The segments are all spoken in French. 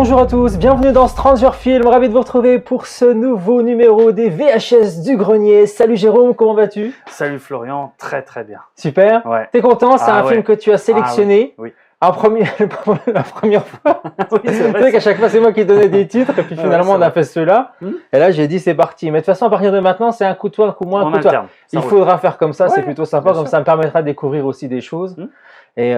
Bonjour à tous, bienvenue dans Stranger Film, ravi de vous retrouver pour ce nouveau numéro des VHS du Grenier. Salut Jérôme, comment vas-tu? Salut Florian, très très bien. Super, Ouais. T'es content? C'est un film que tu as sélectionné oui. la première fois. Oui, c'est vrai qu'à chaque fois c'est moi qui donnais des titres et puis finalement on a fait ceux-là. Et là j'ai dit c'est parti. Mais de toute façon à partir de maintenant c'est un coup de toi, un coup moins, un coup de toi. Il faudra faire comme ça, c'est plutôt sympa, comme ça me permettra de découvrir aussi des choses. Et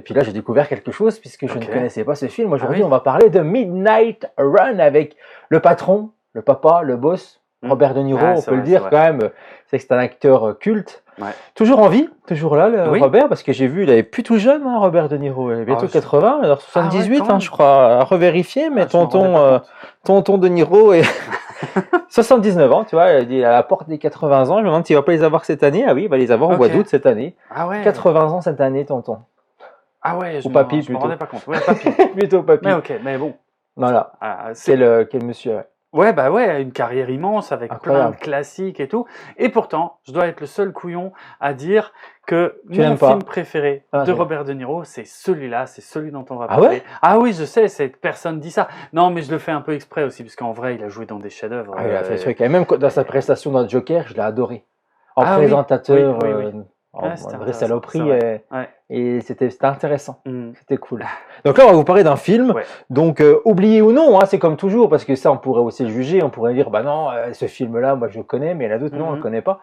puis là j'ai découvert quelque chose puisque je ne connaissais pas ce film. Aujourd'hui on va parler de Midnight Run avec le patron, le papa, le boss, Robert De Niro, on peut le dire quand même. C'est que c'est un acteur culte. Toujours en vie, toujours là, Robert, parce que j'ai vu, il avait plus tout jeune, Robert De Niro, il avait bientôt 80, alors 78, je crois, à revérifier, mais tonton De Niro est 79 ans, tu vois, il est à la porte des 80 ans, je me demande s'il va pas les avoir cette année. Ah oui, il va les avoir au mois d'août cette année. 80 ans cette année, tonton. Ah ouais, ou papy plutôt. Je me rendais pas compte. Ouais, papy. Plutôt papy. Mais bon. Voilà, quel monsieur, une carrière immense avec plein de classiques et tout. Et pourtant, je dois être le seul couillon à dire que mon film préféré de Robert De Niro, c'est celui-là, c'est celui dont on va parler. Ah oui, je sais, personne dit ça. Non, mais je le fais un peu exprès aussi, parce qu'en vrai, il a joué dans des chefs-d'œuvre. Il a fait ce truc. Et même dans sa prestation dans Joker, je l'ai adoré. En présentateur, une vraie saloperie. Et c'était intéressant. C'était cool. Donc là, on va vous parler d'un film. Donc, oublié ou non, c'est comme toujours, parce que ça, on pourrait aussi le juger. On pourrait dire, bah non, ce film-là, moi, je le connais, mais il y en a d'autres, non, on ne le connaît pas.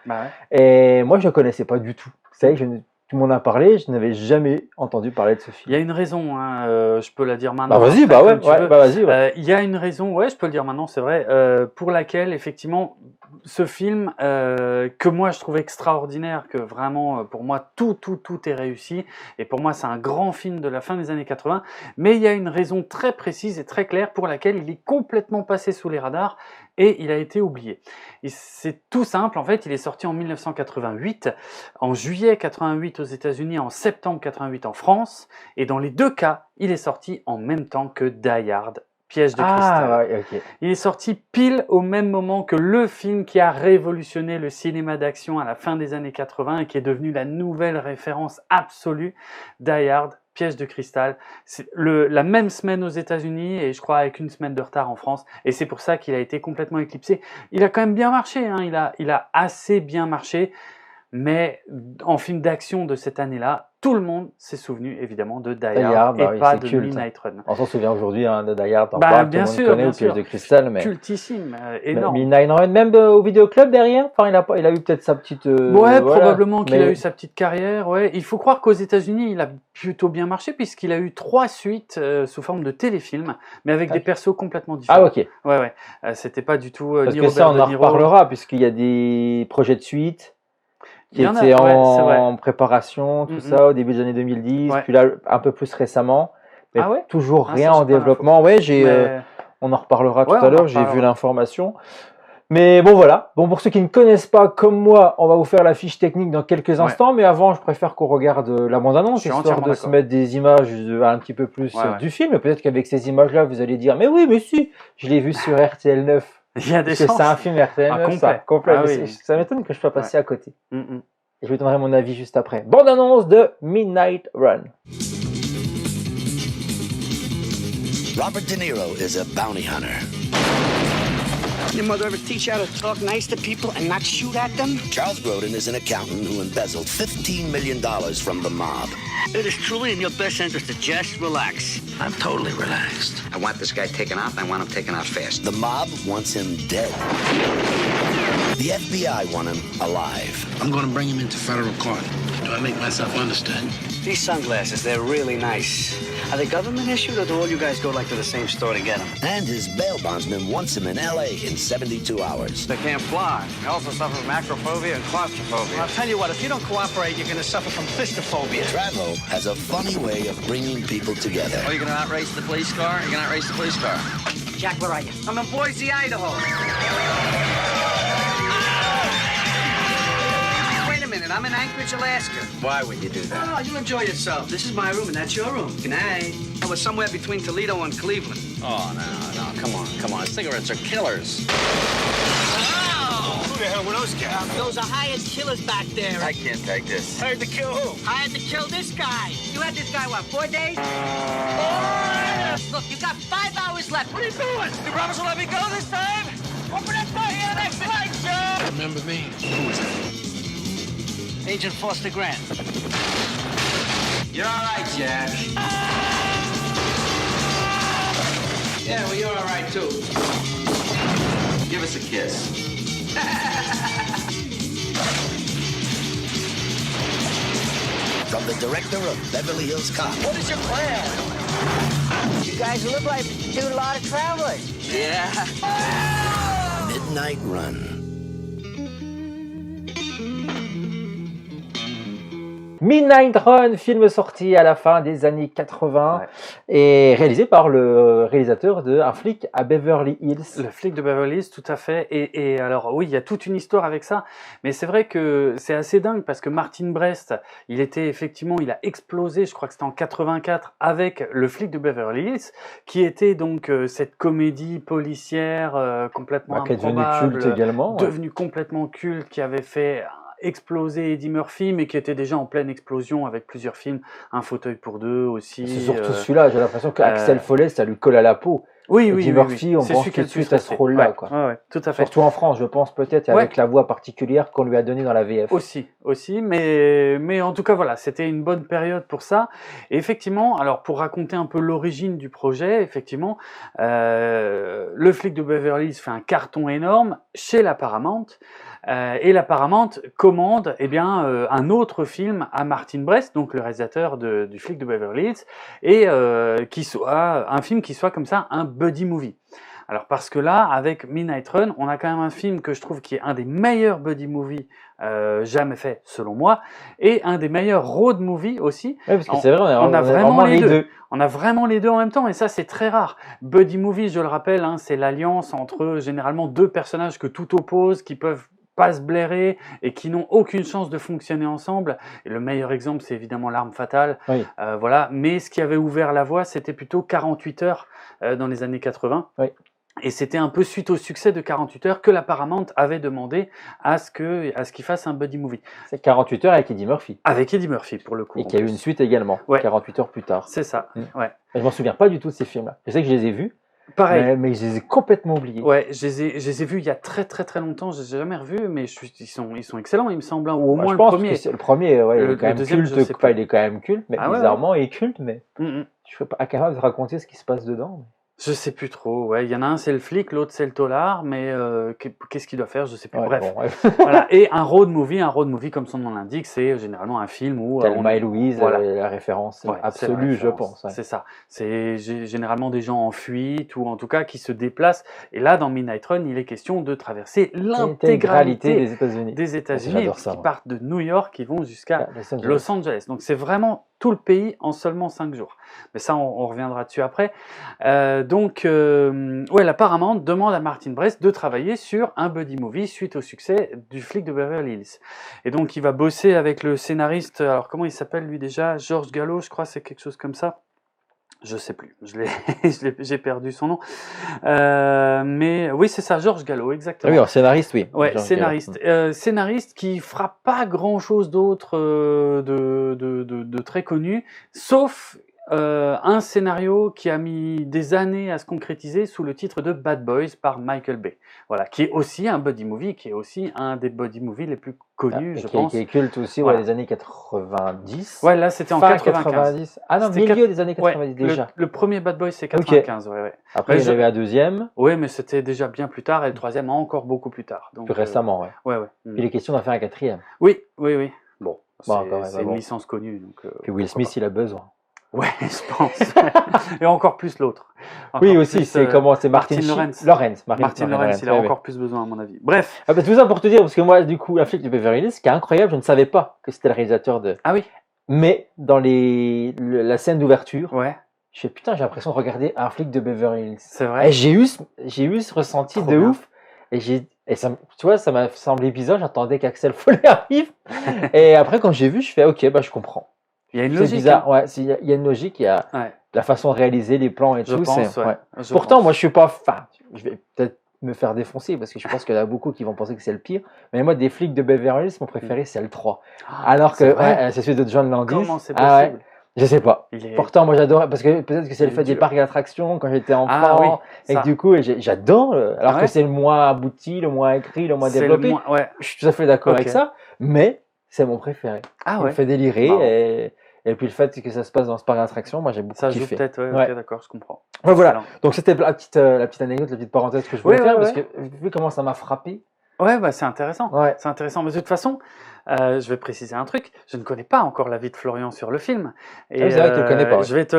Et moi, je ne le connaissais pas du tout. Vous savez, tout le monde a parlé, je n'avais jamais entendu parler de ce film. Il y a une raison, je peux la dire maintenant. Vas-y, vas-y. Il y a une raison, je peux le dire maintenant, c'est vrai, pour laquelle, effectivement, ce film, que moi je trouve extraordinaire, que vraiment, pour moi, tout est réussi. Et pour moi, c'est un grand film de la fin des années 80. Mais il y a une raison très précise et très claire pour laquelle il est complètement passé sous les radars et il a été oublié. Et c'est tout simple, en fait, il est sorti en 1988, en juillet 88 aux États-Unis, en septembre 88 en France. Et dans les deux cas, il est sorti en même temps que Die Hard. Piège de cristal. Il est sorti pile au même moment que le film qui a révolutionné le cinéma d'action à la fin des années 80 et qui est devenu la nouvelle référence absolue, Die Hard, Piège de cristal. C'est la même semaine aux États-Unis et je crois avec une semaine de retard en France. Et c'est pour ça qu'il a été complètement éclipsé. Il a quand même bien marché, il a assez bien marché. Mais en film d'action de cette année-là, tout le monde s'est souvenu évidemment de Die Hard et pas de Midnight Run. On s'en souvient aujourd'hui de Die Hard, bien sûr, tout le monde connaît au Piège de cristal, mais cultissime, énorme. Midnight Run, même au vidéoclub derrière. Enfin, il a eu peut-être sa petite. Probablement qu'il a eu sa petite carrière. Il faut croire qu'aux États-Unis, il a plutôt bien marché puisqu'il a eu 3 suites sous forme de téléfilms, mais avec des persos complètement différents. C'était pas du tout. Parce que ça, on en reparlera puisqu'il y a des projets de suite qui était en préparation, tout ça, au début des années 2010, puis là, un peu plus récemment, mais toujours rien en développement. On en reparlera tout à l'heure, j'ai vu l'information. Mais bon, voilà. Bon, pour ceux qui ne connaissent pas, comme moi, on va vous faire la fiche technique dans quelques instants, mais avant, je préfère qu'on regarde la bande-annonce, histoire de se mettre des images un petit peu plus du film. Peut-être qu'avec ces images-là, vous allez dire, mais oui, mais si, je l'ai vu sur RTL 9. Il y a des chances. C'est un film RTL complet. Ça m'étonne que je sois passé à côté. Et je vous donnerai mon avis juste après. Bande-annonce de Midnight Run. Robert De Niro is a bounty hunter. Your mother ever teach you how to talk nice to people and not shoot at them? Charles Grodin is an accountant who embezzled $15 million from the mob. It is truly in your best interest to just relax. I'm totally relaxed. I want this guy taken out, and I want him taken out fast. The mob wants him dead. The FBI want him alive. I'm going to bring him into federal court. Do I make myself understood? These sunglasses, they're really nice. Are they government issued, or do all you guys go to the same store to get them? And his bail bondsman wants him in L.A. in 72 hours. They can't fly. They also suffer from acrophobia and claustrophobia. Well, I'll tell you what, if you don't cooperate, you're going to suffer from fistophobia. Travo has a funny way of bringing people together. Oh, you're going to outrace the police car? You're going to outrace the police car. Jack, where are you? I'm in Boise, Idaho. Wait a minute, I'm in Anchorage, Alaska. Why would you do that? Oh, you enjoy yourself. This is my room, and that's your room. Good night. I was somewhere between Toledo and Cleveland. Oh, no, come on. Cigarettes are killers. Oh! Who the hell were those guys? Those are hired killers back there. I can't take this. Hired to kill who? Hired to kill this guy. You had this guy, what, 4 days? Oh, yeah. Look, you got 5 hours left. What are you doing? You promise to let me go this time? Open that door here next light, Joe! Remember me? Who is that? Agent Foster Grant. You're all right, Jack. Yeah, well, you're all right, too. Give us a kiss. From the director of Beverly Hills Cop. What is your plan? You guys look like you do a lot of traveling. Yeah. Midnight Run. Midnight Run, film sorti à la fin des années 80 et réalisé par le réalisateur de Un flic à Beverly Hills. Le flic de Beverly Hills, tout à fait. Et alors oui, il y a toute une histoire avec ça, mais c'est vrai que c'est assez dingue parce que Martin Brest, il a explosé, je crois que c'était en 84, avec Le flic de Beverly Hills, qui était donc cette comédie policière complètement qui est devenue improbable, culte également. devenue complètement culte, qui avait fait exploser Eddie Murphy, mais qui était déjà en pleine explosion avec plusieurs films, Un fauteuil pour deux aussi. C'est surtout celui-là, j'ai l'impression qu'Axel Foley, ça lui colle à la peau. Eddie Murphy, on pense tout de suite à ce rôle-là. Ouais, tout à fait. Surtout en France, je pense peut-être, avec la voix particulière qu'on lui a donnée dans la VF. Aussi, mais en tout cas, voilà, c'était une bonne période pour ça. Et effectivement, alors pour raconter un peu l'origine du projet, effectivement, Le flic de Beverly Hills fait un carton énorme chez la Paramount. Et la Paramount commande un autre film à Martin Brest, donc le réalisateur du flic de Beverly Hills, et qui soit un film qui soit comme ça un buddy movie. Alors parce que là, avec Midnight Run, on a quand même un film que je trouve qui est un des meilleurs buddy movies jamais fait selon moi, et un des meilleurs road movies aussi. Oui, parce que c'est vrai, on a vraiment les deux. On a vraiment les deux en même temps, et ça c'est très rare. Buddy movie, je le rappelle, c'est l'alliance entre généralement deux personnages que tout oppose, qui peuvent pas se blairer et qui n'ont aucune chance de fonctionner ensemble. Et le meilleur exemple, c'est évidemment L'Arme Fatale. Oui. Voilà. Mais ce qui avait ouvert la voie, c'était plutôt 48 heures dans les années 80. Oui. Et c'était un peu suite au succès de 48 heures que la Paramount avait demandé à ce qu'il fasse un buddy movie. C'est 48 heures avec Eddie Murphy. Avec Eddie Murphy, pour le coup. Et qu'il y a eu une suite également, 48 heures plus tard. C'est ça, ouais. Je m'en souviens pas du tout de ces films-là. Je sais que je les ai vus. Pareil. Mais je les ai complètement oubliés. Ouais, je les ai vus il y a très très très longtemps, je les ai jamais revus, mais ils sont excellents, il me semble, ou au moins je pense le premier. Que le premier, il est quand même deuxième, culte. Il est quand même culte, mais bizarrement, il est culte, mais je suis pas capable de raconter ce qui se passe dedans. Je sais plus trop, il y en a un c'est le flic, l'autre c'est le taular, mais qu'est-ce qu'il doit faire, je sais plus. Bref, voilà. Et un road movie comme son nom l'indique, c'est généralement un film où Thelma et Louise, la référence absolue, je pense. C'est ça. C'est généralement des gens en fuite ou en tout cas qui se déplacent. Et là, dans Midnight Run, il est question de traverser l'intégralité des États-Unis, qui partent de New York, qui vont jusqu'à Los Angeles. Donc c'est vraiment tout le pays en seulement 5 jours. Mais ça, on reviendra dessus après. La Paramount demande à Martin Brest de travailler sur un buddy movie suite au succès du flic de Beverly Hills. Et donc, il va bosser avec le scénariste, alors comment il s'appelle lui déjà? George Gallo, je crois, c'est quelque chose comme ça. Je sais plus, j'ai perdu son nom. Mais oui, c'est ça, George Gallo, exactement. Oui, alors scénariste, oui. Ouais, scénariste. Scénariste qui fera pas grand-chose d'autre de très connu, sauf un scénario qui a mis des années à se concrétiser sous le titre de Bad Boys par Michael Bay. Voilà, qui est aussi un buddy movie, qui est aussi un des buddy movies les plus connus, je pense. Qui est culte aussi, des années 90. Ouais, là c'était en 95. Ah non, milieu des années 90 déjà. Le premier Bad Boys c'est 95, ouais. Après, il y avait un deuxième. Oui, mais c'était déjà bien plus tard, et le troisième encore beaucoup plus tard. Donc, plus récemment, ouais. Puis il est question d'en faire un quatrième. Oui. Bon, c'est une licence connue. Donc, puis Will Smith, il a besoin. Ouais, je pense. Et encore plus l'autre. Oui, aussi, c'est Martin Lawrence. Martin Lawrence, il a encore plus besoin, à mon avis. Bref. Tout ça pour te dire, parce que moi, du coup, Un flic de Beverly Hills, ce qui est incroyable, je ne savais pas que c'était le réalisateur de. Ah oui. Mais dans la scène d'ouverture, je fais putain, j'ai l'impression de regarder Un flic de Beverly Hills. C'est vrai. Et j'ai eu ce ressenti de ouf. Et ça, tu vois, ça m'a semblé bizarre, j'attendais qu'Axel Foley arrive. Et après, quand j'ai vu, je fais ok, je comprends. Il y a une logique. C'est bizarre, il y a une logique, il y a la façon de réaliser les plans et tout. Pourtant, moi, je suis pas fan. Je vais peut-être me faire défoncer parce que je pense qu'il y en a beaucoup qui vont penser que c'est le pire. Mais moi, des flics de Beverly Hills, mon préféré, c'est le 3. Alors que c'est celui de John Landis. Comment c'est possible? Je sais pas. Pourtant, moi j'adore, parce que peut-être que c'est le fait des parcs d'attractions quand j'étais enfant, et que du coup, j'adore, alors que c'est le moins abouti, le moins écrit, le moins développé. Je suis tout à fait d'accord avec ça, mais c'est mon préféré. Il me fait délirer, et puis le fait que ça se passe dans ce parc d'attractions, moi j'ai beaucoup kiffé. Ça joue peut-être, ok, d'accord, je comprends. Voilà, donc c'était la petite anecdote, la petite parenthèse que je voulais faire, parce que vu comment ça m'a frappé. Ouais, c'est intéressant. C'est intéressant. Mais de toute façon, je vais préciser un truc. Je ne connais pas encore l'avis de Florian sur le film. Et c'est vrai que tu le connais pas. Je vais te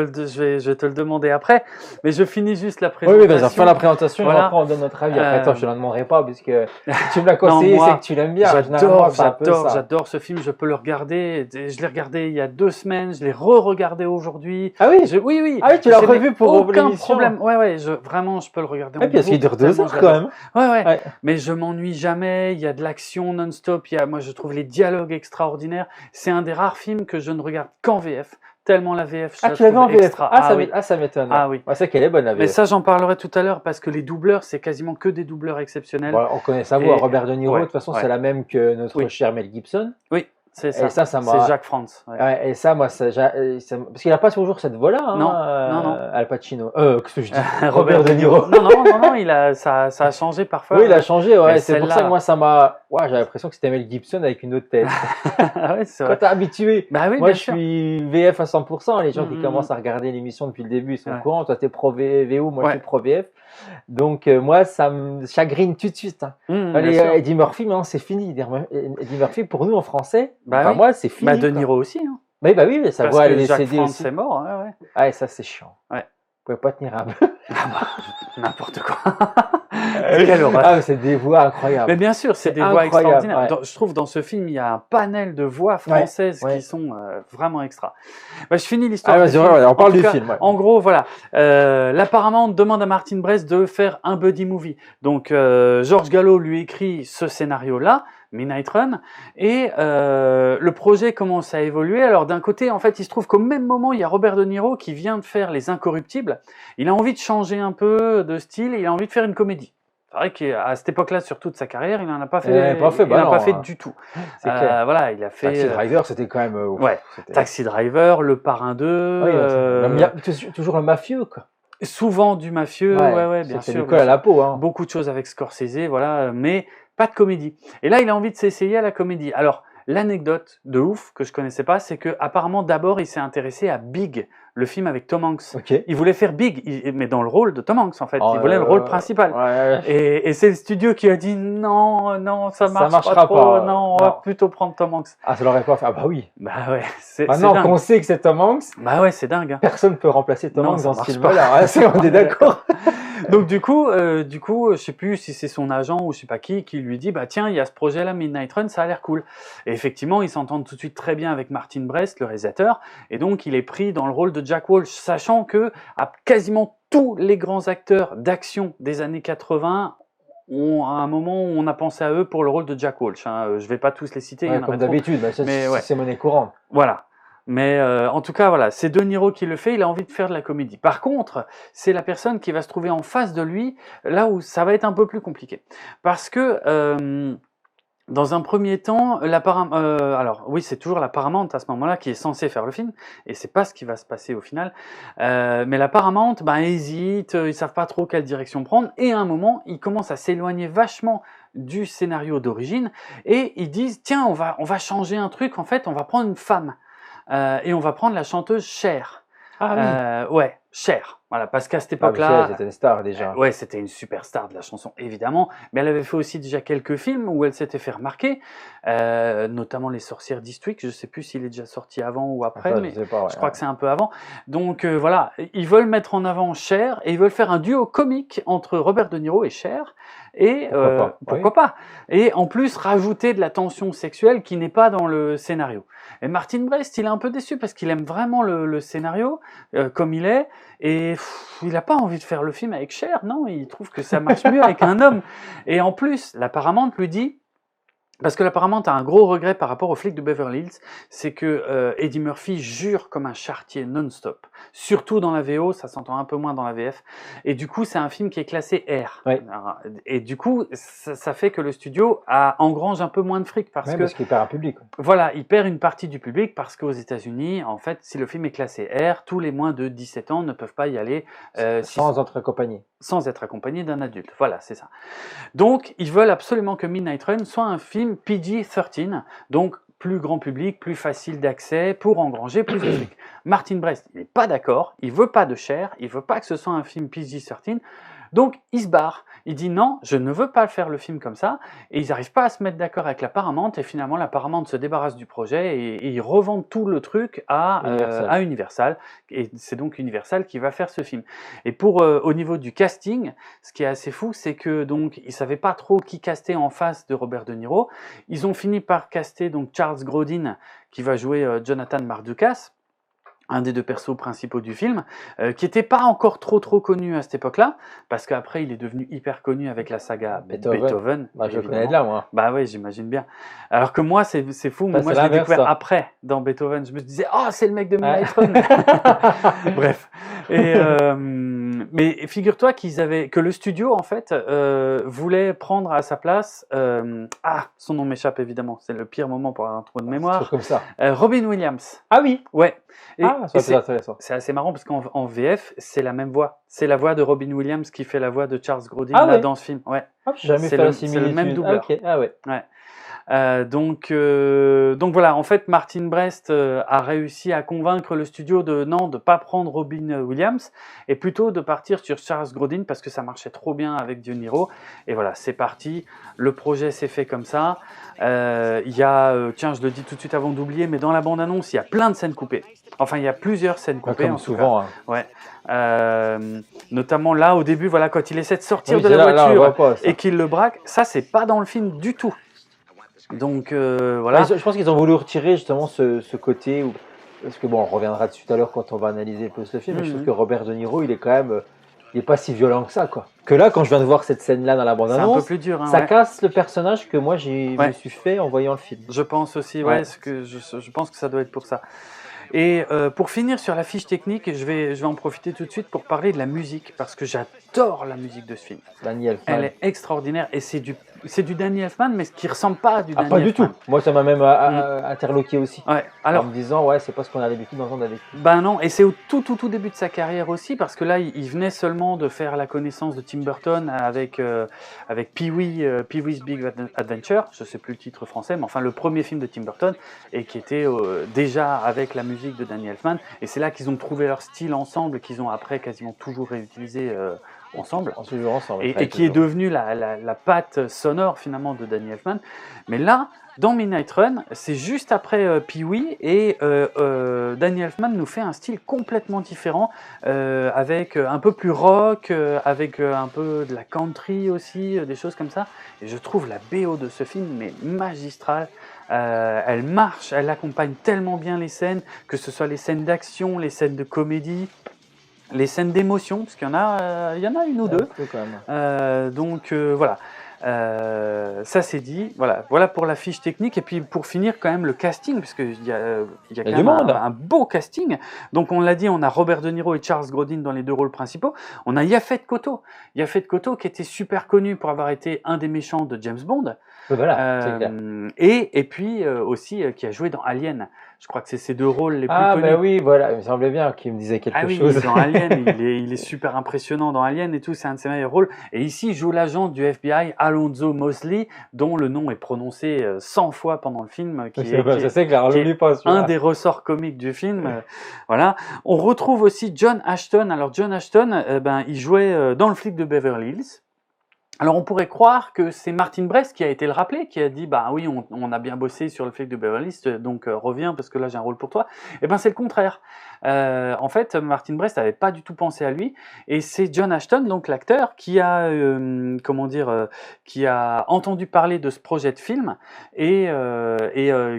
le demander après. Mais je finis juste la présentation. Oui, vas-y, fin la présentation. Voilà. Et après, on donne notre avis. Après, attends, je te la demanderai pas, puisque si tu me l'as conseillé, c'est que tu l'aimes bien. J'adore ce film. Je peux le regarder. Je l'ai regardé il y a 2 semaines. Je l'ai re-regardé aujourd'hui. Ah oui. Oui. Ah oui, tu l'as revu pour l'émission. Aucun problème. Ouais. Vraiment, je peux le regarder. Et puis, parce qu'il dure 2 heures quand même. Ouais. Mais je m'ennuie jamais. Il y a de l'action non-stop. Moi, je trouve les dialogues extraordinaires. C'est un des rares films que je ne regarde qu'en VF. Tellement la VF, tu l'as vu en VF. Ça m'étonne. Ah oui. C'est qu'elle est bonne la VF. Mais ça, j'en parlerai tout à l'heure parce que les doubleurs, c'est quasiment que des doubleurs exceptionnels. Bon, on connaît sa voix. Robert De Niro, de toute façon, c'est la même que notre cher Mel Gibson. Oui. C'est ça. Et ça c'est Jacques France. Et ça, moi, parce qu'il n'a pas toujours cette voix-là. Non. Al Pacino. Qu'est-ce que je dis Robert De Niro. Non, ça a changé parfois. Oui, il a changé, c'est pour ça que moi, ça m'a. J'ai l'impression que c'était Mel Gibson avec une autre tête. C'est vrai. Quand t'es habitué. Moi, je suis VF à 100%. Les gens qui commencent à regarder l'émission depuis le début, ils sont au courant. Toi, t'es pro VO, moi, je suis pro VF. Donc, moi, ça me chagrine tout de suite. Eddie Murphy, maintenant, c'est fini. Eddie Murphy, pour nous, en français, moi, c'est fini. De Niro aussi. Oui, mais sa voix, elle est décédée aussi. Jacques France est mort. Et ça, c'est chiant. Vous pouvez pas tenir un peu. N'importe quoi. Quelle horreur. C'est des voix incroyables. Mais bien sûr, c'est des voix extraordinaires. Je trouve dans ce film, il y a un panel de voix françaises qui sont vraiment extra. Je finis l'histoire. On parle du film. En gros, voilà. La Paramount demande à Martin Brest de faire un buddy movie. Donc, George Gallo lui écrit ce scénario-là, Midnight Run, et le projet commence à évoluer. Alors d'un côté, en fait, il se trouve qu'au même moment, il y a Robert De Niro qui vient de faire Les Incorruptibles. Il a envie de changer un peu de style, il a envie de faire une comédie. C'est vrai qu'à cette époque-là, sur toute sa carrière, il n'en a pas fait, fait du tout. C'est clair. Voilà, il a fait. Taxi Driver, c'était quand même. Taxi Driver, Le Parrain 2. Toujours le mafieux, quoi. Souvent du mafieux, bien sûr. C'est du col à la peau. Beaucoup de choses avec Scorsese, voilà, mais pas de comédie. Et là, il a envie de s'essayer à la comédie. Alors, l'anecdote de ouf que je connaissais pas, c'est que apparemment d'abord il s'est intéressé à Big, le film avec Tom Hanks. Il voulait faire Big, mais dans le rôle de Tom Hanks en fait. Il voulait le rôle principal. Et c'est le studio qui a dit non, ça marchera pas trop. Non, on va plutôt prendre Tom Hanks. Ça l'aurait pas fait. Ah bah oui. Maintenant qu'on sait que c'est Tom Hanks. C'est dingue. Personne peut remplacer Tom Hanks dans ce film-là. On est d'accord. Donc du coup, je sais plus si c'est son agent ou je sais pas qui lui dit tiens, il y a ce projet-là Midnight Run, ça a l'air cool. Et effectivement, ils s'entendent tout de suite très bien avec Martin Brest, le réalisateur, et donc il est pris dans le rôle de Jack Walsh, sachant que à quasiment tous les grands acteurs d'action des années 80 à un moment où on a pensé à eux pour le rôle de Jack Walsh. Je vais pas tous les citer. Comme d'habitude, c'est monnaie courante. Voilà. Mais en tout cas, voilà, c'est De Niro qui le fait, il a envie de faire de la comédie. Par contre, c'est la personne qui va se trouver en face de lui, là où ça va être un peu plus compliqué. Parce que, dans un premier temps, alors oui, c'est toujours la Paramount à ce moment-là qui est censée faire le film, et c'est pas ce qui va se passer au final. Mais la Paramount, hésite, ils savent pas trop quelle direction prendre, et à un moment, ils commencent à s'éloigner vachement du scénario d'origine, et ils disent, tiens, on va changer un truc, en fait, on va prendre une femme. Et on va prendre la chanteuse Cher. Cher. Voilà, parce qu'à cette époque-là, c'était une star déjà. C'était une super star de la chanson, évidemment. Mais elle avait fait aussi déjà quelques films où elle s'était fait remarquer, notamment Les Sorcières d'Eastwick. Je ne sais plus s'il est déjà sorti avant ou après, mais je crois que c'est un peu avant. Donc voilà, ils veulent mettre en avant Cher et ils veulent faire un duo comique entre Robert De Niro et Cher. Et pourquoi pas. Et en plus rajouter de la tension sexuelle qui n'est pas dans le scénario. Et Martin Brest, il est un peu déçu parce qu'il aime vraiment le scénario comme il est, et il n'a pas envie de faire le film avec Cher, non, il trouve que ça marche mieux avec un homme. Et en plus, la Paramount lui dit, parce que la Paramount a un gros regret par rapport aux flics de Beverly Hills, c'est que Eddie Murphy jure comme un charretier non-stop. surtout dans la VO, ça s'entend un peu moins dans la VF. Et du coup, c'est un film qui est classé R. Oui. Et du coup, ça fait que le studio engrange un peu moins de fric parce qu'il perd un public. Voilà, il perd une partie du public parce qu'aux États-Unis, en fait, si le film est classé R, tous les moins de 17 ans ne peuvent pas y aller sans être accompagnés. Sans être accompagnés d'un adulte. Voilà, c'est ça. Donc, ils veulent absolument que Midnight Run soit un film PG-13, donc plus grand public, plus facile d'accès pour engranger plus de fric. Martin Brest, il n'est pas d'accord, il veut pas de chair, il veut pas que ce soit un film PG-13, donc il se barre. Il dit non, je ne veux pas faire le film comme ça, et ils n'arrivent pas à se mettre d'accord avec la Paramount, et finalement la Paramount se débarrasse du projet, et ils revendent tout le truc à Universal, et c'est donc Universal qui va faire ce film. Et au niveau du casting, ce qui est assez fou, c'est que donc ils savaient pas trop qui caster en face de Robert De Niro. Ils ont fini par caster donc Charles Grodin, qui va jouer Jonathan Mardukas, un des deux persos principaux du film, qui n'était pas encore trop connu à cette époque-là, parce qu'après il est devenu hyper connu avec la saga Beethoven. Je le connais de là, moi. Bah oui, j'imagine bien. Alors que moi, c'est fou, moi je l'ai découvert après, dans Beethoven. Je me disais, oh, c'est le mec de Midnight Run. Bref. Mais figure-toi que le studio, en fait, voulait prendre à sa place, son nom m'échappe évidemment, c'est le pire moment pour avoir un trou de mémoire. C'est comme ça. Robin Williams. Ah oui. Ouais. C'est intéressant. C'est assez marrant parce qu'en VF, c'est la même voix. C'est la voix de Robin Williams qui fait la voix de Charles Grodin dans ce film. Ouais. Jamais fait la similitude. C'est le même doubleur. Ah ouais. Donc voilà, en fait, Martin Brest a réussi à convaincre le studio de pas prendre Robin Williams et plutôt de partir sur Charles Grodin parce que ça marchait trop bien avec De Niro. Et voilà, c'est parti. Le projet s'est fait comme ça. Il y a, tiens, je le dis tout de suite avant d'oublier, mais dans la bande-annonce, il y a plein de scènes coupées. Enfin, il y a plusieurs scènes coupées. Comme souvent. Ouais. Notamment là, au début, voilà, quand il essaie de sortir de la voiture et qu'il le braque, ça, c'est pas dans le film du tout. Donc voilà. Je pense qu'ils ont voulu retirer justement ce côté où, parce que bon, on reviendra dessus tout à l'heure quand on va analyser plus le film. Mais je trouve que Robert De Niro, il est quand même, il est pas si violent que ça, quoi. Que là, quand je viens de voir cette scène-là dans la bande-annonce, c'est un peu plus dur. Ça casse le personnage que moi me suis fait en voyant le film. Je pense aussi, je pense que ça doit être pour ça. Et pour finir sur la fiche technique, je vais en profiter tout de suite pour parler de la musique, parce que j'adore la musique de ce film. Danny Elfman. Elle est extraordinaire, et c'est du Danny Elfman, mais ce qui ressemble pas à du Danny Elfman. Pas du tout. Moi, ça m'a même interloqué aussi. Ouais. Alors, en me disant, c'est pas ce qu'on a l'habitude d'entendre avec lui. Ben non, et c'est au tout début de sa carrière aussi, parce que là, il venait seulement de faire la connaissance de Tim Burton avec Pee-wee's Big Adventure, je sais plus le titre français, mais enfin le premier film de Tim Burton, et qui était déjà avec la musique de Danny Elfman, et c'est là qu'ils ont trouvé leur style ensemble, qu'ils ont après quasiment toujours réutilisé ensemble, et qui est devenu la patte sonore finalement de Danny Elfman. Mais là, dans Midnight Run, c'est juste après Pee-wee, et Danny Elfman nous fait un style complètement différent, avec un peu plus rock, avec un peu de la country aussi, des choses comme ça. Et je trouve la BO de ce film mais magistrale. Elle marche, elle accompagne tellement bien les scènes, que ce soit les scènes d'action, les scènes de comédie, les scènes d'émotion, parce qu'il y en a une ou deux. Donc voilà. Ça c'est dit, voilà pour la fiche technique, et puis pour finir quand même le casting, parce qu'il y a quand même un beau casting. Donc on l'a dit, on a Robert De Niro et Charles Grodin dans les deux rôles principaux. On a Yaphet Kotto qui était super connu pour avoir été un des méchants de James Bond. Voilà, c'est clair. Et puis aussi qui a joué dans Alien. Je crois que c'est ces deux rôles les plus connus. Ah ben oui, voilà, il me semblait bien qu'il me disait quelque chose. Dans Alien, il est super impressionnant dans Alien et tout, c'est un de ses meilleurs rôles. Et ici, il joue l'agent du FBI, Alonzo Mosley, dont le nom est prononcé 100 fois pendant le film, qui est un des ressorts comiques du film. Voilà. On retrouve aussi John Ashton. Alors John Ashton, il jouait dans Le Flic de Beverly Hills. Alors on pourrait croire que c'est Martin Brest qui a été le rappelé, qui a dit oui, on a bien bossé sur Le Flic de Beverly Hills, donc reviens parce que là j'ai un rôle pour toi. Et c'est le contraire. En fait, Martin Brest n'avait pas du tout pensé à lui, et c'est John Ashton, donc l'acteur, qui a entendu parler de ce projet de film et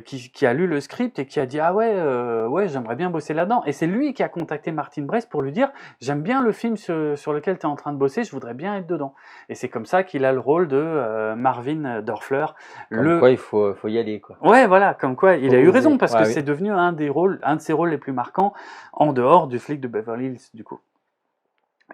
qui a lu le script et qui a dit ouais, j'aimerais bien bosser là-dedans. Et c'est lui qui a contacté Martin Brest pour lui dire j'aime bien le film sur lequel tu es en train de bosser, je voudrais bien être dedans. Et c'est comme ça ça qu'il a le rôle de Marvin Dorfler. Comme quoi, il faut y aller, quoi. Ouais, voilà, comme quoi il a eu raison, parce que oui. c'est devenu un de ses rôles les plus marquants, en dehors du flic de Beverly Hills, du coup.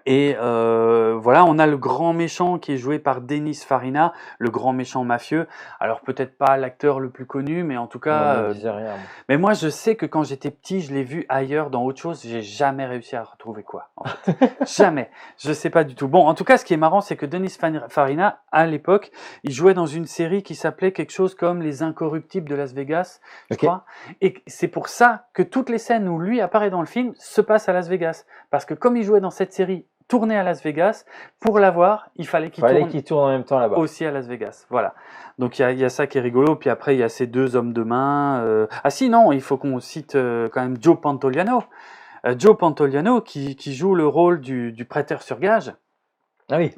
Et voilà, on a le grand méchant qui est joué par Dennis Farina, le grand méchant mafieux. Alors peut-être pas l'acteur le plus connu, mais en tout cas... rien. Mais moi, je sais que quand j'étais petit, je l'ai vu ailleurs, dans autre chose. J'ai jamais réussi à retrouver quoi, en fait. Jamais. Je sais pas du tout. Bon, en tout cas, ce qui est marrant, c'est que Dennis Farina, à l'époque, il jouait dans une série qui s'appelait quelque chose comme Les Incorruptibles de Las Vegas, je crois. Et c'est pour ça que toutes les scènes où lui apparaît dans le film se passent à Las Vegas. Parce que comme il jouait dans cette série tournée à Las Vegas, pour l'avoir, il fallait qu'il tourne en même temps là-bas. Aussi à Las Vegas, voilà. Donc il y a ça qui est rigolo. Puis après, il y a ces deux hommes de main. Ah si, non, il faut qu'on cite quand même Joe Pantoliano. Joe Pantoliano qui joue le rôle du prêteur sur gage. Ah oui.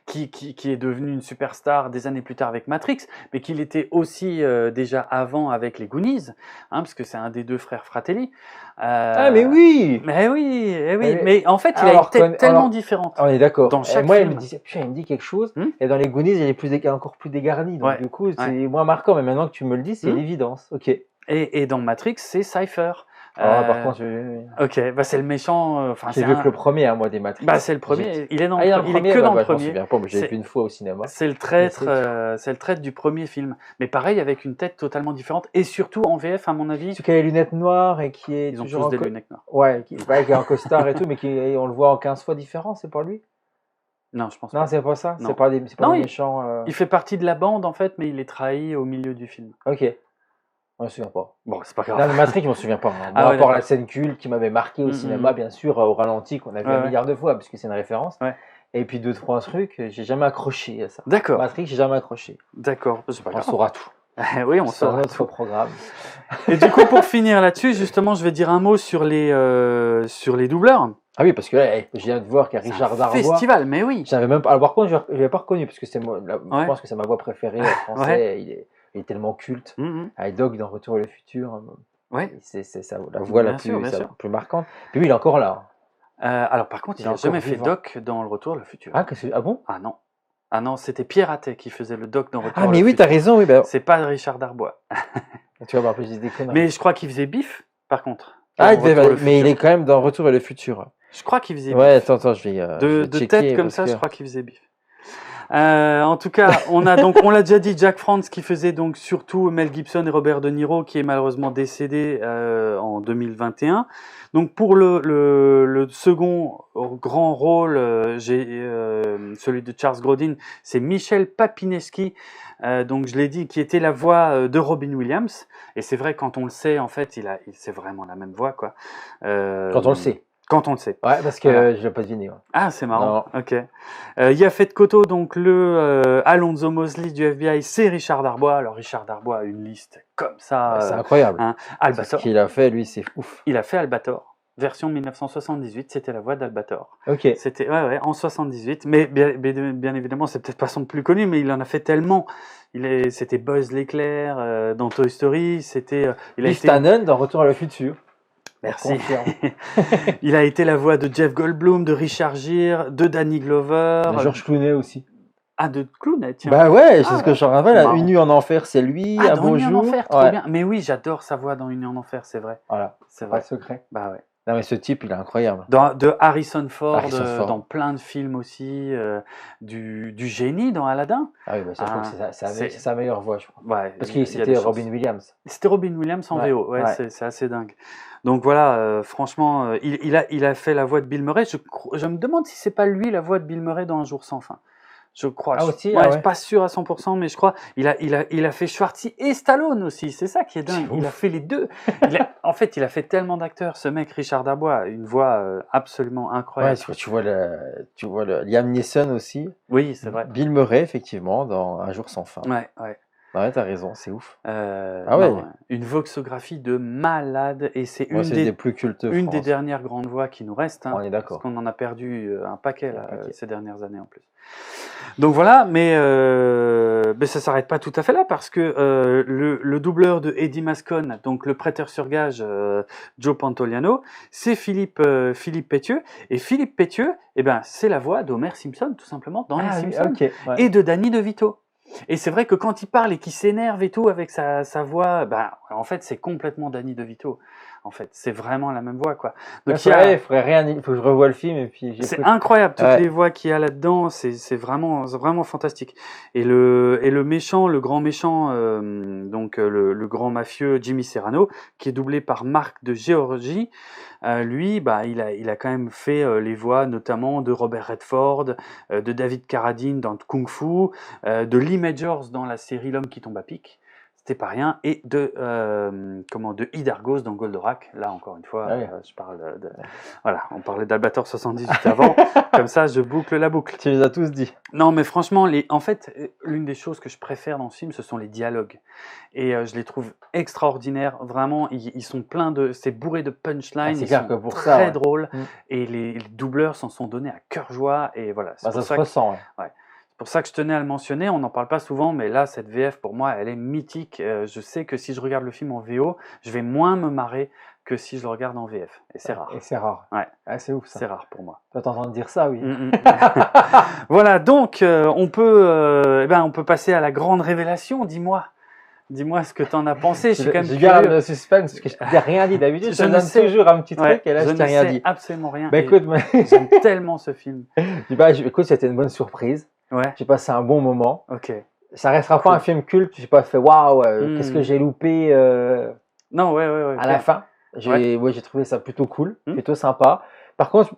Qui est devenu une superstar des années plus tard avec Matrix, mais qu'il était aussi déjà avant avec les Goonies, parce que c'est un des deux frères Fratelli. Ah mais oui. Mais oui, mais en fait, il a été tellement différent. On est d'accord. Dans chaque moi, film. il me dit quelque chose. Et dans les Goonies, il est encore plus dégarni. Donc du coup, c'est moins marquant. Mais maintenant que tu me le dis, c'est l'évidence. Ok. Et dans Matrix, c'est Cypher. Par contre, ok, bah c'est le méchant. J'ai vu que le premier, moi, des Matrix. Bah c'est le premier. Il est dans il est que dans le premier. Je me souviens pas, mais j'ai vu une fois au cinéma. C'est le traître du premier film. Mais pareil, avec une tête totalement différente et surtout en VF, à mon avis. Celui qui a les lunettes noires et qui est Ils ont toujours tous des lunettes noires. Ouais, qui est en costard et tout, mais on le voit en 15 fois différent. C'est pas lui? Non, je pense pas. Non, c'est pas ça. Non. C'est pas des méchants. Il fait partie de la bande en fait, mais il est trahi au milieu du film. Ok. Je me souviens pas. Bon, c'est pas grave. Dans le Matrix, je m'en souviens pas. À part la scène culte qui m'avait marqué au cinéma, bien sûr, au ralenti, qu'on a vu un milliard de fois, puisque c'est une référence. Ouais. Et puis 2-3 trucs, j'ai jamais accroché à ça. D'accord. Matrix, j'ai jamais accroché. D'accord. C'est pas grave. On saura tout. Oui, on saura notre programme. Et du coup, pour finir là-dessus, justement, je vais dire un mot sur les doubleurs. Ah oui, parce que là, je viens de voir qu'il y a Richard Darbois. Festival, mais oui. J'avais même pas. Alors, par contre, je l'avais pas reconnu, parce que je pense que c'est ma voix préférée en français. Il est tellement culte. Avec Doc dans Retour vers le futur. Ouais. C'est la voix la plus marquante. Puis lui, il est encore là. Alors par contre, il n'a jamais fait Doc dans Le Retour vers le futur. Ah bon? Ah non, c'était Pierre Attet qui faisait le Doc dans Retour vers le futur. Ah mais oui, t'as raison. Oui, c'est pas Richard Darbois. Tu vas voir, plus des conneries. Mais je crois qu'il faisait Biff, par contre. Mais il est quand même dans Retour vers le futur. Je crois qu'il faisait Biff. Ouais, attends, je vais de tête comme ça, je crois qu'il faisait Biff. En tout cas, on l'a déjà dit, Jack France qui faisait donc surtout Mel Gibson et Robert De Niro, qui est malheureusement décédé en 2021. Donc pour le second grand rôle, celui de Charles Grodin, c'est Michel Papineschi. Donc je l'ai dit, qui était la voix de Robin Williams. Et c'est vrai, quand on le sait, en fait, c'est vraiment la même voix, quoi. Quand on le sait. Quand on le sait. Ouais, parce que je l'ai pas deviné. Ouais. Ah, c'est marrant. Non. Ok. Yaphet Kotto, donc le Alonzo Mosley du FBI, c'est Richard Darbois. Alors Richard Darbois a une liste comme ça. C'est incroyable. Albator. Ce qu'il a fait, lui, c'est ouf. Il a fait Albator. Version 1978, c'était la voix d'Albator. Ok. C'était en 78, mais bien évidemment, c'est peut-être pas son plus connu, mais il en a fait tellement. C'était Buzz l'éclair dans Toy Story. C'était. Biff Tannen dans Retour à le futur. Merci. Il a été la voix de Jeff Goldblum, de Richard Gere, de Danny Glover. De George Clooney aussi. Ah, de Clooney, tiens. Bah ouais, c'est ce que je me rappelle. Une nuit en enfer, c'est lui. Ah, à dans Bonjour. Une nuit en enfer, trop bien. Mais oui, j'adore sa voix dans Une nuit en enfer, c'est vrai. Voilà, c'est vrai. Pas secret. Bah ouais. Non mais ce type, il est incroyable. De Harrison Ford, dans plein de films aussi, du génie dans Aladdin. Ah oui, bah, je crois que c'est sa meilleure voix, je crois. Ouais, parce que c'était Robin Williams. C'était Robin Williams en VO, ouais. C'est assez dingue. Donc voilà, franchement, il a fait la voix de Bill Murray. Je me demande si c'est pas lui la voix de Bill Murray dans Un jour sans fin. Je crois. Ah aussi, je suis pas sûr à 100%, mais je crois. Il a fait Schwarzenegger et Stallone aussi. C'est ça qui est dingue. Il a fait les deux. En fait, il a fait tellement d'acteurs. Ce mec, Richard Darbois, une voix absolument incroyable. Ouais, tu vois le Liam Neeson aussi. Oui, c'est vrai. Bill Murray, effectivement, dans Un jour sans fin. Ouais. Ouais, t'as raison, c'est ouf. Non, une voxographie de malade, et c'est une des plus cultes une des dernières grandes voix qui nous restent. On est d'accord. Parce qu'on en a perdu un paquet, ces dernières années en plus. Donc voilà, mais ça s'arrête pas tout à fait là, parce que le doubleur de Eddie Mascon, donc le prêteur sur gage Joe Pantoliano, c'est Philippe Pétieux. Et Philippe Pétieux, c'est la voix d'Homer Simpson, tout simplement, dans Les Simpsons, et de Danny DeVito. Et c'est vrai que quand il parle et qu'il s'énerve et tout avec sa voix, en fait, c'est complètement Danny DeVito. En fait, c'est vraiment la même voix, quoi. Donc il faudrait rien, il faut que je revoie le film et puis. C'est incroyable, toutes les voix qu'il y a là-dedans, c'est vraiment fantastique. Et le méchant, le grand méchant, donc le grand mafieux Jimmy Serrano, qui est doublé par Marc de Géorgie. Lui, il a quand même fait les voix notamment de Robert Redford, de David Carradine dans Kung Fu, de Lee Majors dans la série L'homme qui tombe à pic. C'était pas rien, et de Hydargos dans Goldorak. Là, encore une fois, je parle de... Voilà, on parlait d'Albator 78 avant, comme ça, je boucle la boucle. Tu les as tous dit. Non, mais franchement, en fait, l'une des choses que je préfère dans ce film, ce sont les dialogues. Et je les trouve extraordinaires, vraiment, ils sont pleins de... C'est bourré de punchlines, ils sont très drôles, et les doubleurs s'en sont donnés à cœur joie, et voilà. Ça se ressent, C'est pour ça que je tenais à le mentionner, on n'en parle pas souvent, mais là, cette VF, pour moi, elle est mythique. Je sais que si je regarde le film en VO, je vais moins me marrer que si je le regarde en VF. Et c'est rare. Et c'est rare. Ouais. C'est ouf, ça. C'est rare pour moi. Tu vas t'entendre dire ça, oui. Voilà, donc, on peut passer à la grande révélation. Dis-moi ce que tu en as pensé. Je garde le suspense, parce que je t'ai rien dit d'habitude. Je te donne toujours un petit truc, et là, je t'ai rien dit. Je ne sais absolument rien. Écoute, j'aime tellement ce film. Écoute, c'était une bonne surprise. Ouais. J'ai passé un bon moment. Ok. Ça restera pas un film culte. J'ai pas fait waouh, qu'est-ce que j'ai loupé Non, à la fin. J'ai trouvé ça plutôt cool, plutôt sympa. Par contre,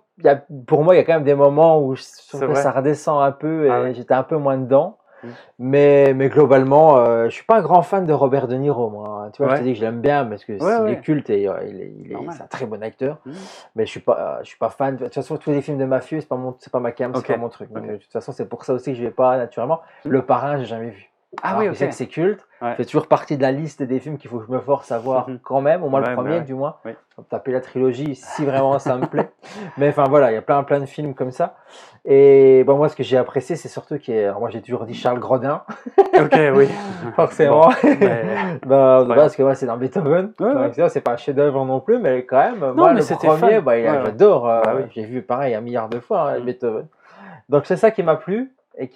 pour moi, il y a quand même des moments où je trouve que ça redescend un peu et j'étais un peu moins dedans. Mais globalement, je suis pas un grand fan de Robert De Niro, moi. Tu vois, je te dis que je l'aime bien parce que il est culte et c'est un très bon acteur. Mais je suis pas fan. De toute façon, tous les films de mafieux, c'est pas ma cam, c'est pas mon truc. Donc, de toute façon, c'est pour ça aussi que je vais pas naturellement. Le Parrain, j'ai jamais vu. Alors, je sais que c'est culte. Fait toujours partie de la liste des films qu'il faut que je me force à voir quand même, au moins le premier du moins. Taper la trilogie si vraiment ça me plaît. Mais enfin voilà, il y a plein de films comme ça. Et moi ce que j'ai apprécié, c'est surtout alors moi j'ai toujours dit Charles Grodin. Ok, oui. Forcément. Parce que c'est dans Beethoven. C'est pas un chef-d'œuvre non plus, mais quand même, moi le premier, j'adore. J'ai vu pareil un milliard de fois Beethoven. Donc c'est ça qui m'a plu et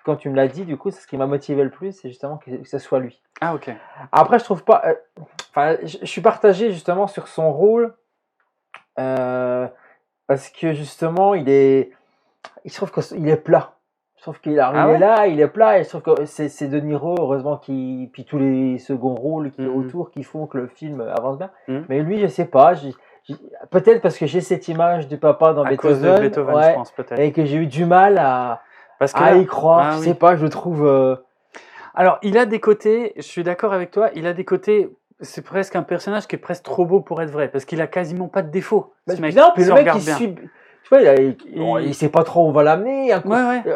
quand tu me l'as dit, du coup, c'est ce qui m'a motivé le plus, c'est justement que ce soit lui. Ah, ok. Après, je trouve pas. Je suis partagé justement sur son rôle, parce que justement, je trouve qu'il est plat. Je trouve qu'il est là, il est plat, et je trouve que c'est De Niro, heureusement, puis tous les seconds rôles qui autour qui font que le film avance bien. Mais lui, je sais pas. Peut-être parce que j'ai cette image du papa dans Beethoven, cause de Beethoven, je pense, peut-être. Et que j'ai eu du mal à y croire, je sais pas, je le trouve... Alors, il a des côtés, je suis d'accord avec toi, il a des côtés, c'est presque un personnage qui est presque trop beau pour être vrai, parce qu'il a quasiment pas de défauts. Non, puis le mec, il suit... Tu vois, il sait pas trop où on va l'amener.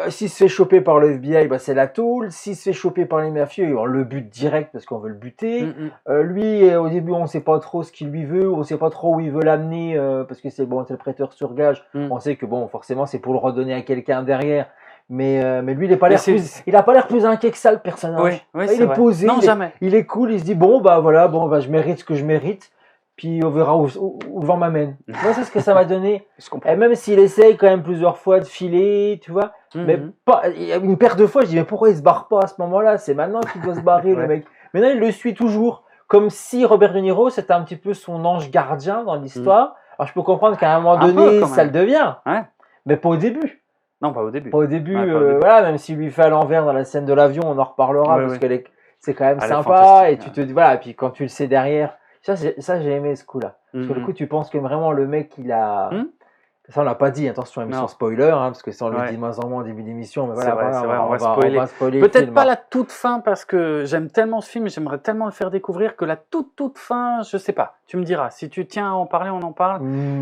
S'il se fait choper par le FBI, c'est la tôle. S'il se fait choper par les mafieux, on le bute direct parce qu'on veut le buter. Lui, au début, on sait pas trop ce qu'il lui veut, on sait pas trop où il veut l'amener parce que c'est le prêteur sur gage. On sait que forcément, c'est pour le redonner à quelqu'un derrière. Mais lui, il a pas l'air plus inquiet que ça, le personnage. Il est posé, il est cool, il se dit je mérite ce que je mérite. Puis on verra où le vent m'amène. Moi, c'est ce que ça m'a donné. Et même s'il essaye quand même plusieurs fois de filer, tu vois. Mais une paire de fois, je dis, mais pourquoi il se barre pas à ce moment-là? C'est maintenant qu'il doit se barrer, le mec. Maintenant, il le suit toujours. Comme si Robert De Niro, c'était un petit peu son ange gardien dans l'histoire. Alors, je peux comprendre qu'à un moment donné, ça le devient. Mais pas au début. Non, pas au début. Pas au début, même s'il lui fait à l'envers dans la scène de l'avion, on en reparlera, parce que c'est quand même sympa. Et tu te dis, et puis quand tu le sais derrière, ça j'ai aimé ce coup-là. Parce que du coup, tu penses que vraiment le mec, il a... Ça, on l'a pas dit, attention, émission spoiler, parce que ça, on le dit moins en moins au début d'émission. Mais voilà, c'est vrai, on va spoiler. Peut-être pas la toute fin, parce que j'aime tellement ce film, j'aimerais tellement le faire découvrir, que la toute fin, je sais pas. Tu me diras, si tu tiens à en parler, on en parle.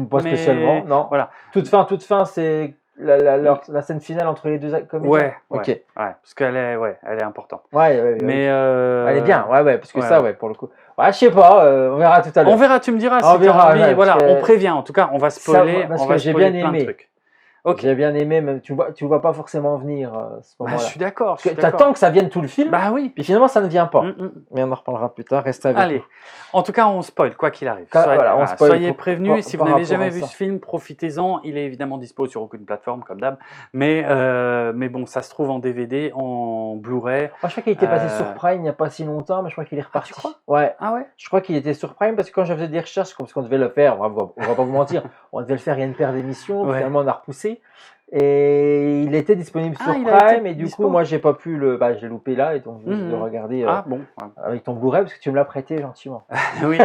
Pas spécialement, non. Voilà. Toute fin, c'est la scène finale entre les deux comédiens. Ouais, parce qu'elle est importante. Mais elle est bien, parce que ouais, ça, pour le coup. Ouais, je sais pas, on verra tout à l'heure. On verra, tu me diras on si tu as envie. Ouais, voilà, on prévient. En tout cas, on va spoiler. Parce que j'ai bien aimé. Okay. J'ai bien aimé, même tu vois pas forcément venir ce moment-là. Je suis d'accord. T'attends que ça vienne tout le film. Bah oui. Puis finalement, ça ne vient pas. Mais on en reparlera plus tard. Reste avec nous. Allez. En tout cas, on spoil quoi qu'il arrive. Soyez prévenus. Si vous n'avez jamais vu ce film, profitez-en. Il est évidemment dispo sur aucune plateforme comme d'hab. Mais bon, ça se trouve en DVD, en Blu-ray. Moi, je crois qu'il était passé sur Prime il n'y a pas si longtemps, mais je crois qu'il est reparti. Tu crois ? Ouais. Ah ouais. Je crois qu'il était sur Prime parce que quand je faisais des recherches, parce qu'on devait le faire, on va pas vous mentir, on devait le faire il y a une paire d'émissions. Finalement, on a repoussé. Et il était disponible sur Prime et du coup moi j'ai pas pu je l'ai loupé là et donc je vais regarder avec ton Blu-ray parce que tu me l'as prêté gentiment. Oui,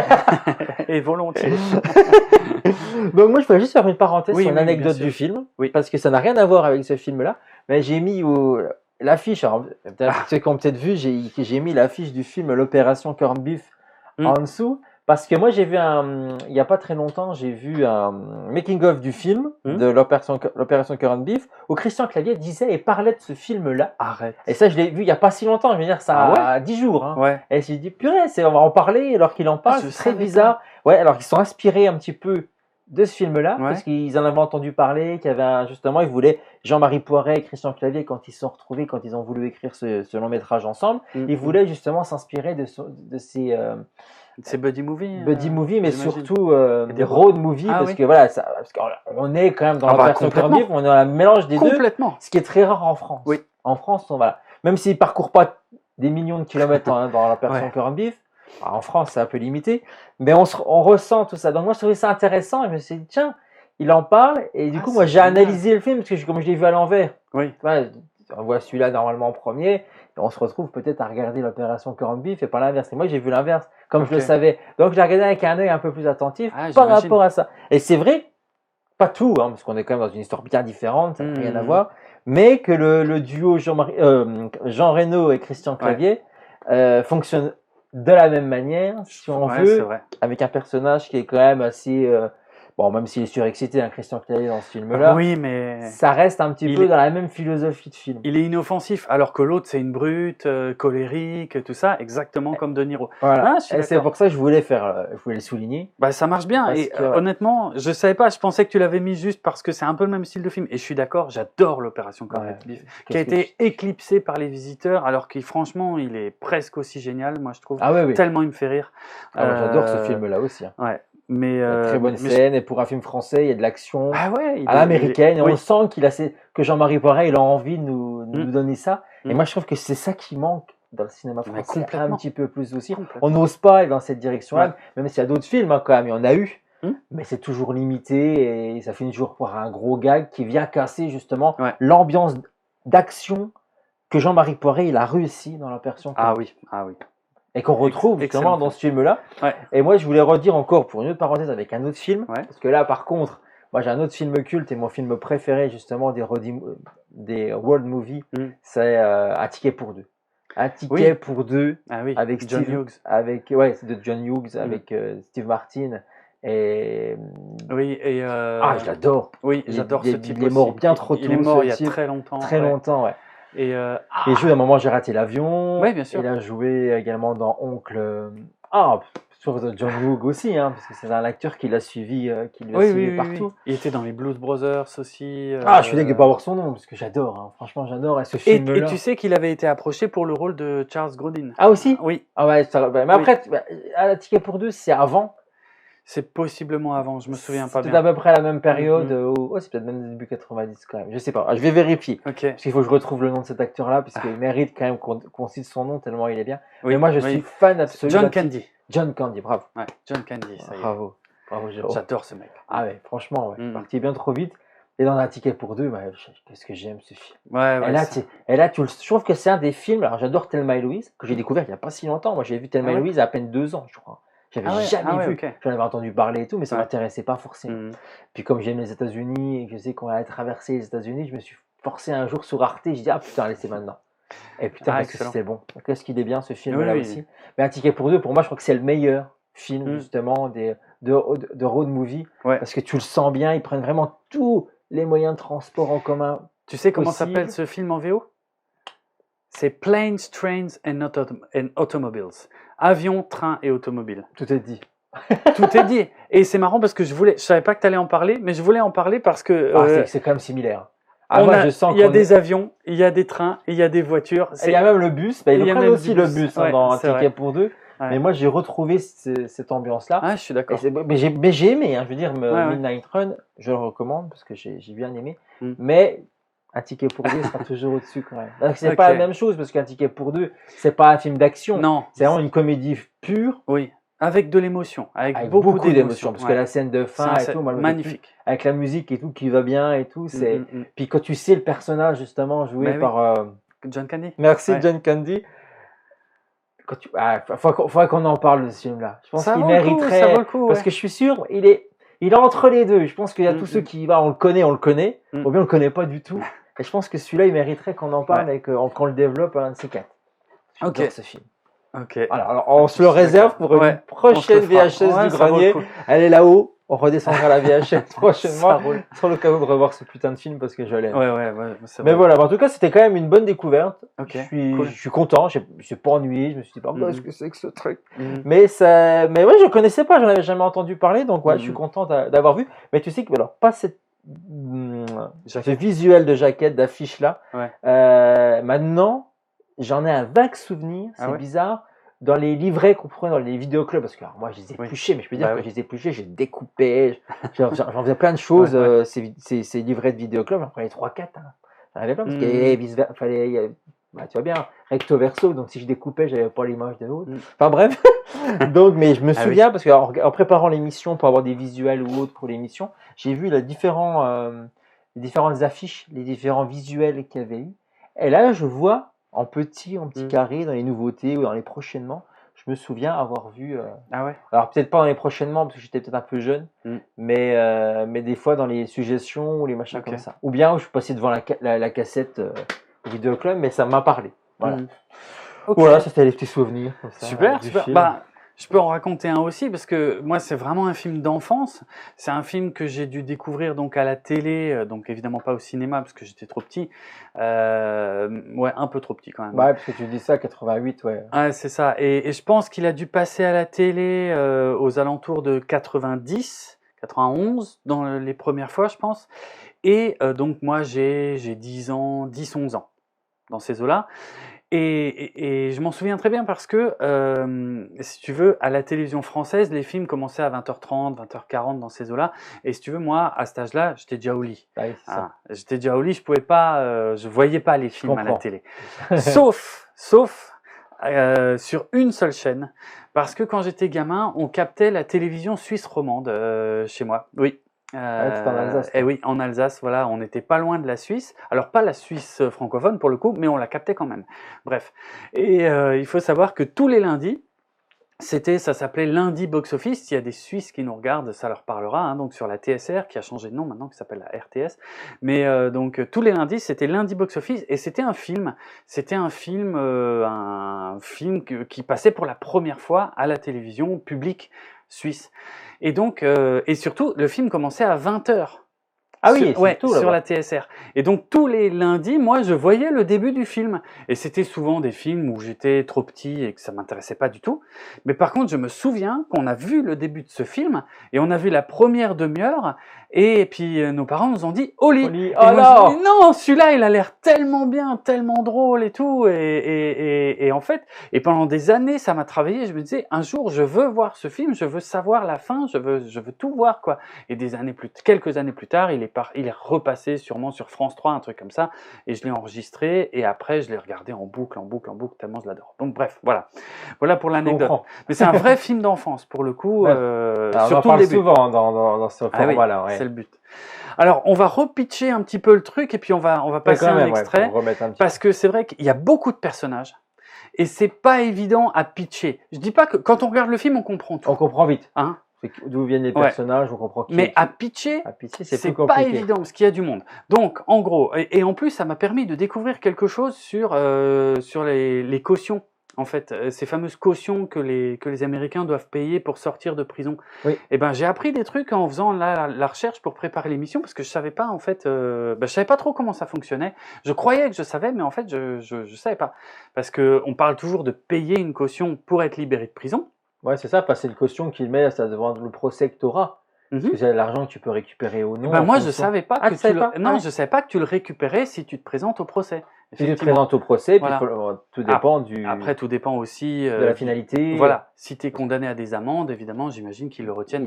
et volontiers. Donc moi je voulais juste faire une parenthèse sur une anecdote du film parce que ça n'a rien à voir avec ce film là, mais j'ai mis l'affiche, ceux qui ont peut-être vu, j'ai mis l'affiche du film L'Opération Corned Beef en dessous. Parce que moi, il n'y a pas très longtemps, j'ai vu un making-of du film, de l'Opération Corned Beef, où Christian Clavier disait et parlait de ce film-là. Arrête. Et ça, je l'ai vu il n'y a pas si longtemps, je veux dire, ça a 10 jours. Hein. Ouais. Et je me dis, purée, on va en parler alors qu'il en parle, c'est très bizarre. Ouais, alors qu'ils sont inspirés un petit peu de ce film-là, parce qu'ils en avaient entendu parler, qu'il y avait justement, ils voulaient, Jean-Marie Poiret et Christian Clavier, quand ils se sont retrouvés, quand ils ont voulu écrire ce long-métrage ensemble, ils voulaient justement s'inspirer de ces... C'est buddy movie. Buddy movie, mais surtout des road movies, parce que voilà, parce qu'on est quand même dans l'Opération Corned Beef, on est dans un mélange des deux, ce qui est très rare en France. Oui. En France, même s'ils parcourent pas des millions de kilomètres dans l'Opération Corned Beef, en France c'est un peu limité, mais on ressent tout ça. Donc moi je trouvais ça intéressant et je me suis dit tiens, il en parle et du coup moi j'ai analysé le film parce que comme je l'ai vu à l'envers. Oui. On voit celui-là normalement en premier, et on se retrouve peut-être à regarder l'Opération Corned Beef et pas l'inverse. Et moi j'ai vu l'inverse, comme je le savais. Donc je l'ai regardé avec un œil un peu plus attentif par rapport à ça. Et c'est vrai, pas tout, parce qu'on est quand même dans une histoire bien différente, ça n'a rien à voir, mais que le duo Jean Reno et Christian Clavier fonctionne de la même manière, si on veut, avec un personnage qui est quand même assez... Bon, même s'il est surexcité, Christian Clavier dans ce film-là, mais ça reste un petit peu dans la même philosophie de film. Il est inoffensif, alors que l'autre, c'est une brute, colérique, tout ça, exactement comme De Niro. Voilà. Et c'est pour ça que je voulais le souligner. Ça marche bien. Et honnêtement, je savais pas, je pensais que tu l'avais mis juste parce que c'est un peu le même style de film. Et je suis d'accord, j'adore l'Opération Corned Beef, qui a été éclipsé par Les Visiteurs, alors qu'il, franchement, il est presque aussi génial, moi je trouve. Tellement il me fait rire. J'adore ce film-là aussi. Ouais. Mais très bonne scène, et pour un film français, il y a de l'action à l'américaine, et on sent que Jean-Marie Poiret, il a envie de nous donner ça. Et moi, je trouve que c'est ça qui manque dans le cinéma français, un petit peu plus aussi. On n'ose pas aller dans cette direction-là, même s'il y a d'autres films quand même, il y en a eu, mais c'est toujours limité et ça finit toujours par un gros gag qui vient casser justement l'ambiance d'action que Jean-Marie Poiret, il a réussi dans la version. Ah oui. Et qu'on retrouve justement dans ce film-là. Et moi, je voulais redire encore, pour une autre parenthèse, avec un autre film, parce que là, par contre, moi, j'ai un autre film culte et mon film préféré, justement, des world movies, c'est Un ticket pour deux. Un ticket pour deux, avec John Hughes. C'est de John Hughes, avec Steve Martin. Et... je l'adore. Oui, j'adore ce type. Il est mort bien trop tôt. Il est mort il y a très longtemps. Très longtemps, ouais. Et il joue à un moment, j'ai raté l'avion. Oui, bien sûr. Il a joué également dans Oncle. Sur John Hughes aussi, parce que c'est un acteur qui l'a suivi, partout. Il était dans les Blues Brothers aussi. Je suis dégueu de pas avoir son nom, parce que j'adore. Franchement, j'adore. Et ce film-là. Et tu sais qu'il avait été approché pour le rôle de Charles Grodin. Ah aussi ? Oui. Mais après, Un ticket pour deux, c'est avant. C'est possiblement avant, je me souviens pas bien. C'est à peu près la même période, c'est peut-être même début 90 quand même, je sais pas, je vais vérifier. Parce qu'il faut que je retrouve le nom de cet acteur-là, puisqu'il mérite quand même qu'on cite son nom tellement il est bien. Mais moi je suis fan absolu. John Candy. John Candy, bravo. Ouais, John Candy, ça y est. Bravo Jérôme. J'adore ce mec. Ah ouais, franchement, parti bien trop vite. Et dans Un ticket pour deux, qu'est-ce que j'aime ce film. Et là, je trouve que c'est un des films, alors j'adore Thelma et Louise, que j'ai découvert il n'y a pas si longtemps. Moi j'ai vu Thelma et Louise à peine 2 ans, je crois. J'avais jamais vu, j'en avais entendu parler et tout, mais ça m'intéressait pas forcément. Puis comme j'aime les États-Unis et que je sais qu'on allait traverser les États-Unis, je me suis forcé un jour sur Arte, je dis putain, allez, c'est maintenant. Et putain, parce que c'est bon. Qu'est-ce qu'il est bien ce film-là aussi. Mais Un ticket pour deux, pour moi, je crois que c'est le meilleur film justement de road movie, parce que tu le sens bien, ils prennent vraiment tout les moyens de transport en commun. Tu sais comment possible. s'appelle ce film en VO? C'est Planes, Trains and Automobiles. Avions, trains et automobiles. Tout est dit. Tout est dit. Et c'est marrant parce que je savais pas que tu allais en parler, mais je voulais en parler parce que C'est quand même similaire. Je sens il y a des avions, il y a des trains, il y a des voitures. Il y a même le bus. Ils prennent aussi le bus dans Un ticket pour deux. Ouais. Mais moi, j'ai retrouvé cette ambiance-là. Ah, je suis d'accord. Mais j'ai aimé. Je veux dire, Midnight Run, je le recommande parce que j'ai bien aimé. Mm. Mais Un ticket pour deux sera toujours au-dessus quand même. C'est pas la même chose parce qu'Un ticket pour deux, c'est pas un film d'action. Non. C'est vraiment une comédie pure. Oui. Avec de l'émotion. Avec beaucoup d'émotion. Parce que la scène de fin et tout, magnifique. Avec la musique et tout qui va bien et tout. Puis quand tu sais le personnage justement joué par John Candy. Merci John Candy. Faudrait qu'on en parle de ce film-là. Je pense qu'il mériterait. Ça vaut le coup, parce que je suis sûr, il est entre les deux. Je pense qu'il y a tous ceux qui on le connaît, ou bien on le connaît pas du tout. Et je pense que celui-là, il mériterait qu'on en parle et qu'on le développe un de ces quatre. J'adore ce film. Ok. Alors, on se le réserve pour une prochaine VHS du grenier. Elle est là-haut. On redescendra la VHS prochainement. Sur l'occasion de revoir ce putain de film parce que je l'aime. Ouais, mais voilà, en tout cas, c'était quand même une bonne découverte. Okay, je suis content. Je ne suis pas ennuyé. Je me suis dit, qu'est-ce que c'est que ce truc mais ouais, je ne connaissais pas. J'en avais jamais entendu parler. Donc, ouais, je suis content d'avoir vu. Mais tu sais que, alors, pas ce visuel de jaquette, d'affiche là. Maintenant, j'en ai un vague souvenir. C'est bizarre. Dans les livrets qu'on prenait dans les vidéoclubs, parce que alors, moi je les épluchais, mais je peux dire que je les épluchais, je les découpais, j'en faisais plein de choses, ces livrets de vidéoclubs, j'en prenais 3-4, j'en avais plein, parce qu'il fallait, tu vois bien, recto verso, donc si je découpais, j'avais pas l'image de l'autre. Enfin bref, donc, mais je me souviens, parce qu'en préparant l'émission, pour avoir des visuels ou autres pour l'émission, j'ai vu les différentes affiches, les différents visuels qu'il y avait eu, et là je vois en petit carré dans les nouveautés ou dans les prochainement, je me souviens avoir vu alors peut-être pas dans les prochainement parce que j'étais peut-être un peu jeune, mais des fois dans les suggestions ou les machins comme ça, ou bien où je suis passé devant la cassette vidéoclub, mais ça m'a parlé, voilà, ça c'était les petits souvenirs comme ça, super. film. Je peux en raconter un aussi parce que moi c'est vraiment un film d'enfance. C'est un film que j'ai dû découvrir donc à la télé, donc évidemment pas au cinéma parce que j'étais trop petit. Un peu trop petit quand même. Ouais, parce que tu dis ça, 88, ouais. Ouais, c'est ça. Et je pense qu'il a dû passer à la télé aux alentours de 90, 91 dans les premières fois, je pense. Et donc moi j'ai 10 ans, 10, 11 ans dans ces eaux-là. Et je m'en souviens très bien parce que, si tu veux, à la télévision française, les films commençaient à 20h30, 20h40 dans ces eaux-là. Et si tu veux, moi, à cet âge-là, j'étais déjà au lit. Oui, c'est ça. J'étais déjà au lit, je pouvais pas, je voyais pas les films à la télé. Sauf sur une seule chaîne. Parce que quand j'étais gamin, on captait la télévision suisse romande chez moi. Oui. En Alsace. Oui, en Alsace, voilà, on n'était pas loin de la Suisse. Alors pas la Suisse francophone pour le coup, mais on la captait quand même. Bref, et il faut savoir que tous les lundis, ça s'appelait lundi box office. Il y a des Suisses qui nous regardent, ça leur parlera. Donc sur la TSR qui a changé de nom maintenant, qui s'appelle la RTS. Mais donc tous les lundis, c'était lundi box office et c'était un film. C'était un film qui passait pour la première fois à la télévision publique suisse. Et donc, et surtout, le film commençait à 20h. Ah oui, sur la TSR. Et donc tous les lundis, moi, je voyais le début du film. Et c'était souvent des films où j'étais trop petit et que ça m'intéressait pas du tout. Mais par contre, je me souviens qu'on a vu le début de ce film et on a vu la première demi-heure. Et puis nos parents nous ont dit au lit. Et moi, je dis, non, celui-là, il a l'air tellement bien, tellement drôle et tout. Et en fait, et pendant des années, ça m'a travaillé. Je me disais, un jour, je veux voir ce film, je veux savoir la fin, je veux tout voir, quoi. Et quelques années plus tard, il est repassé sûrement sur France 3, un truc comme ça, et je l'ai enregistré, et après je l'ai regardé en boucle, tellement je l'adore. Donc bref, voilà pour l'anecdote. Mais c'est un vrai film d'enfance, pour le coup, surtout on en parle souvent dans ce format-là. C'est le but. Alors, on va repitcher un petit peu le truc, et puis on va passer un extrait, parce que c'est vrai qu'il y a beaucoup de personnages, et c'est pas évident à pitcher. Je dis pas que quand on regarde le film, on comprend tout. On comprend vite. Hein? D'où viennent les personnages, on comprend qui. Mais à pitcher, c'est pas évident parce qu'il y a du monde. Donc, en gros, et en plus, ça m'a permis de découvrir quelque chose sur les cautions en fait, ces fameuses cautions que les Américains doivent payer pour sortir de prison. Oui. Et ben, j'ai appris des trucs en faisant la recherche pour préparer l'émission, parce que je savais pas, en fait, je savais pas trop comment ça fonctionnait. Je croyais que je savais, mais en fait, je savais pas. Parce qu'on parle toujours de payer une caution pour être libéré de prison. Ouais, c'est ça, c'est une caution qu'il met ça devant le procès que tu auras. Parce que c'est l'argent que tu peux récupérer ou non. Moi, je savais pas que je savais pas que tu le récupérais si tu te présentes au procès. Si tu te présentes au procès, Voilà. puis tout dépend Après, tout dépend aussi de la finalité. Voilà. Si tu es condamné à des amendes, évidemment, j'imagine qu'ils le retiennent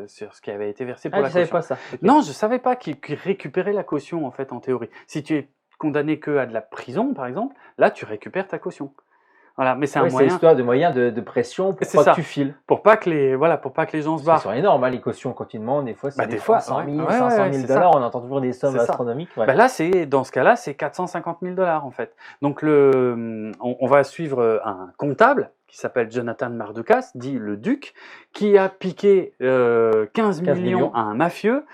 sur ce qui avait été versé pour la caution. Je savais pas ça. Okay. Non, je savais pas qu'ils récupéraient la caution, en fait, en théorie. Si tu es condamné que à de la prison, par exemple, là, tu récupères ta caution. Voilà, mais c'est un moyen. C'est l'histoire de moyen de pression pour pas que tu files. Pour pas que les gens se barrent. C'est énorme, les cautions quand ils demandent, des fois, c'est des fois, 100 000, 500 000 $. On entend toujours des sommes astronomiques. Ouais. Là, dans ce cas-là, c'est 450 000 $, en fait. Donc, on va suivre un comptable qui s'appelle Jonathan Mardukas, dit le Duc, qui a piqué 15 millions à un mafieux,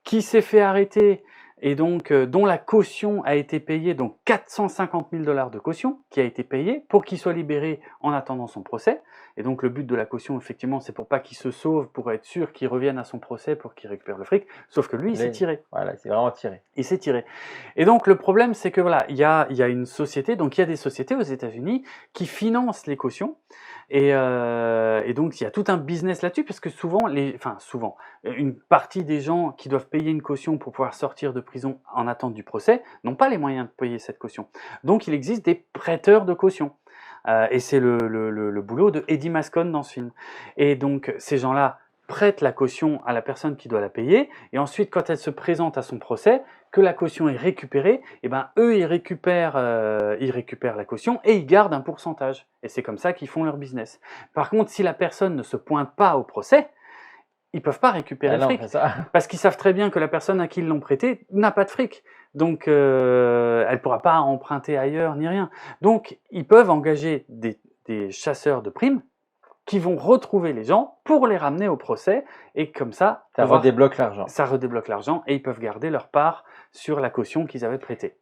qui s'est fait arrêter et donc dont la caution a été payée, donc 450 000 $ de caution qui a été payée pour qu'il soit libéré en attendant son procès. Et donc le but de la caution, effectivement, c'est pour pas qu'il se sauve, pour être sûr qu'il revienne à son procès, pour qu'il récupère le fric. Sauf que lui, il s'est tiré. Voilà, c'est vraiment tiré. Il s'est tiré. Et donc le problème, c'est que voilà, il y a une société, donc il y a des sociétés aux États-Unis qui financent les cautions. Et donc il y a tout un business là-dessus, parce que souvent, une partie des gens qui doivent payer une caution pour pouvoir sortir de prison en attente du procès n'ont pas les moyens de payer cette caution. Donc il existe des prêteurs de caution. Et c'est le boulot de Eddie Mascon dans ce film. Et donc ces gens-là prêtent la caution à la personne qui doit la payer, et ensuite quand elle se présente à son procès, que la caution est récupérée, et ben eux ils récupèrent la caution et ils gardent un pourcentage. Et c'est comme ça qu'ils font leur business. Par contre, si la personne ne se pointe pas au procès, ils peuvent pas récupérer le fric, parce qu'ils savent très bien que la personne à qui ils l'ont prêté n'a pas de fric. Donc elle pourra pas emprunter ailleurs ni rien. Donc ils peuvent engager des chasseurs de primes qui vont retrouver les gens pour les ramener au procès, et comme ça redébloque l'argent. Ça redébloque l'argent, et ils peuvent garder leur part sur la caution qu'ils avaient prêtée.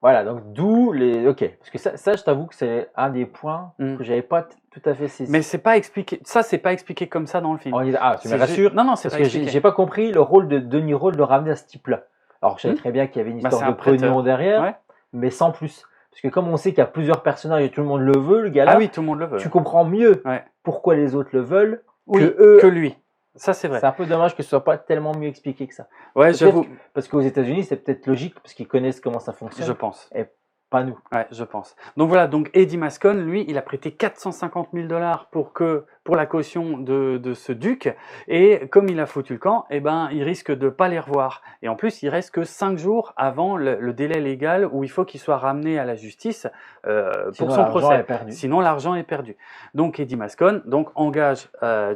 Voilà, donc d'où les... Ok, parce que ça je t'avoue que c'est un des points que j'avais pas tout à fait saisi. Mais c'est pas expliqué, c'est pas expliqué comme ça dans le film. Tu me rassures. Non, c'est parce pas que expliqué. j'ai pas compris le rôle de De Niro de le ramener à ce type-là. Alors je savais très bien qu'il y avait une histoire de pognon derrière, mais sans plus. Parce que comme on sait qu'il y a plusieurs personnages et tout le monde le veut, le gars-là, tout le monde le veut. Tu comprends mieux pourquoi les autres le veulent que lui. Ça, c'est vrai. C'est un peu dommage que ce soit pas tellement mieux expliqué que ça. Ouais, j'avoue. Parce qu'aux États-Unis, c'est peut-être logique, parce qu'ils connaissent comment ça fonctionne. Je pense. Et pas nous. Ouais, je pense. Donc voilà, donc Eddie Mascon, lui, il a prêté 450 000 $ pour la caution de ce duc, et comme il a foutu le camp, il risque de pas les revoir. Et en plus, il reste que 5 jours avant le délai légal où il faut qu'il soit ramené à la justice pour son procès. Sinon, l'argent est perdu. Donc Eddie Mascon engage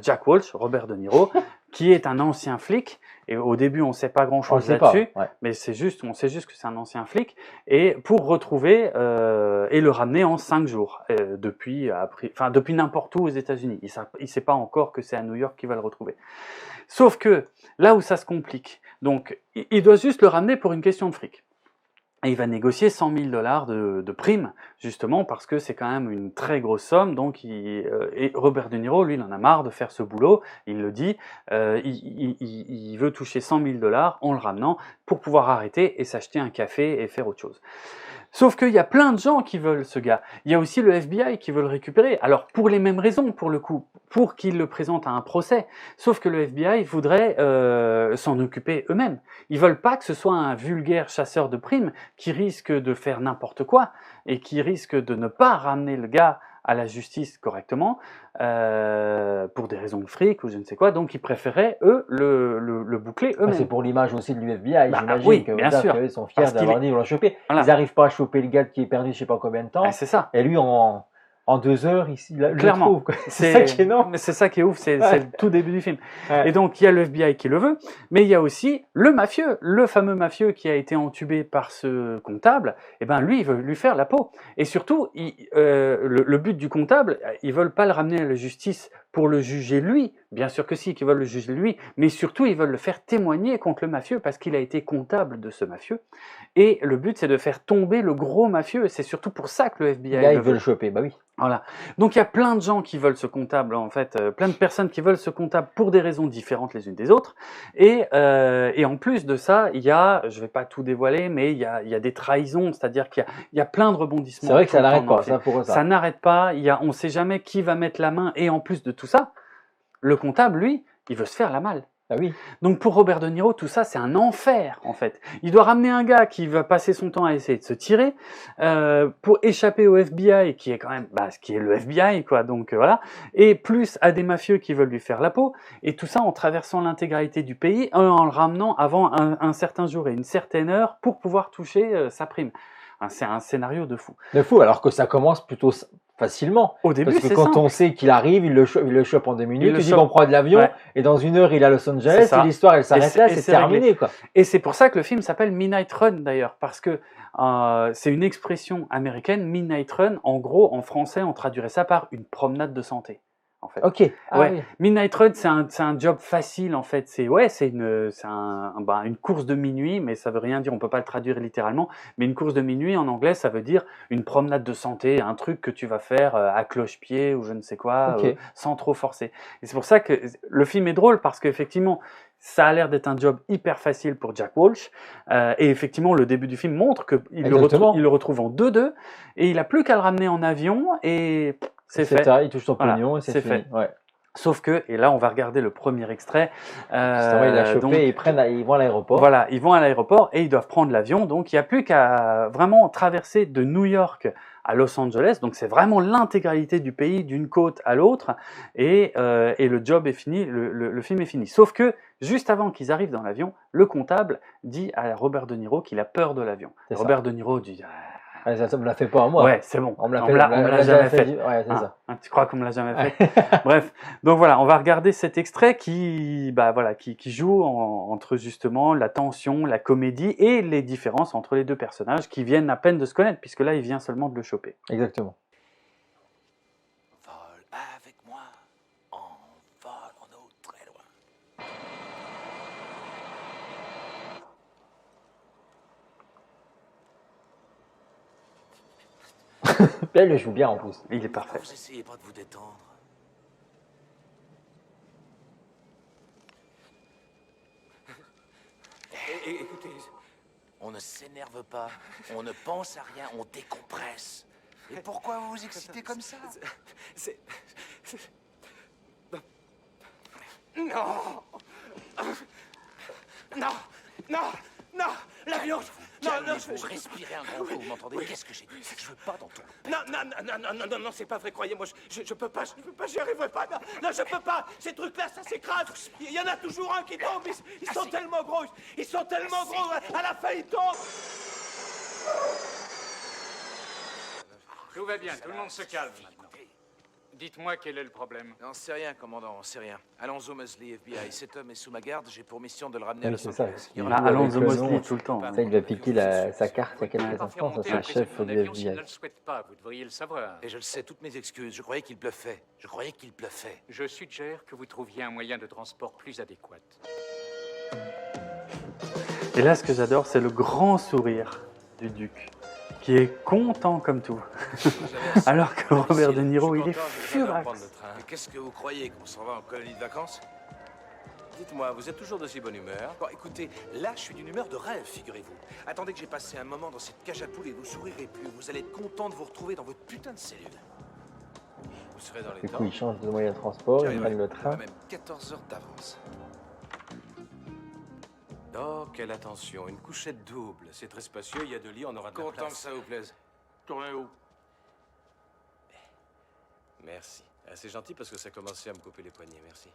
Jack Walsh, Robert De Niro, qui est un ancien flic. Et au début, on ne sait pas grand-chose là-dessus, mais on sait juste que c'est un ancien flic, et pour retrouver et le ramener en 5 jours, depuis n'importe où aux États-Unis. Il ne sait pas encore que c'est à New York qu'il va le retrouver. Sauf que là où ça se complique, donc il doit juste le ramener pour une question de fric. Et il va négocier 100 000 $ de prime, justement parce que c'est quand même une très grosse somme. Donc, et Robert De Niro, lui, il en a marre de faire ce boulot. Il le dit, il veut toucher 100 000 $ en le ramenant pour pouvoir arrêter et s'acheter un café et faire autre chose. Sauf qu'il y a plein de gens qui veulent ce gars. Il y a aussi le FBI qui veut le récupérer. Alors, pour les mêmes raisons, pour le coup, pour qu'il le présente à un procès. Sauf que le FBI voudrait s'en occuper eux-mêmes. Ils veulent pas que ce soit un vulgaire chasseur de primes qui risque de faire n'importe quoi et qui risque de ne pas ramener le gars à la justice correctement pour des raisons de fric ou je ne sais quoi. Donc, ils préféraient, eux, le boucler eux-mêmes. C'est pour l'image aussi de l'UFBI, j'imagine. Oui, bien sûr. Ils sont fiers d'avoir dit qu'ils vont le choper. Voilà. Ils n'arrivent pas à choper le gars qui est perdu je ne sais pas combien de temps. C'est ça. Et lui, en 2 heures, ici, il clairement. le trouve. C'est ça qui est énorme. C'est ça qui est ouf, c'est le tout début du film. Et donc, il y a le FBI qui le veut, mais il y a aussi le mafieux, le fameux mafieux qui a été entubé par ce comptable. Et lui, il veut lui faire la peau. Et surtout, le but du comptable, ils veulent pas le ramener à la justice pour le juger lui, bien sûr que si, qu'ils veulent le juger lui, mais surtout ils veulent le faire témoigner contre le mafieux parce qu'il a été comptable de ce mafieux. Et le but c'est de faire tomber le gros mafieux, et c'est surtout pour ça que le FBI Là, ils veulent le choper, bah oui. Voilà. Donc il y a plein de gens qui veulent ce comptable, en fait, plein de personnes qui veulent ce comptable pour des raisons différentes les unes des autres. Et en plus de ça, il y a, je vais pas tout dévoiler, mais il y a des trahisons, c'est-à-dire qu'il y a plein de rebondissements. C'est vrai que ça n'arrête pas, ça pour ça. Ça n'arrête pas. On ne sait jamais qui va mettre la main. Et en plus de tout ça, le comptable, lui, il veut se faire la malle. Ah oui. Donc pour Robert De Niro, tout ça, c'est un enfer, en fait. Il doit ramener un gars qui va passer son temps à essayer de se tirer pour échapper au FBI, qui est quand même, ce qui est le FBI, quoi. Donc voilà. Et plus à des mafieux qui veulent lui faire la peau. Et tout ça en traversant l'intégralité du pays, en le ramenant avant un certain jour et une certaine heure pour pouvoir toucher sa prime. C'est un scénario de fou. De fou, alors que ça commence plutôt facilement. Au début, parce que quand on sait qu'il arrive, il le chope en 2 minutes, il dit qu'on prend de l'avion, et dans 1 heure, il est à Los Angeles, et l'histoire, elle s'arrête là, c'est terminé, quoi. Et c'est pour ça que le film s'appelle Midnight Run, d'ailleurs, parce que c'est une expression américaine, Midnight Run. En gros, en français, on traduirait ça par une promenade de santé. En fait. Ok. Oui. Midnight Run, c'est un job facile en fait. C'est une course de minuit, mais ça veut rien dire. On peut pas le traduire littéralement. Mais une course de minuit en anglais, ça veut dire une promenade de santé, un truc que tu vas faire à cloche-pied ou je ne sais quoi, sans trop forcer. Et c'est pour ça que le film est drôle parce qu'effectivement, ça a l'air d'être un job hyper facile pour Jack Walsh. Et effectivement, le début du film montre qu'il le retrouve en 2-2 et il a plus qu'à le ramener en avion et c'est fait. Il touche son pognon et c'est fini. Ouais. Sauf que, et là on va regarder le premier extrait. Il a chopé, donc, ils vont à l'aéroport. Voilà, ils vont à l'aéroport et ils doivent prendre l'avion. Donc il n'y a plus qu'à vraiment traverser de New York à Los Angeles. Donc c'est vraiment l'intégralité du pays, d'une côte à l'autre. Et le job est fini, le film est fini. Sauf que, juste avant qu'ils arrivent dans l'avion, le comptable dit à Robert De Niro qu'il a peur de l'avion. Robert De Niro dit... ça me l'a fait pas à moi. Ouais, c'est bon. On me l'a jamais fait. Ouais, c'est ça. Tu crois qu'on me l'a jamais fait? Bref. Donc voilà, on va regarder cet extrait qui joue entre justement la tension, la comédie et les différences entre les deux personnages qui viennent à peine de se connaître, puisque là, il vient seulement de le choper. Exactement. Vole avec moi, on vole, on est très loin. Elle le joue bien en plus. Il est parfait. Vous essayez pas de vous détendre. Écoutez, on ne s'énerve pas, on ne pense à rien, on décompresse. Et pourquoi vous vous excitez comme ça? Non! Non! Non! Non! L'avion! Non, je respirez un grand coup, vous m'entendez? Qu'est-ce que j'ai dit? Je veux pas dans tout. Non, c'est pas vrai, croyez-moi, je peux pas, j'y arriverai pas. Non, je peux pas. Ces trucs-là, ça s'écrase. Il y en a toujours un qui tombe. Ils sont tellement gros. Ils sont tellement gros. À la fin, ils tombent. Tout va bien, tout le monde se calme. Dites-moi quel est le problème. Non, c'est rien, commandant, c'est rien. Alonzo Mosley, FBI. Cet homme est sous ma garde, j'ai pour mission de le ramener à Los Angeles. Alonzo Mosley tout le temps. Ça, il va piquer sa carte il y a quelques instants, ça c'est le chef du FBI. S'il ne le souhaite pas, vous devriez le savoir. Et je le sais, toutes mes excuses, je croyais qu'il bluffait. Je suggère que vous trouviez un moyen de transport plus adéquat. Et là, ce que j'adore, c'est le grand sourire du duc, qui est content comme tout. Alors que Robert De Niro, il est furax. Qu'est-ce que vous croyez, qu'on s'en va en colonie de vacances? Dites-moi, vous êtes toujours de si bonne humeur? Bon, écoutez, là, je suis d'une humeur de rêve, figurez-vous. Attendez que j'ai passé un moment dans cette cage à poules et vous sourirez plus. Vous allez être content de vous retrouver dans votre putain de cellule. Vous serez dans les temps. Du coup, ils changent de moyen de transport, ils prennent le train. Même 14 heures d'avance. Oh, quelle attention, une couchette double. C'est très spacieux, il y a 2 lits, on aura de la place. Content que ça vous plaise. Tournez où? Merci. Ah, c'est gentil parce que ça commençait à me couper les poignets, merci.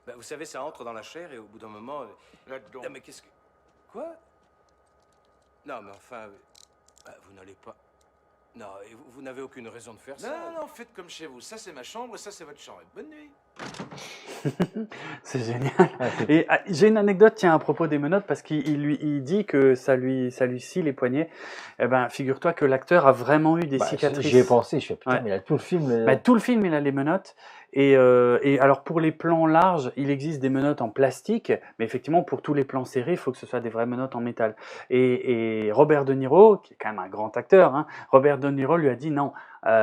Bah, vous savez, ça entre dans la chair et au bout d'un moment... Là-dedans. Non, mais qu'est-ce que... Quoi? Non, mais enfin... vous n'allez pas... Non, et vous n'avez aucune raison de faire ça. Non, faites comme chez vous. Ça, c'est ma chambre et ça, c'est votre chambre. Bonne nuit. C'est génial. Et j'ai une anecdote, tiens, à propos des menottes, parce qu'il dit que ça lui scie les poignets. Eh ben, figure-toi que l'acteur a vraiment eu des cicatrices. J'y ai pensé, je fais putain, mais il a tout le film. Tout le film, il a les menottes. Et alors pour les plans larges, il existe des menottes en plastique, mais effectivement pour tous les plans serrés, il faut que ce soit des vraies menottes en métal. Et Robert De Niro, qui est quand même un grand acteur, hein, Robert De Niro lui a dit non,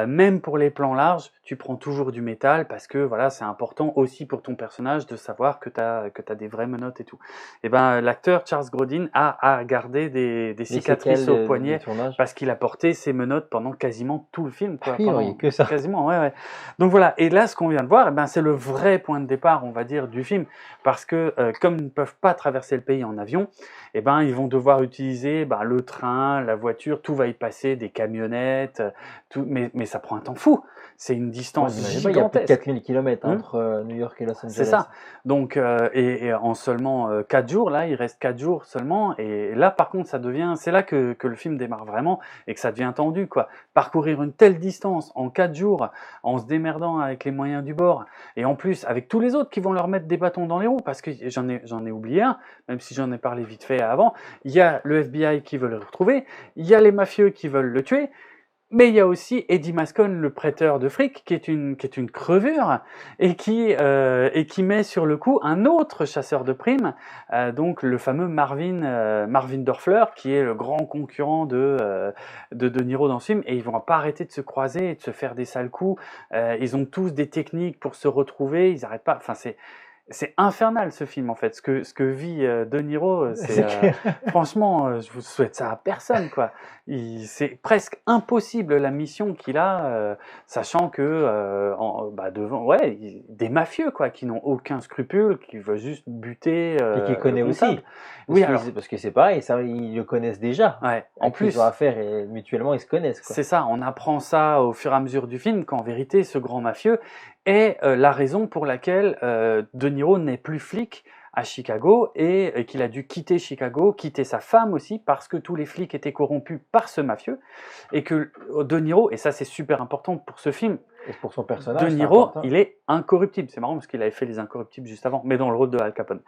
même pour les plans larges, tu prends toujours du métal parce que voilà, c'est important aussi pour ton personnage de savoir que tu as des vraies menottes et tout. Et ben l'acteur Charles Grodin a gardé des cicatrices au poignet parce qu'il a porté ses menottes pendant quasiment tout le film. Quoi, oui, que ça. Quasiment, ouais. Donc voilà, et là ce qu'on vient de voir, c'est le vrai point de départ, on va dire, du film, parce que comme ils ne peuvent pas traverser le pays en avion, ils vont devoir utiliser le train, la voiture, tout va y passer, des camionnettes, tout, mais ça prend un temps fou. C'est une distance gigantesque. Il y a plus de 4000 km entre New York et Los Angeles. C'est ça. Donc, et en seulement 4 jours, là, il reste 4 jours seulement. Et là, par contre, c'est là que le film démarre vraiment et que ça devient tendu, quoi. Parcourir une telle distance en 4 jours, en se démerdant avec les moyens du bord, et en plus, avec tous les autres qui vont leur mettre des bâtons dans les roues, parce que j'en ai oublié un, même si j'en ai parlé vite fait avant. Il y a le FBI qui veut le retrouver, il y a les mafieux qui veulent le tuer, mais il y a aussi Eddie Mascone, le prêteur de fric, qui est une crevure et qui met sur le coup un autre chasseur de primes, donc le fameux Marvin Dorfler, qui est le grand concurrent de De Niro dans ce film. Et ils vont pas arrêter de se croiser et de se faire des sales coups. Ils ont tous des techniques pour se retrouver. Ils n'arrêtent pas. Enfin, c'est infernal ce film en fait, ce que vit De Niro, franchement, je vous souhaite ça à personne quoi. C'est presque impossible la mission qu'il a, sachant que devant des mafieux quoi, qui n'ont aucun scrupule, qui veulent juste buter. Et qui connaît aussi. Oui, parce que c'est pareil, ça, ils le connaissent déjà. Ouais. En plus, ils ont affaire et mutuellement ils se connaissent. Quoi. C'est ça, on apprend ça au fur et à mesure du film, qu'en vérité, ce grand mafieux est la raison pour laquelle De Niro n'est plus flic à Chicago et qu'il a dû quitter Chicago, quitter sa femme aussi, parce que tous les flics étaient corrompus par ce mafieux, et que De Niro, et ça c'est super important pour ce film, et pour son personnage, De Niro, il est incorruptible. C'est marrant parce qu'il avait fait Les Incorruptibles juste avant, mais dans le rôle de Al Capone.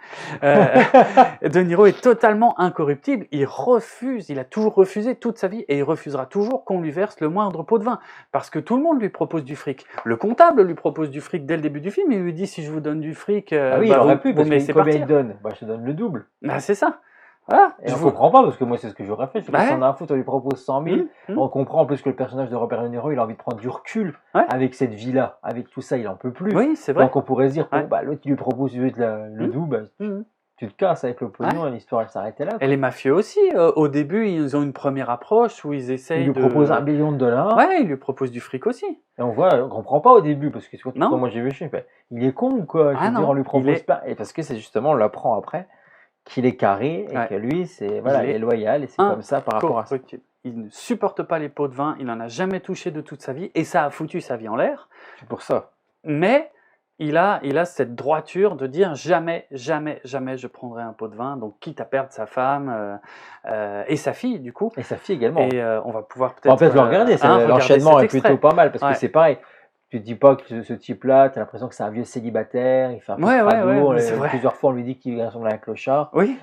De Niro est totalement incorruptible. Il a toujours refusé toute sa vie, et il refusera toujours qu'on lui verse le moindre pot de vin, parce que tout le monde lui propose du fric. Le comptable lui propose du fric dès le début du film. Il lui dit si je vous donne du fric, il aurait pu, parce que combien il donne, je te donne le double. C'est ça. Voilà. Et je comprends pas, parce que moi c'est ce que j'aurais fait. Si on a un foot, on lui propose 100 000. On comprend en plus que le personnage de Robert De Niro, il a envie de prendre du recul avec cette vie-là, avec tout ça, il en peut plus. Oui, c'est vrai. Donc on pourrait se dire, l'autre il lui propose le double, tu te casses avec le pognon et l'histoire elle s'arrêtait là. Quoi. Et les mafieux aussi, au début ils ont une première approche où ils essayent de... Il lui propose $1 billion. Ouais, il lui propose du fric aussi. Et on comprend pas au début, parce que quand moi j'ai vu, il est con ou quoi, je veux dire, on lui propose pas. Et parce que c'est justement, on l'apprend après, qu'il est carré et que lui, il est loyal et c'est comme ça par rapport à ça. Il ne supporte pas les pots de vin, il n'en a jamais touché de toute sa vie et ça a foutu sa vie en l'air. C'est pour ça. Mais il a cette droiture de dire jamais, jamais, jamais je prendrai un pot de vin, donc quitte à perdre sa femme et sa fille du coup. Et sa fille également. Et on va pouvoir peut-être. En fait, le regarder, l'enchaînement est plutôt pas mal parce que c'est pareil. Tu te dis pas que ce type-là, tu as l'impression que c'est un vieux célibataire, il fait un peu de radour, plusieurs fois on lui dit qu'il ressemble à un clochard. Oui.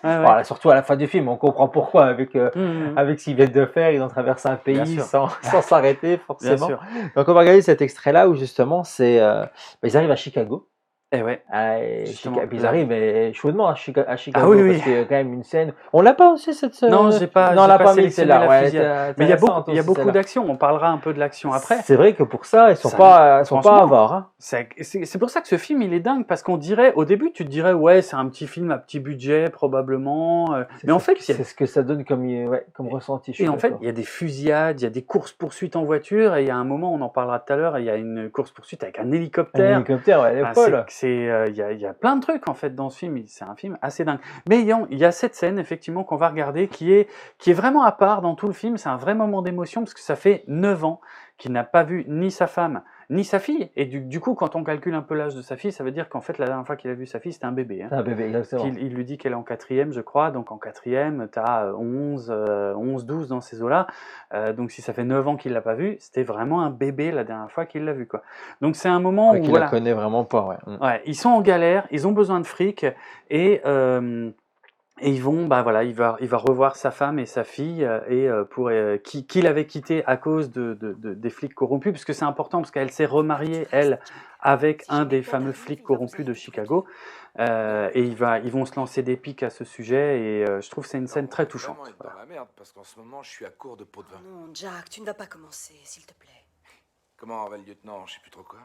Voilà, surtout à la fin du film, on comprend pourquoi, avec ce qu'ils viennent de faire, ils ont traversé un pays sans s'arrêter forcément. Bien sûr. Donc on va regarder cet extrait-là où justement ils arrivent à Chicago. Et ouais. Ils arrivent chaudement à Chicago parce qu'il y a quand même une scène. On l'a pas aussi cette scène. Non, j'ai pas mis celle-là. Mais il y a beaucoup d'action. On parlera un peu de l'action après. C'est vrai que pour ça, ils sont pas avares. Hein. C'est pour ça que ce film il est dingue parce qu'on dirait au début tu te dirais ouais c'est un petit film à petit budget probablement. Mais en fait c'est ce que ça donne comme ressenti. Et en fait il y a des fusillades, il y a des courses poursuites en voiture et il y a un moment on en parlera tout à l'heure il y a une course poursuite avec un hélicoptère. Un hélicoptère, elle est folle. Il y a plein de trucs en fait dans ce film, c'est un film assez dingue. Mais il y a cette scène effectivement qu'on va regarder qui est vraiment à part dans tout le film, c'est un vrai moment d'émotion parce que ça fait 9 ans qu'il n'a pas vu ni sa femme ni sa fille. Et du coup, quand on calcule un peu l'âge de sa fille, ça veut dire qu'en fait, la dernière fois qu'il a vu sa fille, c'était un bébé. Hein. Un bébé, exactement. Il lui dit qu'elle est en 4e, je crois. Donc en 4e, tu as 11, 12 dans ces eaux-là. Donc si ça fait 9 ans qu'il ne l'a pas vu, c'était vraiment un bébé la dernière fois qu'il l'a vu. Quoi. Donc c'est un moment où... Il la connaît vraiment pas, ouais. Ils sont en galère, ils ont besoin de fric. Et Et ils vont, bah voilà, il va revoir sa femme et sa fille qu'il avait quitté à cause des flics corrompus, parce que c'est important, parce qu'elle s'est remariée, elle, avec un des fameux flics corrompus de Chicago, et ils vont se lancer des piques à ce sujet, et je trouve que c'est une scène très touchante. Vraiment être dans la merde, parce qu'en ce moment, je suis à court de pots de vin. Non, Jack, tu ne vas pas commencer, s'il te plaît. Comment va le lieutenant? Je sais plus trop quoi.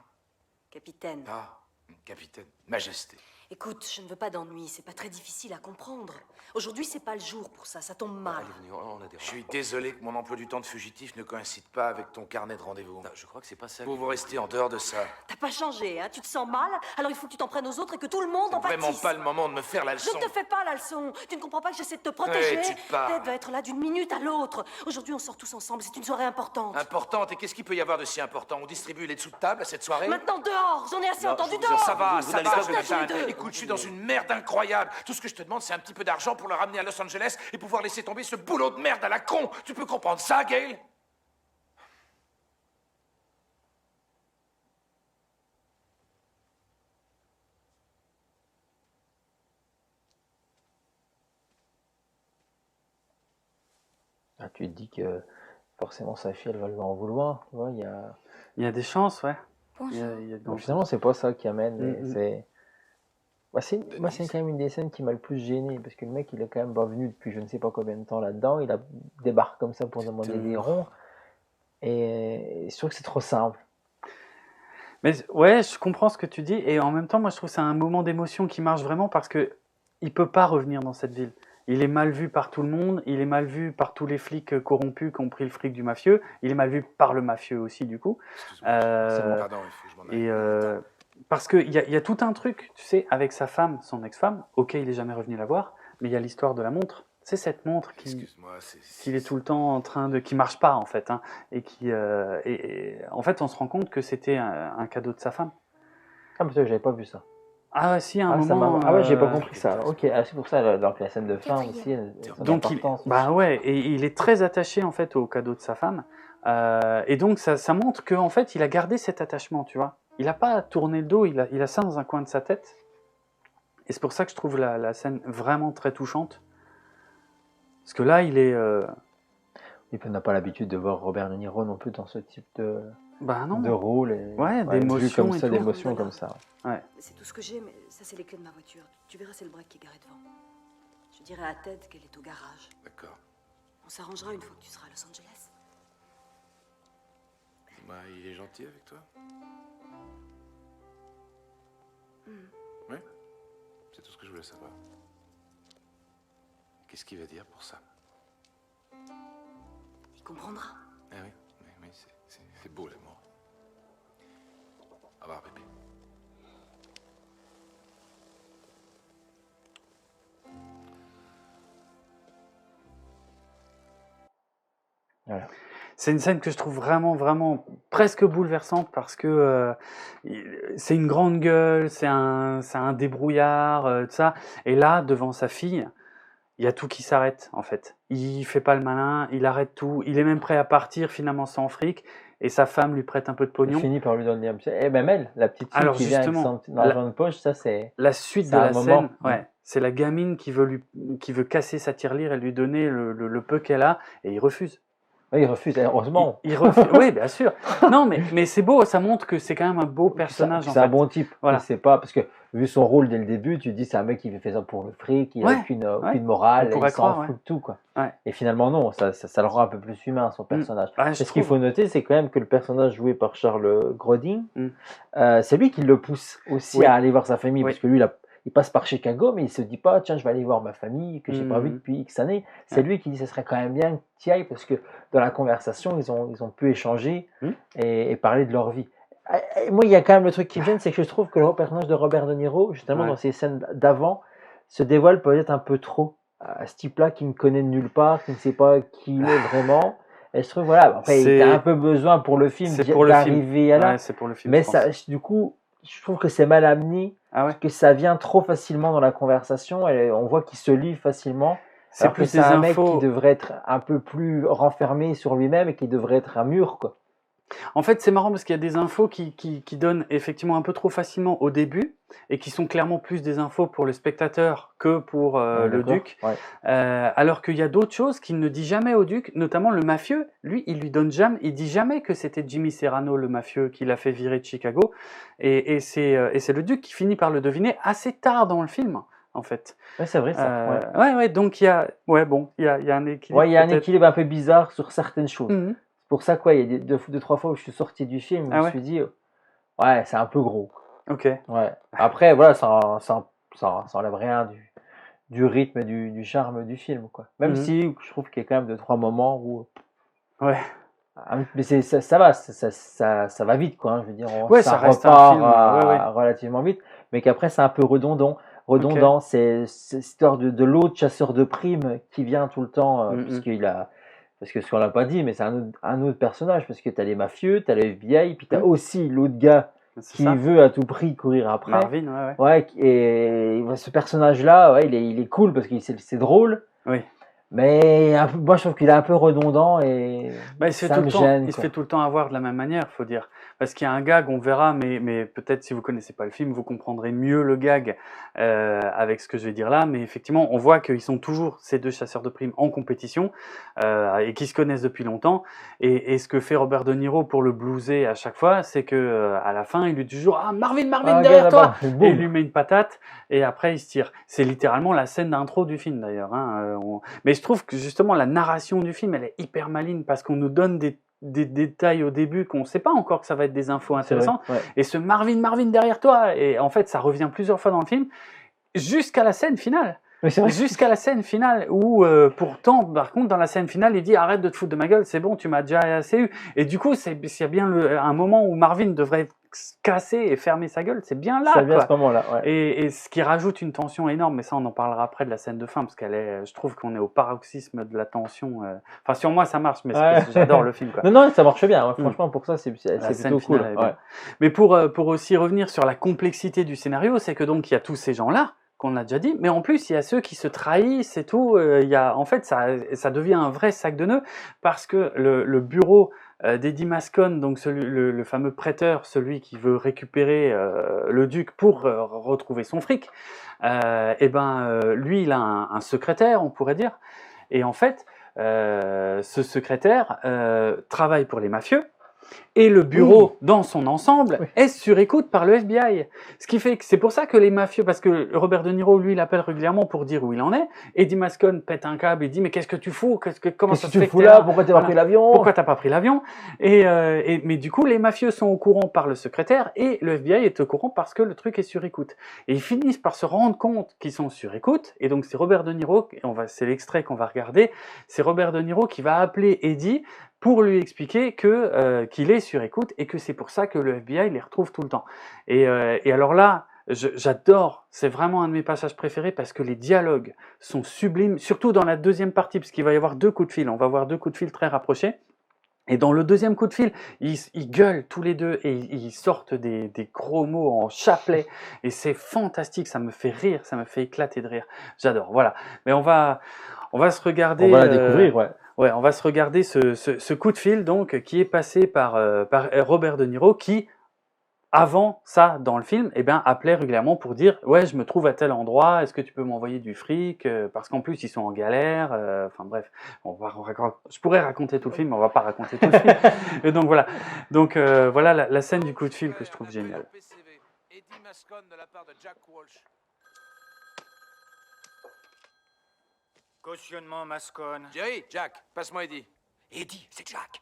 Capitaine. Ah, capitaine, majesté. Écoute, je ne veux pas d'ennui, c'est pas très difficile à comprendre. Aujourd'hui, c'est pas le jour pour ça, ça tombe mal. Allez, venez, on a des... Je suis désolé que mon emploi du temps de fugitif ne coïncide pas avec ton carnet de rendez-vous. Non, je crois que c'est pas ça. Vous restez en dehors de ça. T'as pas changé, hein? Tu te sens mal? Alors il faut que tu t'en prennes aux autres et que tout le monde en C'est vraiment pâtisse. pas le moment de me faire la leçon. Je ne te fais pas la leçon. Tu ne comprends pas que j'essaie de te protéger? Ouais, tu parles. Ted va être là d'une minute à l'autre. Aujourd'hui, on sort tous ensemble, c'est une soirée importante. Importante? Et qu'est-ce qu'il peut y avoir de si important? On distribue les dessous de table à cette soirée? Maintenant, dehors! J'en ai assez entendu dehors! Ça va, Vous ça n'allez va, pas Jonathan. tous les deux. Écoute, je suis dans une merde incroyable. Tout ce que je te demande, c'est un petit peu d'argent pour le ramener à Los Angeles et pouvoir laisser tomber ce boulot de merde à la con. Tu peux comprendre ça, Gail? Ah, tu te dis que forcément sa fille, elle va lui en vouloir. Tu vois, Il y a des chances, ouais. Donc, finalement, c'est pas ça qui amène. Mm-hmm. C'est... Moi, c'est quand même une des scènes qui m'a le plus gêné, parce que le mec, il est quand même pas venu depuis je ne sais pas combien de temps là-dedans. Il débarque comme ça pour demander des ronds. Et je trouve que c'est trop simple. Mais ouais, je comprends ce que tu dis, et en même temps, moi, je trouve que c'est un moment d'émotion qui marche vraiment, parce que il peut pas revenir dans cette ville. Il est mal vu par tout le monde, il est mal vu par tous les flics corrompus qui ont pris le fric du mafieux, il est mal vu par le mafieux aussi, du coup. C'est bon, pardon, il faut que je m'en aille. Parce qu'il y a tout un truc, tu sais, avec sa femme, son ex-femme, ok, il est jamais revenu la voir, mais il y a l'histoire de la montre. C'est cette montre qu'il est tout le temps en train de... qui marche pas, en fait, hein, et en fait, on se rend compte que c'était un cadeau de sa femme. Ah, mais j'avais pas vu ça. Ah, si, à un moment... Ah ouais, j'ai pas compris ça. Alors, ok, c'est pour ça, donc la scène de fin aussi, donc bah ouais, et il est très attaché, en fait, au cadeau de sa femme, et donc ça montre qu'en fait, il a gardé cet attachement, tu vois. Il n'a pas tourné le dos, il a ça dans un coin de sa tête. Et c'est pour ça que je trouve la scène vraiment très touchante. Parce que là, il est... Et puis on n'a pas l'habitude de voir Robert De Niro non plus dans ce type de rôle. Et... Ouais, d'émotions comme ça, d'émotions comme ça. Ouais. C'est tout ce que j'ai, mais ça, c'est les clés de ma voiture. Tu verras, c'est le break qui est garé devant. Je dirai à Ted qu'elle est au garage. D'accord. On s'arrangera une fois que tu seras à Los Angeles. Bah, il est gentil avec toi? Oui, c'est tout ce que je voulais savoir. Qu'est-ce qu'il va dire pour ça? Il comprendra. Ah oui, c'est beau l'amour. Au revoir, bébé. Voilà. C'est une scène que je trouve vraiment, vraiment presque bouleversante, parce que c'est une grande gueule, c'est un débrouillard, tout ça. Et là, devant sa fille, il y a tout qui s'arrête, en fait. Il fait pas le malin, il arrête tout. Il est même prêt à partir, finalement, sans fric. Et sa femme lui prête un peu de pognon. Il finit par lui donner un petit... Et même elle, la petite fille qui vient avec son argent de poche, ça c'est... La suite de la scène, ouais, c'est la gamine qui veut casser sa tirelire et lui donner le peu qu'elle a, et il refuse. Oui, il refuse, heureusement. Il refuse, oui, bien sûr. Non, mais c'est beau, ça montre que c'est quand même un beau personnage. C'est un bon type. Voilà. C'est pas, parce que vu son rôle dès le début, tu te dis c'est un mec qui fait ça pour le fric, il n'a aucune morale, il s'en fout de tout. Quoi. Ouais. Et finalement, non, ça le rend un peu plus humain, son personnage. Ouais, ce qu'il faut noter, c'est quand même que le personnage joué par Charles Grodin, c'est lui qui le pousse aussi à aller voir sa famille, parce que lui, il passe par Chicago, mais il se dit pas, tiens, je vais aller voir ma famille que j'ai pas vue depuis X années. C'est lui qui dit, ça serait quand même bien que tu y ailles, parce que dans la conversation, ils ont pu échanger et parler de leur vie. Et moi, il y a quand même le truc qui me gêne, c'est que je trouve que le personnage de Robert De Niro, justement dans ces scènes d'avant, se dévoile peut-être un peu trop à ce type-là qui ne connaît de nulle part, qui ne sait pas qui il est vraiment. Et je trouve, voilà, après, il a un peu besoin pour le film d'arriver à là. Ouais, c'est pour le film, mais ça, du coup, je trouve que c'est mal amené, que ça vient trop facilement dans la conversation, et on voit qu'il se lit facilement. C'est plus c'est un mec qui devrait être un peu plus renfermé sur lui-même et qui devrait être un mur, quoi. En fait, c'est marrant parce qu'il y a des infos qui donnent effectivement un peu trop facilement au début et qui sont clairement plus des infos pour le spectateur que pour le duc. Ouais. Alors qu'il y a d'autres choses qu'il ne dit jamais au duc, notamment le mafieux. Lui, il dit jamais que c'était Jimmy Serrano, le mafieux, qui l'a fait virer de Chicago. Et c'est le duc qui finit par le deviner assez tard dans le film, en fait. Ouais, c'est vrai ça. Ouais, donc il y a un équilibre. Ouais, il y a un équilibre un peu bizarre sur certaines choses. Mhm. C'est pour ça quoi, il y a deux, trois fois où je suis sorti du film, je me suis dit, ouais, c'est un peu gros. Ok. Ouais. Après, voilà, ça enlève rien du rythme et du charme du film, quoi. Même si je trouve qu'il y a quand même 2-3 moments où. Ouais. Mais ça va, ça va vite, quoi. Hein, je veux dire, ça reste un film relativement vite, mais qu'après c'est un peu redondant. Okay. C'est l'histoire de l'autre chasseur de primes qui vient tout le temps, parce que ce qu'on l'a pas dit, mais c'est un autre personnage, parce que tu as les mafieux, tu as le FBI, puis tu as aussi l'autre gars qui veut à tout prix courir après. Marvin, ouais. Et ce personnage-là, il est cool parce que c'est drôle. Oui. Mais moi, je trouve qu'il est un peu redondant et ça me gêne. Il se fait tout le temps avoir de la même manière, faut dire. Parce qu'il y a un gag, on verra, mais peut-être si vous connaissez pas le film, vous comprendrez mieux le gag avec ce que je vais dire là. Mais effectivement, on voit qu'ils sont toujours ces deux chasseurs de primes en compétition et qui se connaissent depuis longtemps. Et ce que fait Robert De Niro pour le blouser à chaque fois, c'est que à la fin, il lui dit toujours Marvin derrière toi, et il lui met une patate et après il se tire. C'est littéralement la scène d'intro du film d'ailleurs. Hein. Mais je trouve que justement la narration du film, elle est hyper maligne parce qu'on nous donne des détails au début qu'on ne sait pas encore que ça va être des infos intéressantes. Et ce Marvin derrière toi, et en fait ça revient plusieurs fois dans le film jusqu'à la scène finale. Jusqu'à la scène finale où pourtant, par contre, dans la scène finale, il dit arrête de te foutre de ma gueule, c'est bon, tu m'as déjà assez eu. Et du coup, s'il y a bien un moment où Marvin devrait se casser et fermer sa gueule, c'est bien là. C'est bien à ce moment-là. Ouais. Et ce qui rajoute une tension énorme, mais ça on en parlera après de la scène de fin, parce je trouve qu'on est au paroxysme de la tension. Enfin, sur moi ça marche, mais c'est parce que j'adore le film. Quoi. Non, ça marche bien. Ouais. Franchement, pour ça, c'est plutôt cool. Ouais. Mais pour aussi revenir sur la complexité du scénario, c'est que donc il y a tous ces gens-là. Qu'on a déjà dit, mais en plus il y a ceux qui se trahissent et tout. En fait, ça devient un vrai sac de nœuds parce que le bureau d'Eddie Mascon, donc le fameux prêteur, celui qui veut récupérer le duc pour retrouver son fric, lui il a un secrétaire, on pourrait dire, et en fait ce secrétaire travaille pour les mafieux. Et le bureau, dans son ensemble, est sur écoute par le FBI. Ce qui fait que c'est pour ça que les mafieux, parce que Robert De Niro, lui, il appelle régulièrement pour dire où il en est. Eddie Mascon pète un câble et dit mais qu'est-ce que tu fous ? Comment ça se fait que tu fous là ? Pourquoi t'as pas pris l'avion ? Pourquoi t'as pas pris l'avion ? Mais du coup, les mafieux sont au courant par le secrétaire et le FBI est au courant parce que le truc est sur écoute. Et ils finissent par se rendre compte qu'ils sont sur écoute. Et donc c'est Robert De Niro, c'est l'extrait qu'on va regarder. C'est Robert De Niro qui va appeler Eddie pour lui expliquer qu'il est sur écoute et que c'est pour ça que le FBI les retrouve tout le temps. Et alors là, j'adore, c'est vraiment un de mes passages préférés parce que les dialogues sont sublimes, surtout dans la deuxième partie, parce qu'il va y avoir 2 coups de fil, on va avoir 2 coups de fil très rapprochés. Et dans le deuxième coup de fil, ils gueulent tous les deux et ils sortent des gros mots en chapelet. Et c'est fantastique, ça me fait rire, ça me fait éclater de rire. J'adore, voilà. Mais on va se regarder... On va la découvrir, ouais. Ouais, on va se regarder ce coup de fil donc qui est passé par Robert De Niro qui, avant ça dans le film, appelait régulièrement pour dire ouais je me trouve à tel endroit, est-ce que tu peux m'envoyer du fric parce qu'en plus ils sont en galère. Enfin bref, je pourrais raconter tout le film, mais on va pas raconter tout le film. Et donc voilà, voilà la scène du coup de fil que je trouve géniale. Eddie Mascon de la part de Jack Walsh. Cautionnement, Mascon. Jerry, Jack, passe-moi Eddie. Eddie, c'est Jack.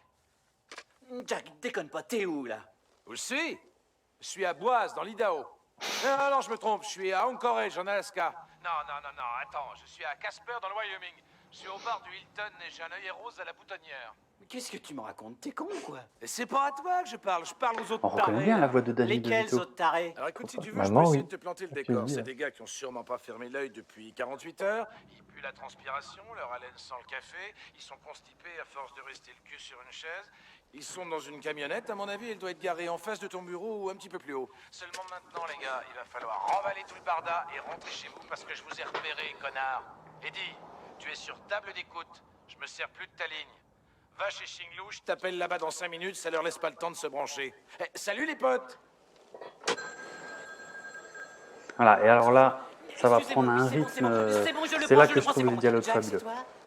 Jack, déconne pas, t'es où, là? Où je suis? Je suis à Boise, dans l'Idaho. Non, je me trompe, je suis à Anchorage, en Alaska. Non, attends, je suis à Casper, dans le Wyoming. Je suis au bar du Hilton et j'ai un œillet rose à la boutonnière. Mais qu'est-ce que tu me racontes? T'es con, quoi? C'est pas à toi que je parle aux autres tarés. On reconnaît bien la voix de Danny DeVito. Lesquels autres tarés? Alors écoute, si tu veux, je peux essayer de te planter le décor. C'est des gars qui ont sûrement pas fermé l'œil depuis 48 heures. Ils puent la transpiration, leur haleine sent le café. Ils sont constipés à force de rester le cul sur une chaise. Ils sont dans une camionnette, à mon avis, elle doit être garée en face de ton bureau ou un petit peu plus haut. Seulement maintenant, les gars, il va falloir remballer tout le barda et rentrer chez vous parce que je vous ai repéré, connard. Eddie, tu es sur table d'écoute. Je me sers plus de ta ligne. Va chez Xinglou, je t'appelle là-bas dans 5 minutes, ça leur laisse pas le temps de se brancher. Salut les potes! Voilà, et alors là, ça va prendre un rythme. C'est là que je trouve les dialogues fabuleux.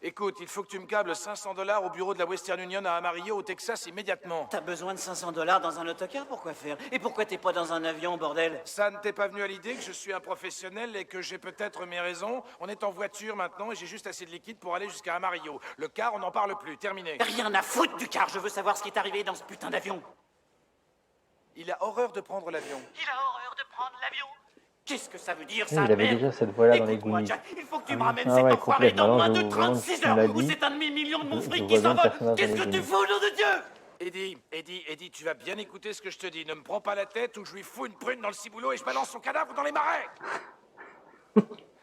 Écoute, il faut que tu me câbles $500 au bureau de la Western Union à Amarillo, au Texas, immédiatement. T'as besoin de $500 dans un autocar? Pourquoi faire? Et pourquoi t'es pas dans un avion, bordel? Ça ne t'est pas venu à l'idée que je suis un professionnel et que j'ai peut-être mes raisons? On est en voiture maintenant et j'ai juste assez de liquide pour aller jusqu'à Amarillo. Le car, on n'en parle plus, terminé. Rien à foutre du car, je veux savoir ce qui est arrivé dans ce putain d'avion. Il a horreur de prendre l'avion. Il a horreur de prendre l'avion? Qu'est-ce que ça veut dire, Oui, ça? il avait déjà cette voix-là dans les Écoute-moi, Goonies. Jack, il faut que tu me ramènes Ah cet ouais, enfoiré dans moins de complètement. 36 heures, ou c'est un demi-million de mon fric qui vois bien le s'envole. personnage Qu'est-ce dans que les tu fous, au nom de Dieu? Eddie, tu vas bien écouter ce que je te dis. Ne me prends pas la tête ou je lui fous une prune dans le ciboulot et je balance son cadavre dans les marais.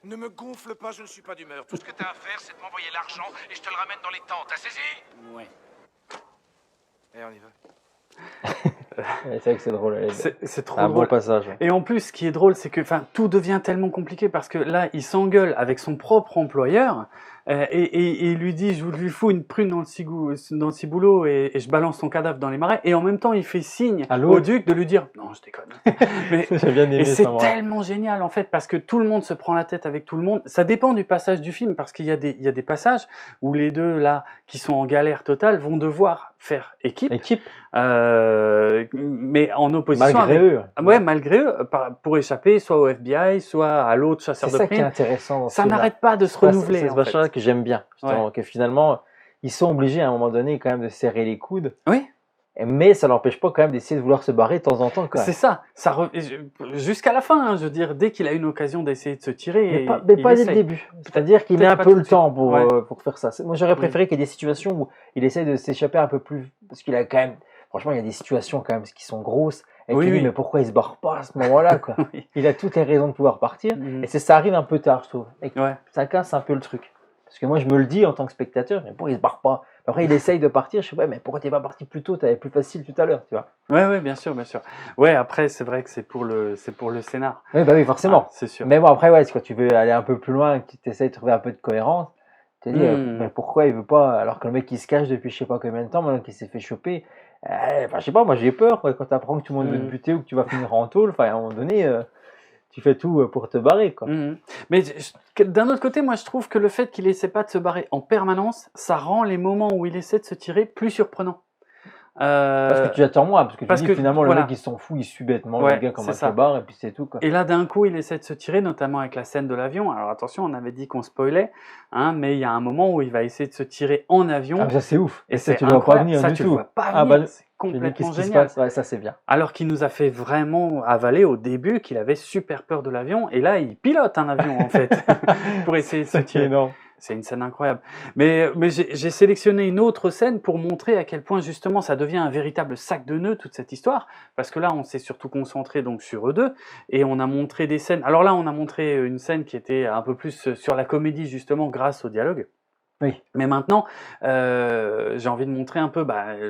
Ne me gonfle pas, je ne suis pas d'humeur. Tout ce que t'as à faire, c'est de m'envoyer l'argent et je te le ramène dans les temps. T'as saisi? Ouais. Et on y va. C'est vrai que c'est drôle. C'est trop un drôle. bon passage. Et en plus, ce qui est drôle, c'est que tout devient tellement compliqué parce que là, il s'engueule avec son propre employeur et il lui dit, je lui fous une prune dans le ciboulot et je balance son cadavre dans les marais. Et en même temps, il fait signe au duc de lui dire, non, je déconne. Mais, j'ai bien aimé et c'est ça, moi. tellement génial en fait parce que tout le monde se prend la tête avec tout le monde. Ça dépend du passage du film parce qu'il y a des passages où les deux là qui sont en galère totale vont devoir faire équipe. Mais en opposition malgré eux. Ouais, malgré eux, pour échapper soit au FBI, soit à l'autre chasseur de primes. C'est ça qui est intéressant. Dans ça n'arrête pas de se renouveler. C'est ce machin-là que j'aime bien. Que finalement, ils sont obligés à un moment donné quand même de serrer les coudes. Oui. Mais ça n'empêche pas quand même d'essayer de vouloir se barrer de temps en temps. C'est ça. Jusqu'à la fin, hein, je veux dire, dès qu'il a une occasion d'essayer de se tirer. Mais pas dès le début. C'est-à-dire qu'il met un peu le temps pour faire ça. Moi, j'aurais préféré qu'il y ait des situations où il essaie de s'échapper un peu plus. Parce qu'il a quand même. Franchement, il y a des situations quand même qui sont grosses. Et qui dit, mais pourquoi il se barre pas à ce moment-là, quoi. Il a toutes les raisons de pouvoir partir. Et ça arrive un peu tard, je trouve. Et ça casse un peu le truc. Parce que moi, je me le dis en tant que spectateur, mais pourquoi il se barre pas? Après, il essaye de partir. Je sais pas, mais pourquoi t'es pas parti plus tôt? T'avais plus facile tout à l'heure, tu vois. Ouais, bien sûr. Ouais, après, c'est vrai que c'est pour le scénar. Oui, bah oui, forcément. C'est sûr. Mais bon, après, c'est quand tu veux aller un peu plus loin, que tu essayes de trouver un peu de cohérence. Tu te dis, mais pourquoi il veut pas? Alors que le mec, il se cache depuis je sais pas combien de temps, maintenant qu'il s'est fait choper. Je sais pas, moi, j'ai peur, quoi, quand t'apprends que tout le monde veut te buter ou que tu vas finir en tôle. Enfin, à un moment donné. Tu fais tout pour te barrer, quoi. Mais d'un autre côté, moi, je trouve que le fait qu'il essaie pas de se barrer en permanence, ça rend les moments où il essaie de se tirer plus surprenants. Parce que tu attends moins, parce que tu dis finalement le mec il s'en fout, il suit bêtement le gars comme un clébard et puis c'est tout, quoi. Et là d'un coup il essaie de se tirer, notamment avec la scène de l'avion. Alors attention, on avait dit qu'on spoilait, hein, mais il y a un moment où il va essayer de se tirer en avion. Ah, ça c'est ouf. Et ça tu ne vois pas venir du tu tout. Le vois pas venir. C'est complètement génial. Ouais, ça c'est bien. Alors qu'il nous a fait vraiment avaler au début qu'il avait super peur de l'avion et là il pilote un avion en fait pour essayer de se tirer. Énorme. C'est une scène incroyable. Mais j'ai sélectionné une autre scène pour montrer à quel point justement ça devient un véritable sac de nœuds toute cette histoire. Parce que là, on s'est surtout concentré donc sur eux deux et on a montré des scènes. Alors là, on a montré une scène qui était un peu plus sur la comédie justement grâce au dialogue. Oui. Mais maintenant, j'ai envie de montrer un peu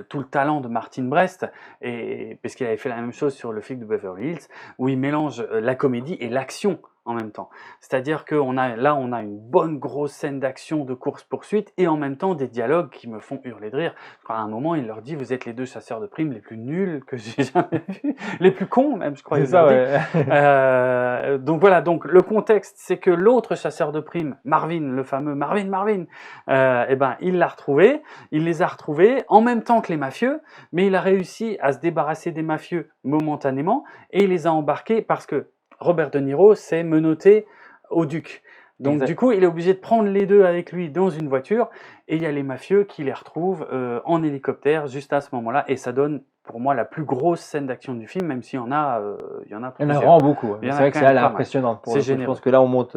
tout le talent de Martin Brest, parce qu'il avait fait la même chose sur le flic de Beverly Hills, où il mélange la comédie et l'action en même temps. C'est-à-dire qu'on a une bonne grosse scène d'action de course-poursuite et en même temps des dialogues qui me font hurler de rire. À un moment, il leur dit « Vous êtes les deux chasseurs de primes les plus nuls que j'ai jamais vus. » Les plus cons même, je crois. C'est ça, ouais. Donc voilà, donc le contexte, c'est que l'autre chasseur de primes, Marvin, le fameux Marvin, il l'a retrouvé, il les a retrouvés en même temps que les mafieux, mais il a réussi à se débarrasser des mafieux momentanément et il les a embarqués parce que Robert De Niro s'est menotté au duc. Donc du coup, il est obligé de prendre les deux avec lui dans une voiture et il y a les mafieux qui les retrouvent en hélicoptère juste à ce moment-là et ça donne pour moi la plus grosse scène d'action du film, même s'il y en a plusieurs. Il y en a vraiment beaucoup. C'est vrai que celle-là elle est impressionnante. Je pense que là on monte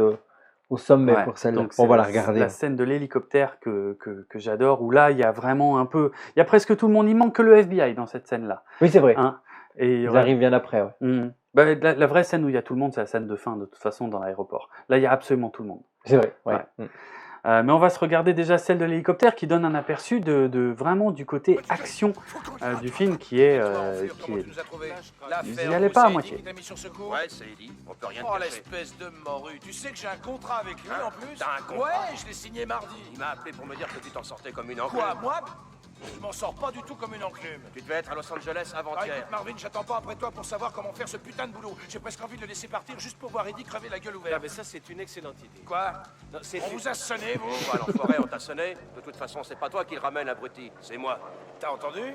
au sommet pour celle-là. On va la regarder. La scène de l'hélicoptère que j'adore, où là il y a vraiment un peu, il y a presque tout le monde. Il manque que le FBI dans cette scène-là. Oui, c'est vrai. Hein, et ils arrivent bien après. Ouais. La vraie scène où il y a tout le monde, c'est la scène de fin, de toute façon, dans l'aéroport. Là, il y a absolument tout le monde. C'est vrai, ouais. Mais on va se regarder déjà celle de l'hélicoptère qui donne un aperçu de vraiment du côté action du film qui est... Vous n'y allez pas à moitié. Ouais, c'est Eddie. On peut rien te cacher. Oh, l'espèce de morue. Tu sais que j'ai un contrat avec lui en plus? T'as un contrat? Ouais, je l'ai signé mardi. Il m'a appelé pour me dire que tu t'en sortais comme une anglaise. Quoi, moi? Je m'en sors pas du tout comme une enclume. Tu devais être à Los Angeles Ah, avant-hier. écoute, Marvin, j'attends pas après toi pour savoir comment faire ce putain de boulot. J'ai presque envie de le laisser partir juste pour voir Eddie crever la gueule ouverte. Ah, mais ça, c'est une excellente idée. Quoi? Non, On vous a sonné, vous? Bon, alors, l'enfoiré, on t'a sonné. De toute façon, c'est pas toi qui le ramène, abruti. C'est moi. T'as entendu?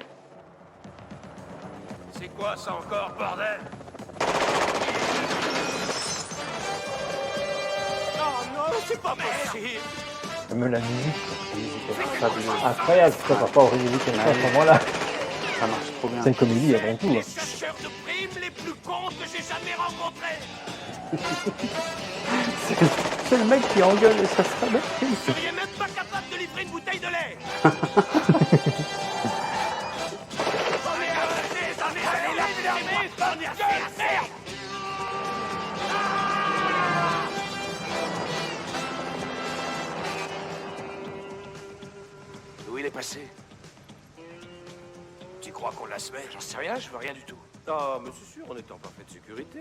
C'est quoi ça encore, bordel? Oh non, c'est pas possible! Même la musique, incroyable, ça va pas horrible à ce moment-là. Ça marche trop bien. C'est une comédie avant tout. Les chasseurs de primes les plus cons que j'ai jamais rencontrés! C'est le mec qui engueule les chasseurs de primes. Vous seriez même pas capable de livrer une bouteille de lait! Où il est passé? Tu crois qu'on l'a semé? J'en sais rien, je veux rien du tout. Non, mais c'est sûr, on est en parfaite sécurité.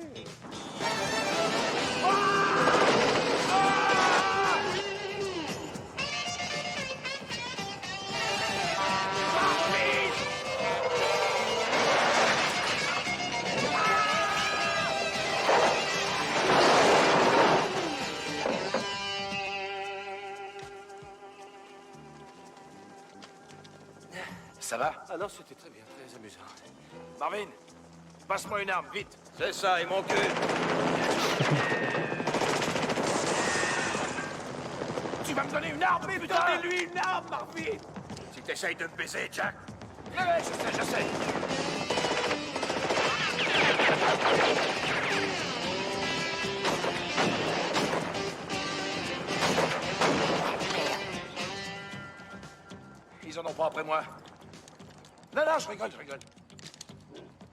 Ça va? Ah non, c'était très bien, très amusant. Marvin, passe-moi une arme, vite. C'est ça, et mon cul. Tu vas me donner une arme, mais donnez-lui une arme, Marvin! Si t'essayes de me baiser, Jack. Ouais, je sais. Ils en ont pas après moi. Non, je rigole.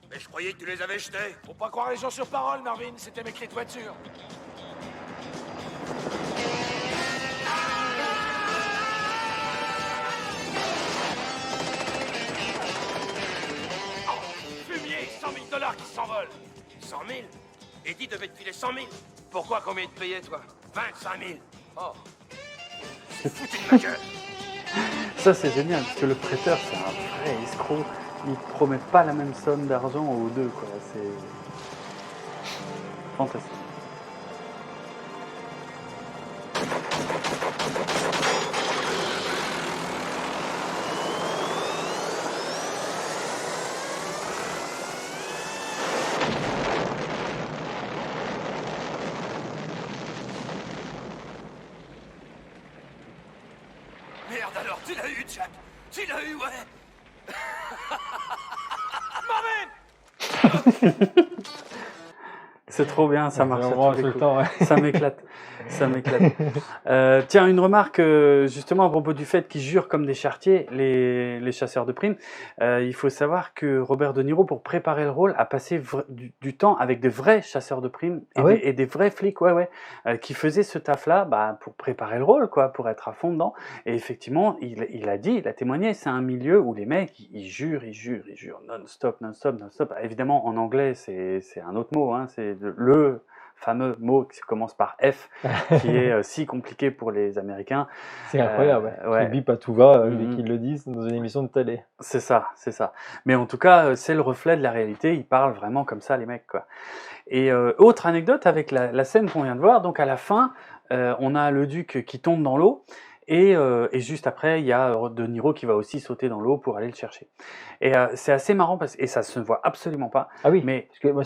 Mais je croyais que tu les avais jetés. Faut pas croire les gens sur parole, Marvin, c'était mes clés de voiture. Fumier, 100 000 $ qui s'envolent. 100 000? Eddie devait te filer 100 000. Pourquoi combien te payais, toi? 25 000. Oh. C'est foutu de ma gueule. Ça, c'est génial, parce que le prêteur, c'est un vrai escroc. Il promet pas la même somme d'argent aux deux, quoi. C'est fantastique. Merde alors, tu l'as eu, Jack. Tu l'as eu, ouais. C'est trop bien, ça marche. Tout le temps, ouais. Ça m'éclate. Tiens, une remarque justement à propos du fait qu'ils jurent comme des charretiers, les chasseurs de primes. Il faut savoir que Robert De Niro, pour préparer le rôle, a passé du temps avec de vrais chasseurs de primes et, des vrais flics, qui faisaient ce taf-là pour préparer le rôle, quoi, pour être à fond dedans. Et effectivement, il a témoigné, c'est un milieu où les mecs, ils jurent non-stop. Évidemment, en anglais, c'est un autre mot, hein, c'est le fameux mot qui commence par F, qui est si compliqué pour les Américains. C'est incroyable, Ils bipent à tout va, qu'ils le disent dans une émission de télé. C'est ça. Mais en tout cas, c'est le reflet de la réalité, ils parlent vraiment comme ça, les mecs, quoi. Et autre anecdote avec la scène qu'on vient de voir, donc à la fin, on a le duc qui tombe dans l'eau, et juste après, il y a De Niro qui va aussi sauter dans l'eau pour aller le chercher. Et c'est assez marrant, et ça se voit absolument pas. Ah oui, mais parce que moi,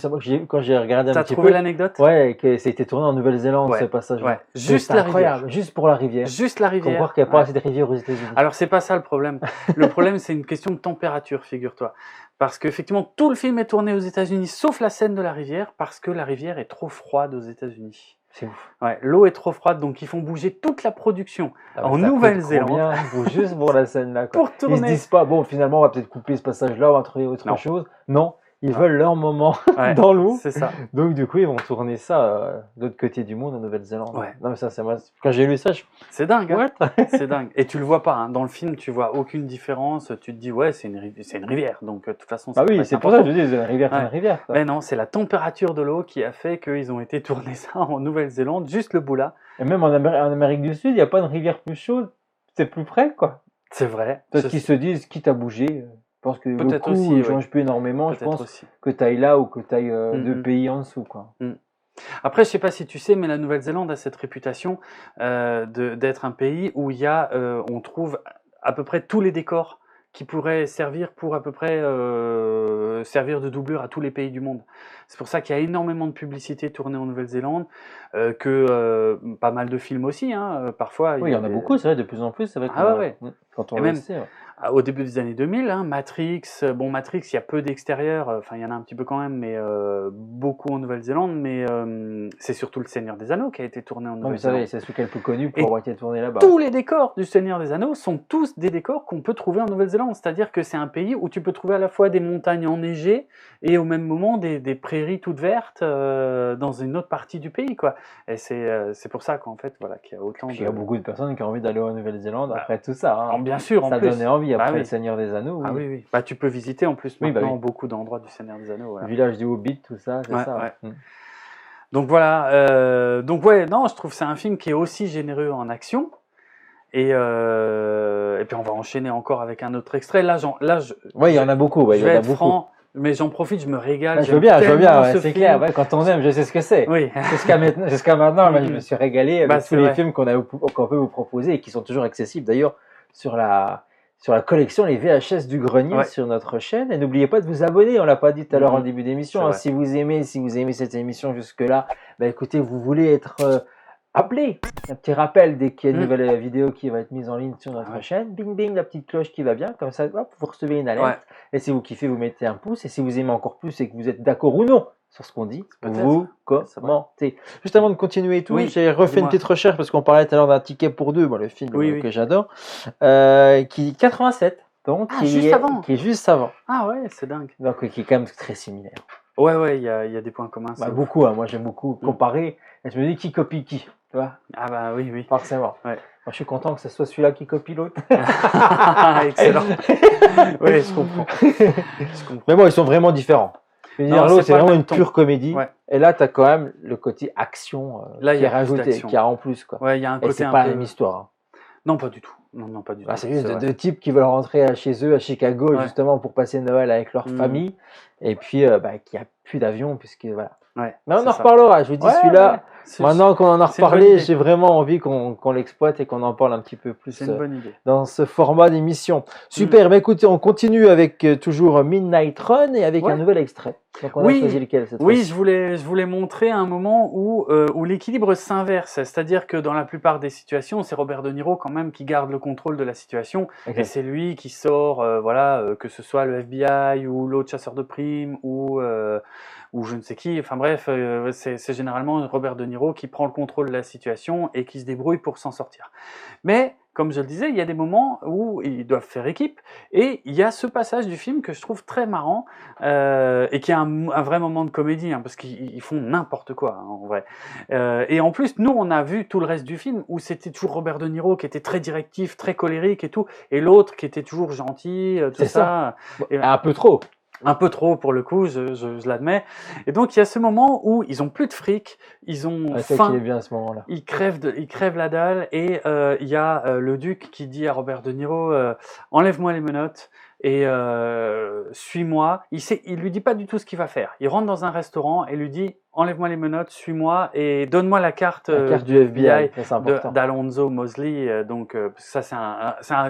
quand j'ai regardé un petit peu... T'as trouvé l'anecdote? Ouais, que ça a été tourné en Nouvelle-Zélande, ce passage. Ouais. Juste la rivière. Juste pour la rivière. Juste la rivière. Pour voir qu'il n'y a pas assez de rivières aux États-Unis. Alors, c'est pas ça le problème. Le problème, c'est une question de température, figure-toi. Parce qu'effectivement, tout le film est tourné aux États-Unis, sauf la scène de la rivière, parce que la rivière est trop froide aux États-Unis. C'est ouf. Ouais, l'eau est trop froide, donc ils font bouger toute la production en Nouvelle-Zélande. Juste pour la scène là. Pour tourner. Ils se disent pas, bon, finalement, on va peut-être couper ce passage-là, on va trouver autre chose. Non. Ils veulent leur moment dans l'eau. C'est ça. Donc, du coup, ils vont tourner ça de l'autre côté du monde, en Nouvelle-Zélande. Ouais. Non, mais ça, c'est moi. Quand j'ai lu ça, c'est dingue. Hein. C'est dingue. Et tu le vois pas. Hein. Dans le film, tu vois aucune différence. Tu te dis, ouais, c'est une rivière. Donc, de toute façon, ah oui, c'est pour ça que je dis, la rivière, c'est une rivière. Mais non, c'est la température de l'eau qui a fait qu'ils ont été tournés ça en Nouvelle-Zélande, juste le bout là. Et même en Amérique du Sud, il n'y a pas de rivière plus chaude. C'est plus près, quoi. C'est vrai. Parce qu'ils se disent, quitte à bouger, parce que le coût ne change plus énormément, je pense, que tu ailles là ou que tu ailles 2 pays en dessous, quoi. Après, je sais pas si tu sais, mais la Nouvelle-Zélande a cette réputation d'être un pays où il y a, on trouve à peu près tous les décors qui pourraient servir pour à peu près servir de doublure à tous les pays du monde. C'est pour ça qu'il y a énormément de publicités tournées en Nouvelle-Zélande, pas mal de films aussi, hein, parfois. Oui, il y en a beaucoup, c'est vrai, de plus en plus, c'est vrai. Quand on le sait. Au début des années 2000, hein, Matrix, Matrix, il y a peu d'extérieur, enfin il y en a un petit peu quand même, mais beaucoup en Nouvelle-Zélande, mais c'est surtout le Seigneur des Anneaux qui a été tourné en Nouvelle-Zélande. C'est celui qui est le plus connu pour avoir été tourné là-bas. Tous les décors du Seigneur des Anneaux sont tous des décors qu'on peut trouver en Nouvelle-Zélande, c'est-à-dire que c'est un pays où tu peux trouver à la fois des montagnes enneigées et au même moment des prairies toutes vertes dans une autre partie du pays, quoi. Et c'est pour ça qu'en fait, voilà, qu'il y a autant Il y a beaucoup de personnes qui ont envie d'aller en Nouvelle-Zélande après tout ça. Hein. Bien sûr, ça donnait envie après le Seigneur des Anneaux. Ah oui. Bah, tu peux visiter en plus maintenant beaucoup d'endroits du Seigneur des Anneaux. Voilà. Village du Hobbit, tout ça, c'est ça. Ouais. Donc voilà. Non, je trouve que c'est un film qui est aussi généreux en action. Et puis on va enchaîner encore avec un autre extrait. Oui, il y en a beaucoup. Je vais être franc, mais j'en profite, je me régale. Je veux bien, c'est clair. Ouais, quand on aime, je sais ce que c'est. Oui. Jusqu'à maintenant, je me suis régalé avec tous les films qu'on peut vous proposer et qui sont toujours accessibles d'ailleurs sur la collection Les VHS du Grenier sur notre chaîne. Et n'oubliez pas de vous abonner, on l'a pas dit tout à l'heure en début d'émission. Hein, si vous aimez cette émission jusque-là, écoutez, vous voulez être appelé. Un petit rappel dès qu'il y a une nouvelle vidéo qui va être mise en ligne sur notre chaîne. Bing bing, la petite cloche qui va bien. Comme ça, hop, vous recevez une alerte. Et si vous kiffez, vous mettez un pouce. Et si vous aimez encore plus et que vous êtes d'accord ou non sur ce qu'on dit, vous commentez. Juste avant de continuer et tout, j'ai refait une petite recherche parce qu'on parlait tout à l'heure d'un ticket pour deux, le film que j'adore, qui 87, donc qui est juste avant. Ah ouais, c'est dingue. Donc qui est quand même très similaire. Ouais, il y a des points communs. Beaucoup, moi j'aime beaucoup comparer. Et je me dis qui copie qui, tu vois. Ah bah oui. Forcément. Ouais. Moi je suis content que ce soit celui-là qui copie l'autre. Excellent. Oui, je comprends. Mais bon, ils sont vraiment différents. L'autre, c'est vraiment une pure comédie. Ouais. Et là, tu as quand même le côté action qui est rajouté, qui a en plus. Ouais, il y a un côté et c'est pas la même histoire. Hein. Non, pas du tout. Non, pas du tout. C'est juste deux types qui veulent rentrer chez eux à Chicago justement pour passer Noël avec leur famille. Et puis, qu'il n'y a plus d'avion, puisque voilà. Ouais, mais on en reparlera, je vous dis celui-là. Maintenant qu'on en a reparlé, j'ai vraiment envie qu'on l'exploite et qu'on en parle un petit peu plus dans ce format d'émission. Super, écoutez, on continue avec toujours Midnight Run et avec un nouvel extrait. Donc on a choisi lequel cette fois-ci ? Je voulais montrer un moment où l'équilibre s'inverse, c'est-à-dire que dans la plupart des situations, c'est Robert De Niro quand même qui garde le contrôle de la situation et c'est lui qui sort, que ce soit le FBI ou l'autre chasseur de primes ou je ne sais qui, enfin bref, c'est généralement Robert De Niro qui prend le contrôle de la situation et qui se débrouille pour s'en sortir. Mais, comme je le disais, il y a des moments où ils doivent faire équipe, et il y a ce passage du film que je trouve très marrant, et qui est un vrai moment de comédie, parce qu'ils font n'importe quoi, en vrai. Et en plus, nous, on a vu tout le reste du film, où c'était toujours Robert De Niro qui était très directif, très colérique et tout, et l'autre qui était toujours gentil, tout ça. Un peu trop. Un peu trop pour le coup, je l'admets. Et donc il y a ce moment où ils ont plus de fric, ils ont faim, est bien à ce moment-là. Ils crèvent la dalle et il y a le duc qui dit à Robert De Niro enlève-moi les menottes et suis-moi. Il lui dit pas du tout ce qu'il va faire. Il rentre dans un restaurant et lui dit enlève-moi les menottes, suis-moi et donne-moi la carte du FBI d'Alonzo Mosley. Donc ça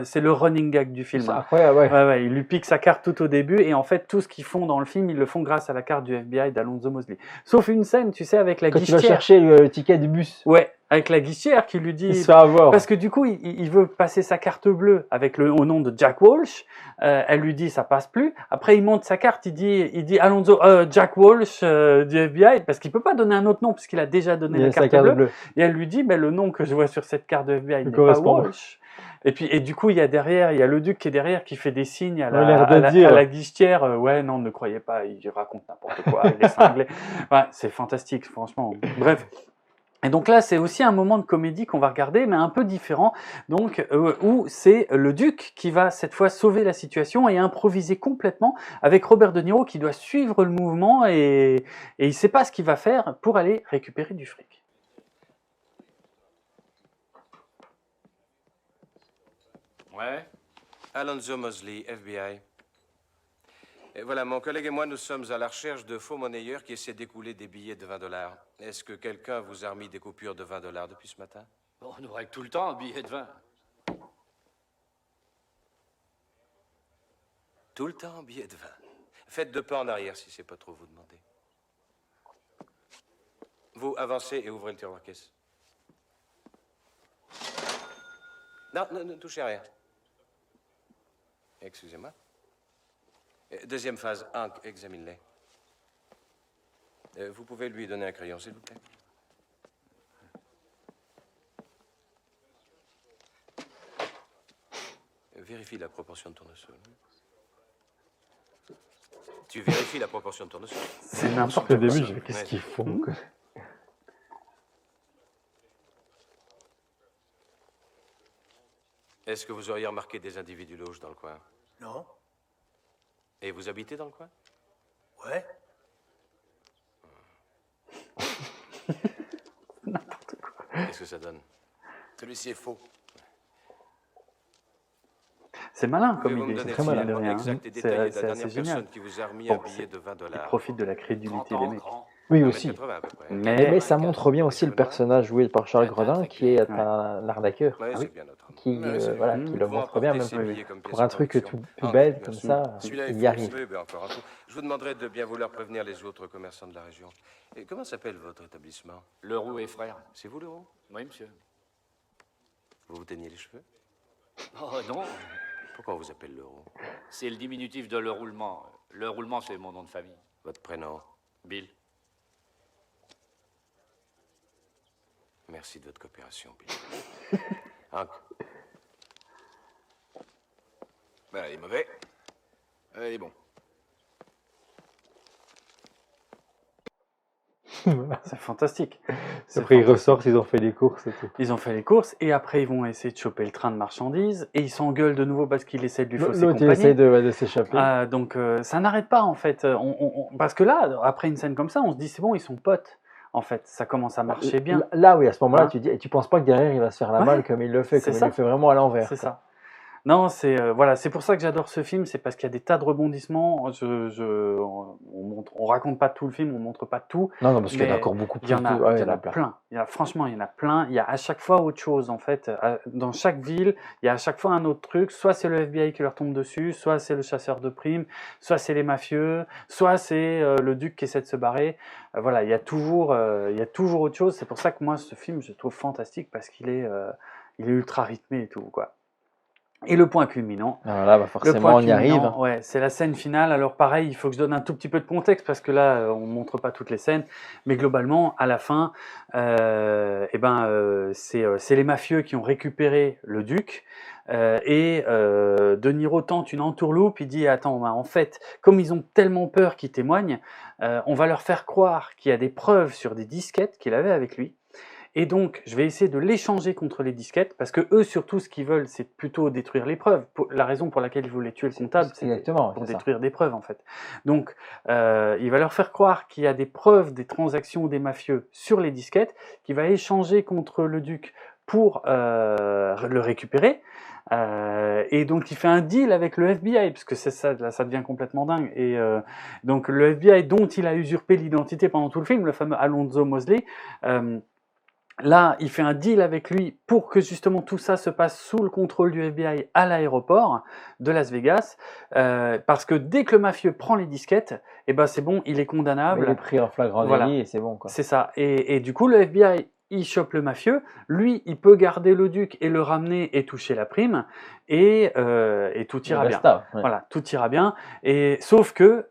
c'est le running gag du film. C'est incroyable, ouais. Il lui pique sa carte tout au début et en fait tout ce qu'ils font dans le film ils le font grâce à la carte du FBI d'Alonzo Mosley. Sauf une scène, tu sais, avec la guichetière. Quand tu vas chercher le ticket du bus. Ouais. Avec la guichetière qui lui dit parce que du coup il veut passer sa carte bleue avec au nom de Jack Walsh, elle lui dit ça passe plus. Après il monte sa carte, il dit Alonzo Jack Walsh du FBI parce qu'il peut pas donner un autre nom puisqu'il a déjà donné la carte bleue. Et elle lui dit le nom que je vois sur cette carte de FBI n'est pas Walsh. Et du coup il y a le duc qui est derrière qui fait des signes à la guichetière. Non, ne croyez pas, il raconte n'importe quoi, il est cinglé. Ouais, c'est fantastique franchement. Bref. Et donc là, c'est aussi un moment de comédie qu'on va regarder, mais un peu différent, donc où c'est le duc qui va cette fois sauver la situation et improviser complètement avec Robert De Niro qui doit suivre le mouvement et il sait pas ce qu'il va faire pour aller récupérer du fric. Ouais. Alonzo Mosley, FBI. Et voilà, mon collègue et moi, nous sommes à la recherche de faux monnayeurs qui essaient d'écouler des billets de 20 $. Est-ce que quelqu'un vous a remis des coupures de 20 $ depuis ce matin? Bon, on nous règle tout le temps un billet de 20. Tout le temps, billet de 20. Faites 2 pas en arrière si c'est pas trop vous demander. Vous avancez et ouvrez le tiroir caisse. Non, ne touchez à rien. Excusez-moi. Deuxième phase, Hank, examine-les. Vous pouvez lui donner un crayon, s'il vous plaît. Vérifie la proportion de tournesol. Tu vérifies la proportion de tournesol. C'est n'importe quoi. Au début, je me dis, qu'est-ce qu'ils font quoi. Est-ce que vous auriez remarqué des individus louches dans le coin? Non. Et vous habitez dans le coin? Ouais. N'importe quoi. Qu'est-ce que ça donne? Celui-ci est faux. C'est malin comme Pouvez-vous me idée, donner c'est très le malin. numéro exact et détaillé de la dernière génial. personne qui vous a remis Bon, un billet de 20 $? Il profite de la crédulité des mecs. Oui, aussi. 1m80 à peu près. Mais ça montre bien aussi le personnage joué par Charles Grodin, qui est un arnaqueur. Ouais, Ah c'est oui. bien notre homme. Qui, voilà, qui le Vous montre bien, emportez même ces billets comme pour pièce un de truc production. tout bête comme Merci. ça, Celui-là est il y faux. arrive. Oui, ben encore un coup. Je vous demanderai de bien vouloir prévenir les autres commerçants de la région. Et comment s'appelle votre établissement? Leroux et frères. C'est vous, Leroux? Oui, monsieur. Vous vous teignez les cheveux? Oh non, Pourquoi on vous appelle Leroux? c'est le diminutif de le roulement. Le roulement, c'est mon nom de famille. Votre prénom? Bill. Merci de votre coopération, Bill. Hank. Ben, il est mauvais. Il est bon. C'est fantastique. Après, ils ressortent, ils ont fait des courses et tout. Ils ont fait les courses et après ils vont essayer de choper le train de marchandises et ils s'engueulent de nouveau parce qu'il essaie de lui fausser L'autre, il compagnie. essaie de s'échapper. Donc ça n'arrête pas en fait. Parce que là, après une scène comme ça, on se dit c'est bon, ils sont potes. En fait, ça commence à marcher bien. Là, oui, à ce moment-là, Hein? tu dis, et tu penses pas que derrière, il va se faire la malle comme il le fait, c'est comme il ça. le fait vraiment à l'envers. C'est quoi. ça. Non, c'est voilà, c'est pour ça que j'adore ce film, c'est parce qu'il y a des tas de rebondissements. On raconte pas tout le film, on montre pas tout. Non, parce qu'il y en a mais encore beaucoup Il y en a, ouais, il y en a plein. Franchement, il y en a plein. Il y a à chaque fois autre chose en fait. Dans chaque ville, il y a à chaque fois un autre truc. Soit c'est le FBI qui leur tombe dessus, soit c'est le chasseur de primes, soit c'est les mafieux, soit c'est le duc qui essaie de se barrer. Voilà, il y a toujours autre chose. C'est pour ça que moi, ce film, je le trouve fantastique parce qu'il est ultra rythmé et tout quoi. Et le point culminant, alors là, forcément, on y arrive. Ouais, c'est la scène finale. Alors pareil, il faut que je donne un tout petit peu de contexte parce que là, on montre pas toutes les scènes. Mais globalement, à la fin, c'est les mafieux qui ont récupéré le duc. De Niro tente une entourloupe. Il dit attends, en fait, comme ils ont tellement peur qu'ils témoignent, on va leur faire croire qu'il y a des preuves sur des disquettes qu'il avait avec lui. Et donc, je vais essayer de l'échanger contre les disquettes, parce que eux, surtout, ce qu'ils veulent, c'est plutôt détruire les preuves. La raison pour laquelle ils voulaient tuer le comptable, c'est pour détruire des preuves, en fait. Donc, il va leur faire croire qu'il y a des preuves des transactions des mafieux sur les disquettes, qu'il va échanger contre le duc pour le récupérer. Et donc il fait un deal avec le FBI, parce que c'est ça, là ça devient complètement dingue. Et donc le FBI dont il a usurpé l'identité pendant tout le film, le fameux Alonzo Mosley, là, il fait un deal avec lui pour que justement tout ça se passe sous le contrôle du FBI à l'aéroport de Las Vegas, parce que dès que le mafieux prend les disquettes, et ben c'est bon, il est condamnable. Il est pris en flagrant délit et c'est bon quoi. C'est ça. Et du coup, le FBI il chope le mafieux, lui il peut garder le duc et le ramener et toucher la prime, et tout ira bien. Ouais. Voilà, tout ira bien. Et sauf que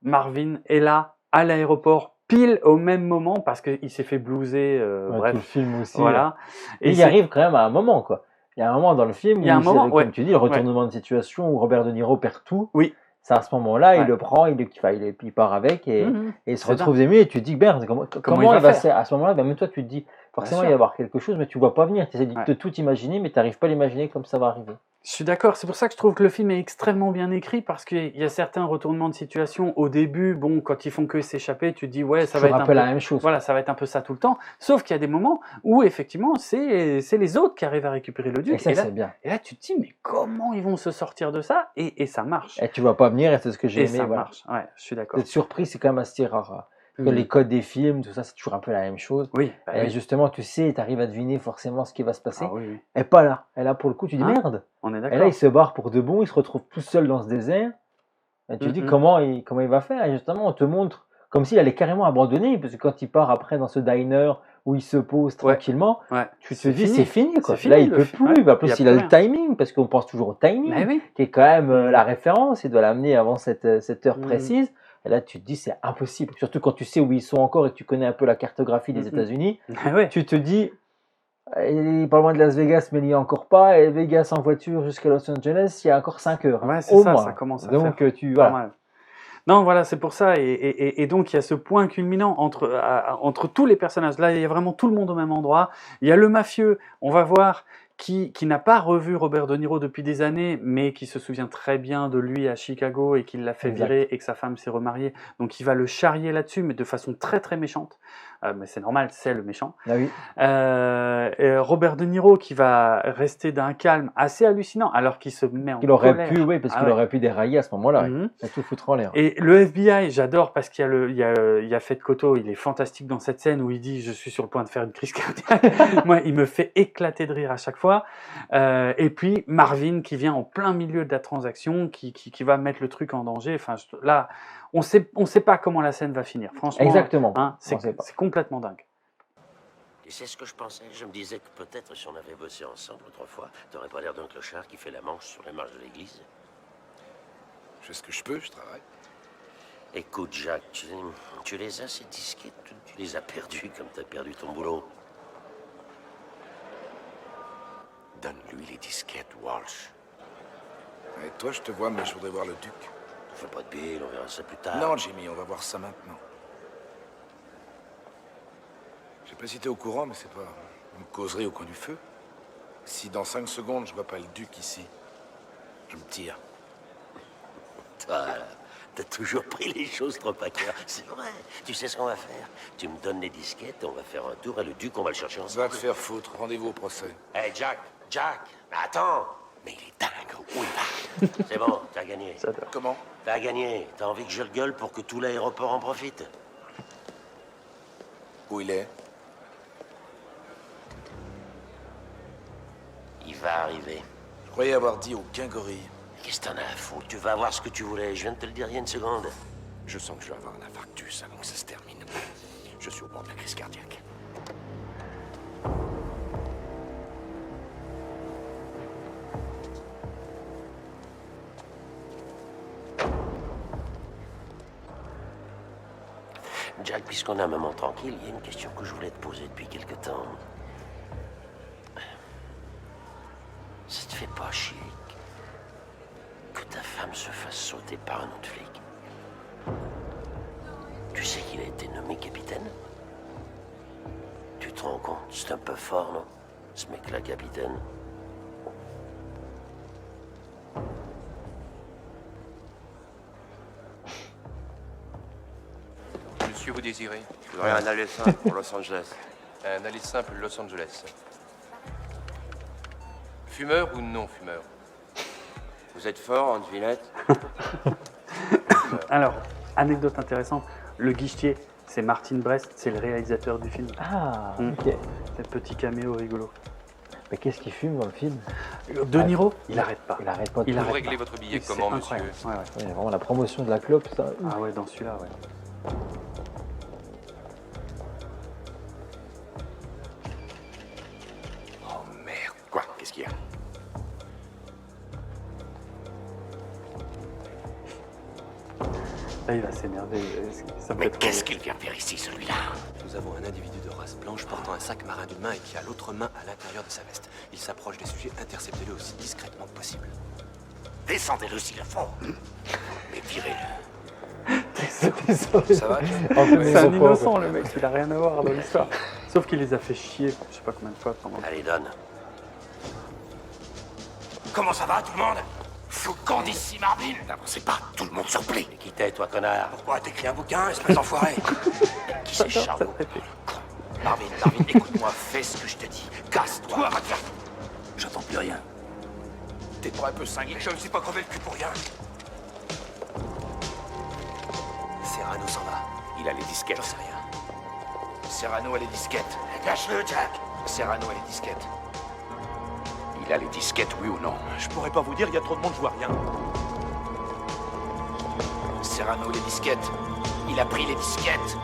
Marvin est là à l'aéroport pile au même moment parce qu'il s'est fait blouser. Bref, tout le film aussi. Voilà. Et il arrive quand même à un moment quoi. Il y a un moment dans le film où comme tu dis, le retournement de situation où Robert De Niro perd tout. Oui. C'est à ce moment-là, il le prend, il part avec et il se retrouve des et tu te dis, merde, comment il va faire à ce moment-là, même toi tu te dis, forcément il va y avoir quelque chose, mais tu ne vois pas venir, tu essaies de tout imaginer, mais tu n'arrives pas à l'imaginer comme ça va arriver. Je suis d'accord, c'est pour ça que je trouve que le film est extrêmement bien écrit, parce qu'il y a certains retournements de situation au début, bon, quand ils font que s'échapper, tu te dis, ouais, ça va être un peu la même chose. Voilà, ça va être un peu ça tout le temps, sauf qu'il y a des moments où, effectivement, c'est les autres qui arrivent à récupérer le duc. Et ça, c'est bien. Et là, tu te dis, mais comment ils vont se sortir de ça? Et ça marche. Et tu vas pas venir, et c'est ce que j'ai aimé. Et ça marche, ouais, je suis d'accord. Cette surprise, c'est quand même assez rare. Que les codes des films, tout ça, c'est toujours un peu la même chose. Oui. Et justement, tu sais, tu arrives à deviner forcément ce qui va se passer. Ah, oui. Et pas là. Et là, pour le coup, tu dis merde. On est d'accord. Et là, il se barre pour de bon, il se retrouve tout seul dans ce désert. Et tu te dis comment il va faire. Et justement, on te montre comme s'il allait carrément abandonner. Parce que quand il part après dans ce diner où il se pose tranquillement, tu te dis c'est fini. Quoi. Là, il peut plus. En plus, il a le timing, parce qu'on pense toujours au timing, qui est quand même la référence. Il doit l'amener avant cette heure précise. Et là, tu te dis, c'est impossible. Surtout quand tu sais où ils sont encore et que tu connais un peu la cartographie des États-Unis. Tu te dis, il est pas loin de Las Vegas, mais il n'y est encore pas. Et Vegas en voiture jusqu'à Los Angeles, il y a encore 5 heures. Ouais, c'est au ça, moins. ça commence à Donc, faire voilà. mal. Non, voilà, c'est pour ça. Et donc, il y a ce point culminant entre tous les personnages. Là, il y a vraiment tout le monde au même endroit. Il y a le mafieux, on va voir, qui n'a pas revu Robert De Niro depuis des années, mais qui se souvient très bien de lui à Chicago et qui l'a fait virer et que sa femme s'est remariée. Donc il va le charrier là-dessus, mais de façon très très méchante. Mais c'est normal, c'est le méchant. Ah oui. Robert De Niro qui va rester d'un calme assez hallucinant, alors qu'il se met en colère. Parce qu'il aurait pu dérailler à ce moment-là. Et tout foutre en l'air. Et le FBI, j'adore, parce qu'il y a Fed Koto, il est fantastique dans cette scène où il dit « Je suis sur le point de faire une crise cardiaque ». Moi, il me fait éclater de rire à chaque fois. Et puis Marvin qui vient en plein milieu de la transaction, qui va mettre le truc en danger. Enfin, là, on sait pas comment la scène va finir. Franchement, exactement. C'est complètement dingue. Tu sais ce que je pensais? Je me disais que peut-être si on avait bossé ensemble autrefois, t'aurais pas l'air d'un clochard qui fait la manche sur les marches de l'église. Je fais ce que je peux, je travaille. Écoute, Jack, tu les as, ces disquettes? Tu les as perdus comme t'as perdu ton boulot. Donne-lui les disquettes, Walsh. Et toi, je te vois, mais je voudrais voir le duc. Fais pas de bile, on verra ça plus tard. Non, Jimmy, on va voir ça maintenant. Je sais pas si t'es au courant, mais c'est pas une causerie au coin du feu. Si dans 5 secondes, je vois pas le duc ici, je me tire. Toi, t'as toujours pris les choses trop à cœur. C'est vrai. Tu sais ce qu'on va faire? Tu me donnes les disquettes, on va faire un tour, et le duc, on va le chercher ensemble. Va te faire foutre. Rendez-vous au procès. Hey, Jack, attends. Mais il est dingue. Où il va? C'est bon, t'as gagné. Comment? T'as gagné. T'as envie que je le gueule pour que tout l'aéroport en profite? Où il est? Il va arriver. Je croyais avoir dit aucun gorille. Qu'est-ce que t'en as à foutre? Tu vas avoir ce que tu voulais. Je viens de te le dire il y a une seconde. Je sens que je vais avoir un infarctus avant que ça se termine. Je suis au bord de la crise cardiaque. Jack, puisqu'on a un moment tranquille, il y a une question que je voulais te poser depuis quelque temps. Ça te fait pas chier que ta femme se fasse sauter par un autre flic? Tu sais qu'il a été nommé capitaine? Tu te rends compte? C'est un peu fort, non? Ce mec-là, capitaine. Monsieur, vous désirez? Je voudrais un aller simple pour Los Angeles. Un aller simple Los Angeles. Fumeur ou non fumeur? Vous êtes fort en devinette? Alors, anecdote intéressante, le guichetier, c'est Martin Brest, c'est le réalisateur du film. Ah, ok. C'est un petit caméo rigolo. Mais qu'est-ce qu'il fume dans le film? De Niro, il arrête pas. Il arrête pas. Vous réglez votre billet comment, monsieur? Ouais, vraiment la promotion de la clope, ça. Ah ouais, dans celui-là, ouais. Oh merde. Quoi? Qu'est-ce qu'il y a? Là, il va s'énerver. Mais qu'est-ce qu'il vient faire ici, celui-là? Nous avons un individu de race blanche portant un sac marin d'une main et qui a l'autre main à l'intérieur de sa veste. Il s'approche des sujets, interceptez-le aussi discrètement que possible. Descendez-le s'il le faut. Mais virez-le. Ça va? C'est un innocent, le mec, il a rien à voir dans l'histoire. Sauf qu'il les a fait chier, je sais pas combien de fois. Allez, donne. comment ça va, tout le monde? Fous le camp d'ici, Marvin! N'avancez pas, tout le monde surpris. Qui t'es, toi, connard? Pourquoi t'écris un bouquin, espèce d'enfoiré? Qui c'est, Charlot? Marvin, écoute-moi, fais ce que je te dis. Casse-toi! Va te faire... J'entends plus rien. T'es pas un peu cinglé? Je me suis pas crevé le cul pour rien. Serrano s'en va. Il a les disquettes. J'en sais rien. Serrano a les disquettes. Cache-le, Jack! Serrano a les disquettes. Il a les disquettes, oui ou non? Je pourrais pas vous dire, il y a trop de monde, je vois rien. Serrano, les disquettes. Il a pris les disquettes.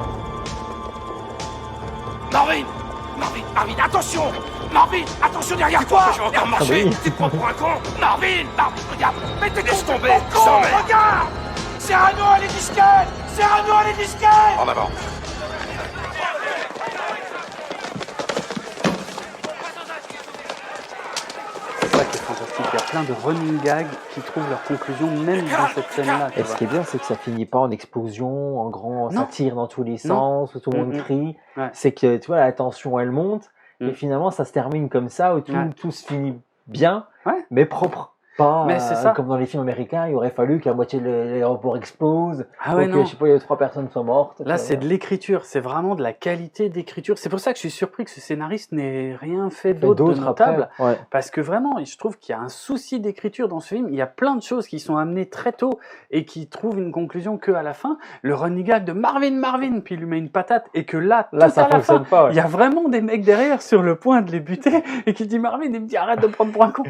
Marvin, attention! Marvin, attention derrière toi! Je vais encore marcher! Tu te prends pour un con? Marvin, regarde! Mais t'es laisse tomber! Con, regarde! Serrano a les disquettes! Serrano a les disquettes! En avant! Il y a plein de running gags qui trouvent leur conclusion même dans cette scène-là. Et ce qui est bien, c'est que ça finit pas en explosion, en grand, ça tire dans tous les sens, où tout le monde crie. Ouais. C'est que, tu vois, la tension, elle monte, et finalement, ça se termine comme ça, où tout se finit bien, mais propre. Pas comme dans les films américains, il aurait fallu que la moitié de l'aéroport explose, que, je sais pas, il y a 3 personnes soient mortes. Là, c'est de l'écriture, c'est vraiment de la qualité d'écriture. C'est pour ça que je suis surpris que ce scénariste n'ait rien fait d'autre de notable. Parce que vraiment, je trouve qu'il y a un souci d'écriture dans ce film. Il y a plein de choses qui sont amenées très tôt et qui trouvent une conclusion qu'à la fin. Le running gag de Marvin, puis il lui met une patate, et que là ça fonctionne pas. Il y a vraiment des mecs derrière sur le point de les buter et qui dit Marvin, il me dit arrête de me prendre pour un con.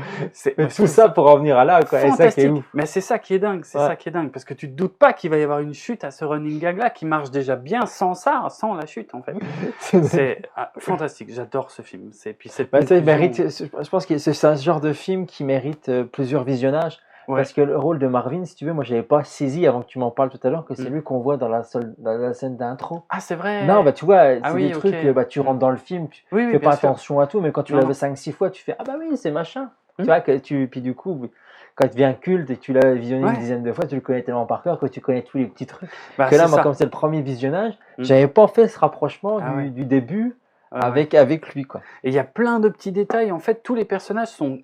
Tout ça pour revenir à là, quoi. Et ça qui est ouf. Mais c'est ça qui est dingue, ça qui est dingue, parce que tu te doutes pas qu'il va y avoir une chute à ce running gag là qui marche déjà bien sans ça, sans la chute en fait. C'est fantastique, j'adore ce film. Il mérite, je pense que c'est un genre de film qui mérite plusieurs visionnages. Parce que le rôle de Marvin, si tu veux, moi j'avais pas saisi avant que tu m'en parles tout à l'heure que c'est lui qu'on voit dans la scène d'intro. Ah, c'est vrai. Non, tu vois, c'est des trucs, tu rentres dans le film, tu fais pas attention à tout, mais quand tu l'as vu 5-6 fois, tu fais ah bah oui, c'est machin. Tu vois, puis du coup, quand tu deviens culte et tu l'as visionné une dizaine de fois, tu le connais tellement par cœur que tu connais tous les petits trucs. Que là, moi, comme c'est le premier visionnage, j'avais pas fait ce rapprochement du début avec lui, quoi. Et il y a plein de petits détails. En fait, tous les personnages sont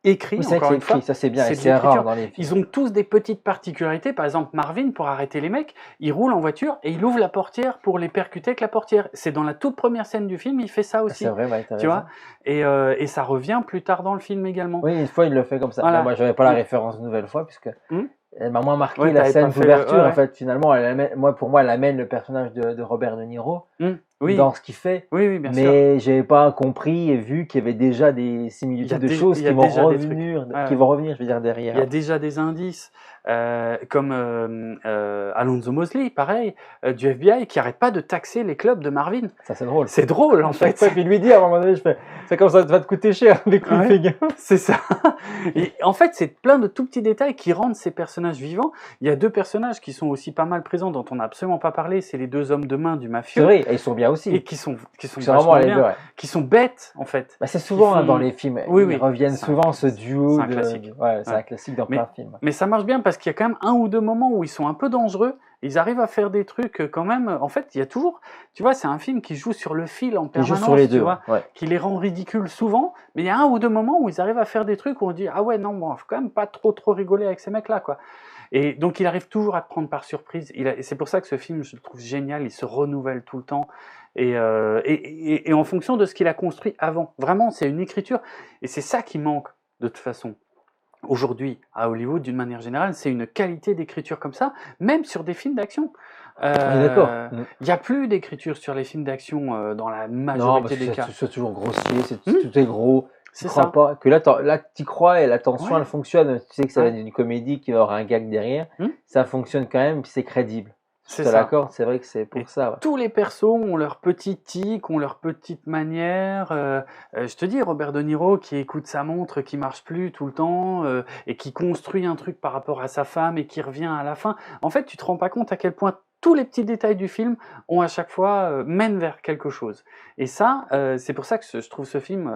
écrits, encore une fois. Ça c'est bien, et c'est rare dans les films. Ils ont tous des petites particularités. Par exemple, Marvin, pour arrêter les mecs, il roule en voiture et il ouvre la portière pour les percuter avec la portière. C'est dans la toute première scène du film, il fait ça aussi. C'est vrai, tu vois. Et ça revient plus tard dans le film également. Oui, une fois il le fait comme ça. Voilà. Moi, j'avais pas la référence une nouvelle fois puisque elle m'a moins marqué la scène d'ouverture. En fait, finalement, pour moi, elle amène le personnage de Robert De Niro dans ce qu'il fait. Oui, bien sûr. Mais j'avais pas compris et vu qu'il y avait déjà des similitudes de choses qui vont revenir, je veux dire, derrière. Il y a déjà des indices, comme Alonzo Mosley, pareil, du FBI, qui arrête pas de taxer les clubs de Marvin. Ça, c'est drôle. C'est drôle, en fait. Puis il lui dit à un moment donné, c'est comme ça va te coûter cher, les coups de gaffe. C'est ça. Et en fait, c'est plein de tout petits détails qui rendent ces personnages vivants. Il y a 2 personnages qui sont aussi pas mal présents, dont on n'a absolument pas parlé, c'est les 2 hommes de main du mafieux. C'est vrai, et ils sont bien aussi. Et qui sont vraiment bien, qui sont bêtes, en fait. C'est souvent dans les films, ils reviennent souvent ce duo. C'est un classique. C'est un classique dans plein de films. Mais ça marche bien parce qu'il y a quand même 1 ou 2 moments où ils sont un peu dangereux. Ils arrivent à faire des trucs quand même. En fait, il y a toujours, tu vois, c'est un film qui joue sur le fil en permanence, sur les deux, tu vois, qui les rend ridicules souvent. Mais il y a 1 ou 2 moments où ils arrivent à faire des trucs où on dit ah ouais non, bon, faut quand même pas trop rigoler avec ces mecs-là, quoi. Et donc il arrive toujours à te prendre par surprise. Et c'est pour ça que ce film, je le trouve génial. Il se renouvelle tout le temps. Et en fonction de ce qu'il a construit avant. Vraiment, c'est une écriture. Et c'est ça qui manque, de toute façon. Aujourd'hui, à Hollywood, d'une manière générale, c'est une qualité d'écriture comme ça, même sur des films d'action. D'accord. Il n'y a plus d'écriture sur les films d'action dans la majorité des cas. C'est toujours grossier, tout est gros. Tu crois pas que là tu crois et la tension elle fonctionne. Tu sais que ça va être une comédie qui aura un gag derrière. Ça fonctionne quand même, puis c'est crédible. C'est d'accord, c'est vrai que c'est pour ça. Ouais. Tous les persos ont leur petit tic, ont leur petite manière. Je te dis, Robert De Niro qui écoute sa montre qui marche plus tout le temps et qui construit un truc par rapport à sa femme et qui revient à la fin. En fait, tu te rends pas compte à quel point tous les petits détails du film ont à chaque fois mènent vers quelque chose. Et ça, c'est pour ça que je trouve ce film.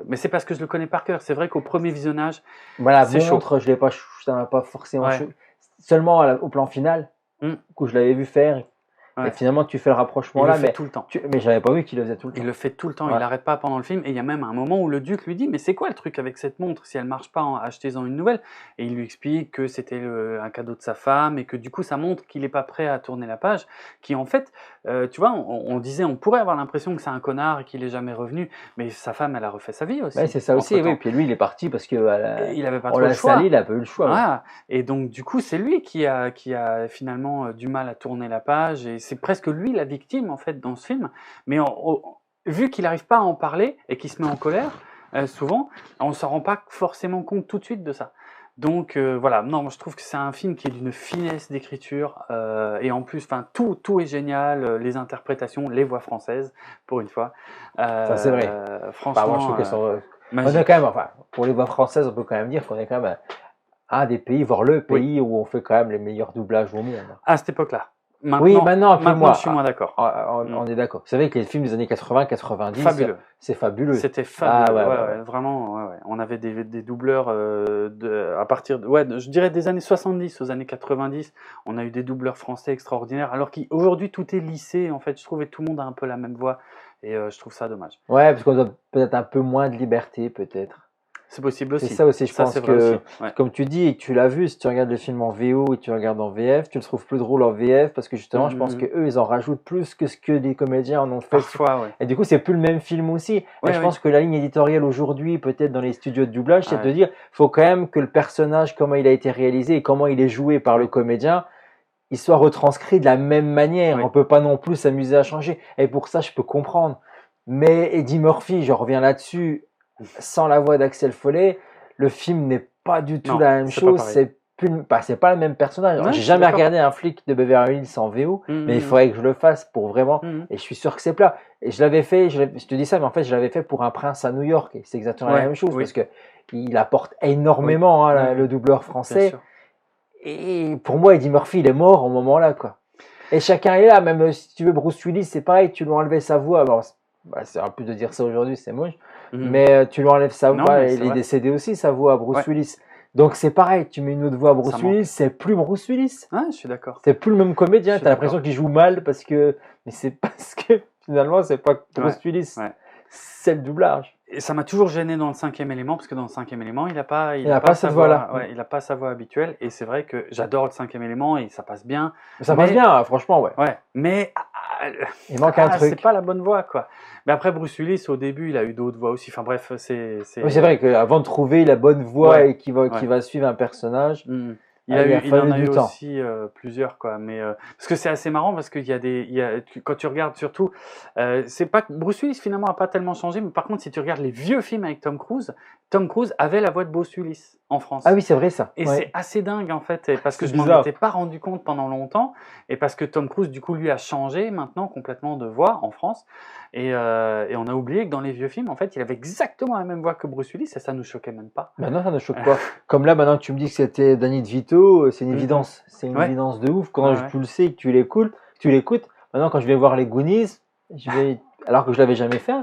Mais c'est parce que je le connais par cœur. C'est vrai qu'au premier visionnage, c'est chaud. Je l'ai pas forcément seulement au plan final. Où je l'avais vu faire, Et finalement, tu fais le rapprochement là, mais tout le temps. Mais j'avais pas vu qu'il le faisait tout le temps. Il le fait tout le temps, il n'arrête pas pendant le film. Et il y a même un moment où le duc lui dit, mais c'est quoi le truc avec cette montre? Si elle marche pas, achetez-en une nouvelle. Et il lui explique que c'était un cadeau de sa femme et que du coup, ça montre qu'il n'est pas prêt à tourner la page. Qui en fait, tu vois, on disait, on pourrait avoir l'impression que c'est un connard et qu'il est jamais revenu, mais sa femme, elle a refait sa vie aussi. Ouais, c'est ça aussi, oui. Puis lui, il est parti parce que il avait pas on trop l'a le choix. sali, il a pas eu le choix. Voilà. Et donc, du coup, c'est lui qui a finalement du mal à tourner la page. Et c'est presque lui la victime, en fait, dans ce film. Mais vu qu'il n'arrive pas à en parler et qu'il se met en colère, souvent, on ne s'en rend pas forcément compte tout de suite de ça. Donc voilà, non, moi je trouve que c'est un film qui est d'une finesse d'écriture et en plus, tout est génial, les interprétations, les voix françaises, pour une fois. Ça c'est vrai. Franchement, moi, je trouve qu'elles sont. On est quand même, pour les voix françaises, on peut quand même dire qu'on est quand même un des pays, voire le pays où on fait quand même les meilleurs doublages au monde. À cette époque-là. Maintenant, je suis moins d'accord. On est d'accord. Vous savez que les films des années 80-90, c'est fabuleux. C'était fabuleux. Vraiment, on avait des doubleurs à partir de, je dirais des années 70 aux années 90. On a eu des doubleurs français extraordinaires, alors qu'aujourd'hui tout est lissé, en fait, je trouve, et tout le monde a un peu la même voix, et je trouve ça dommage. Ouais, parce qu'on a peut-être un peu moins de liberté, peut-être. C'est possible aussi. C'est ça aussi, je pense que, comme tu dis, et que tu l'as vu, si tu regardes le film en VO et tu regardes en VF, tu le trouves plus drôle en VF, parce que justement, je pense qu'eux, ils en rajoutent plus que ce que les comédiens en ont fait. Parfois, Et du coup, c'est plus le même film aussi. Et je pense que la ligne éditoriale aujourd'hui, peut-être dans les studios de doublage, c'est de dire, faut quand même que le personnage, comment il a été réalisé et comment il est joué par le comédien, il soit retranscrit de la même manière. On peut pas non plus s'amuser à changer. Et pour ça, je peux comprendre. Mais Eddie Murphy, je reviens là-dessus, sans la voix d'Axel Foley, le film n'est pas du tout la même chose. C'est pas le même personnage. J'ai jamais regardé un flic de Beverly Hills en VO, mais il faudrait que je le fasse pour vraiment. Et je suis sûr que c'est plat. Et je l'avais fait, je te dis ça, mais en fait, je l'avais fait pour Un prince à New York. Et c'est exactement la même chose parce que il apporte énormément le doubleur français. Et pour moi, Eddie Murphy, il est mort au moment-là, quoi. Et chacun est là, même si tu veux, Bruce Willis, c'est pareil, tu lui enlevais sa voix. Alors, c'est un peu de dire ça aujourd'hui, c'est moche. Mais tu lui enlèves sa voix, il est décédé aussi, sa voix à Bruce Willis. Donc c'est pareil, tu mets une autre voix à Bruce Willis, c'est plus Bruce Willis. Je suis d'accord. C'est plus le même comédien, tu as l'impression qu'il joue mal parce que. Mais c'est parce que finalement, c'est pas Bruce Willis, c'est le doublage. Et ça m'a toujours gêné dans le 5e élément, parce que dans le 5e élément, il n'a pas cette voix-là. Il n'a pas sa voix habituelle, et c'est vrai que j'adore le 5e élément, et ça passe bien. Ça passe bien, franchement, mais il manque un truc. C'est pas la bonne voix, quoi. Mais après, Bruce Willis, au début, il a eu d'autres voix aussi. Enfin bref, c'est... Oui, c'est vrai qu'avant de trouver la bonne voix et qui va suivre un personnage... Il en a eu aussi plusieurs, quoi. Mais parce que c'est assez marrant parce qu'il y a quand tu regardes surtout, c'est pas que Bruce Willis finalement a pas tellement changé, mais par contre si tu regardes les vieux films avec Tom Cruise avait la voix de Bruce Willis en France. Ah oui, c'est vrai ça. Et c'est assez dingue en fait, parce que je m'en étais pas rendu compte pendant longtemps, et parce que Tom Cruise du coup lui a changé maintenant complètement de voix en France, et on a oublié que dans les vieux films en fait il avait exactement la même voix que Bruce Willis, et ça nous choquait même pas. Maintenant ça ne choque pas. Comme là maintenant que tu me dis que c'était Danny DeVito, c'est une évidence, évidence de ouf. Quand tu le sais, que tu l'écoutes. Maintenant quand je vais voir les Goonies, alors que je l'avais jamais fait.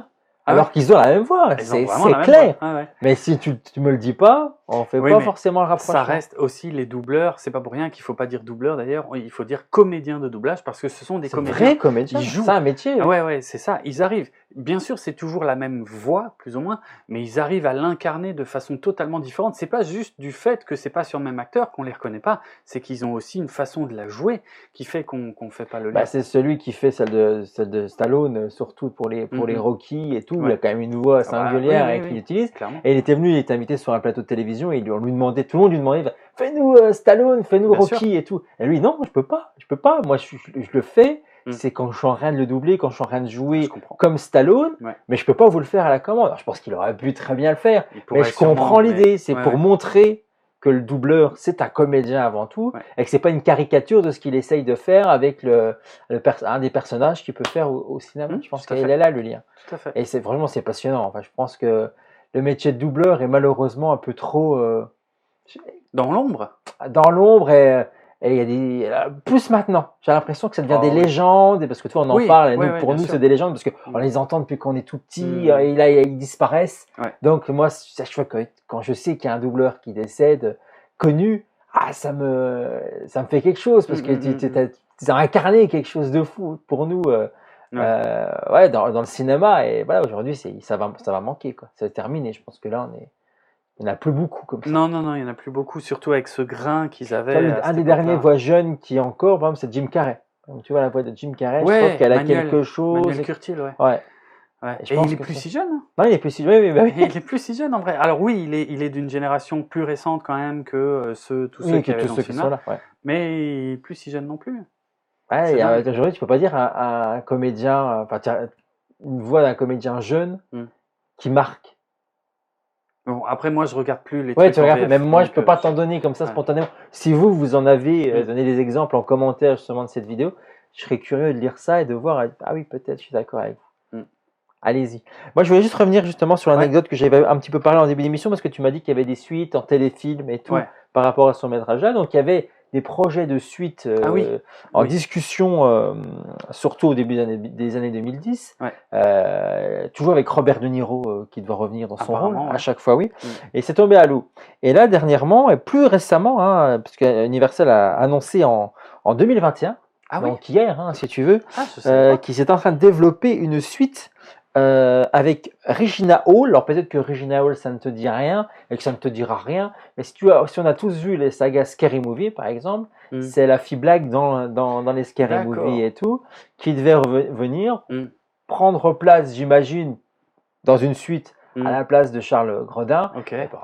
Alors qu'ils ont la même voix, c'est clair. Mais si tu me le dis pas, on fait pas forcément le rapprochement. Ça reste aussi les doubleurs, c'est pas pour rien qu'il faut pas dire doubleur d'ailleurs, il faut dire comédien de doublage, parce que ce sont des comédiens. Vrais comédiens, c'est un métier. Ouais, c'est ça. Ils arrivent. Bien sûr, c'est toujours la même voix, plus ou moins, mais ils arrivent à l'incarner de façon totalement différente. C'est pas juste du fait que c'est pas sur le même acteur qu'on les reconnaît pas, c'est qu'ils ont aussi une façon de la jouer qui fait qu'on fait pas le lien. C'est celui qui fait celle de Stallone, surtout pour les Rocky et tout. Il a quand même une voix singulière et qu'il utilise. Clairement. Et il était invité sur un plateau de télévision et tout le monde lui demandait, fais-nous Stallone, fais-nous Rocky et tout. Et lui, non, je peux pas. Moi, je le fais. C'est quand je suis en train de le doubler, quand je suis en train de jouer comme Stallone, mais je peux pas vous le faire à la commande. Alors, je pense qu'il aurait pu très bien le faire, mais je comprends l'idée. C'est pour montrer que le doubleur, c'est un comédien avant tout, et que c'est pas une caricature de ce qu'il essaye de faire avec un des personnages qu'il peut faire au cinéma. Je pense qu'il est là le lien. Tout à fait. Et c'est passionnant. Enfin, je pense que le métier de doubleur est malheureusement un peu trop dans l'ombre. Dans l'ombre, et il y a des plus maintenant. J'ai l'impression que ça devient des légendes, parce que toi on en parle, et pour nous c'est des légendes parce qu'on les entend depuis qu'on est tout petit, et là ils disparaissent. Donc moi, chaque fois quand je sais qu'il y a un doubleur qui décède connu, ça me fait quelque chose, parce que a incarné quelque chose de fou pour nous dans le cinéma. Et voilà, aujourd'hui, ça va manquer, quoi. C'est terminé. Je pense que là, il n'y en a plus beaucoup comme ça. Non, il n'y en a plus beaucoup, surtout avec ce grain qu'ils avaient. Un des derniers voix jeunes qui est encore, par exemple, c'est Jim Carrey. Donc, tu vois, la voix de Jim Carrey, je trouve qu'elle a quelque chose. Manuel Curtil, ouais. Et il est plus si jeune. Non, il est plus si jeune. Oui. Il est plus si jeune en vrai. Alors oui, il est d'une génération plus récente quand même que tous ceux qui avaient dans ce film-là. Mais il est plus si jeune non plus. Aujourd'hui, tu peux pas dire un comédien, une voix d'un comédien jeune qui marque. Bon, après moi je regarde plus les trucs. Tu regardes, même moi je peux pas t'en donner comme ça spontanément. Si vous en avez donné des exemples en commentaire justement de cette vidéo, je serais curieux de lire ça et de voir. Ah oui, peut-être, je suis d'accord avec vous. Allez-y. Moi, je voulais juste revenir justement sur l'anecdote que j'avais un petit peu parlé en début d'émission parce que tu m'as dit qu'il y avait des suites en téléfilm et tout par rapport à son métrage-là. Donc, il y avait des projets de suite en discussion, surtout au début des années 2010. Toujours avec Robert De Niro qui doit revenir dans son rôle à chaque fois, Et c'est tombé à l'eau. Et là, dernièrement, et plus récemment, parce que Universal a annoncé en 2021, donc hier, si tu veux, qu'ils étaient en train de développer une suite avec Regina Hall. Alors peut-être que Regina Hall ça ne te dit rien et que ça ne te dira rien, mais si on a tous vu les sagas Scary Movie par exemple, c'est la fille black dans les Scary Movie et tout, qui devait revenir prendre place, j'imagine, dans une suite à la place de Charles Grodin.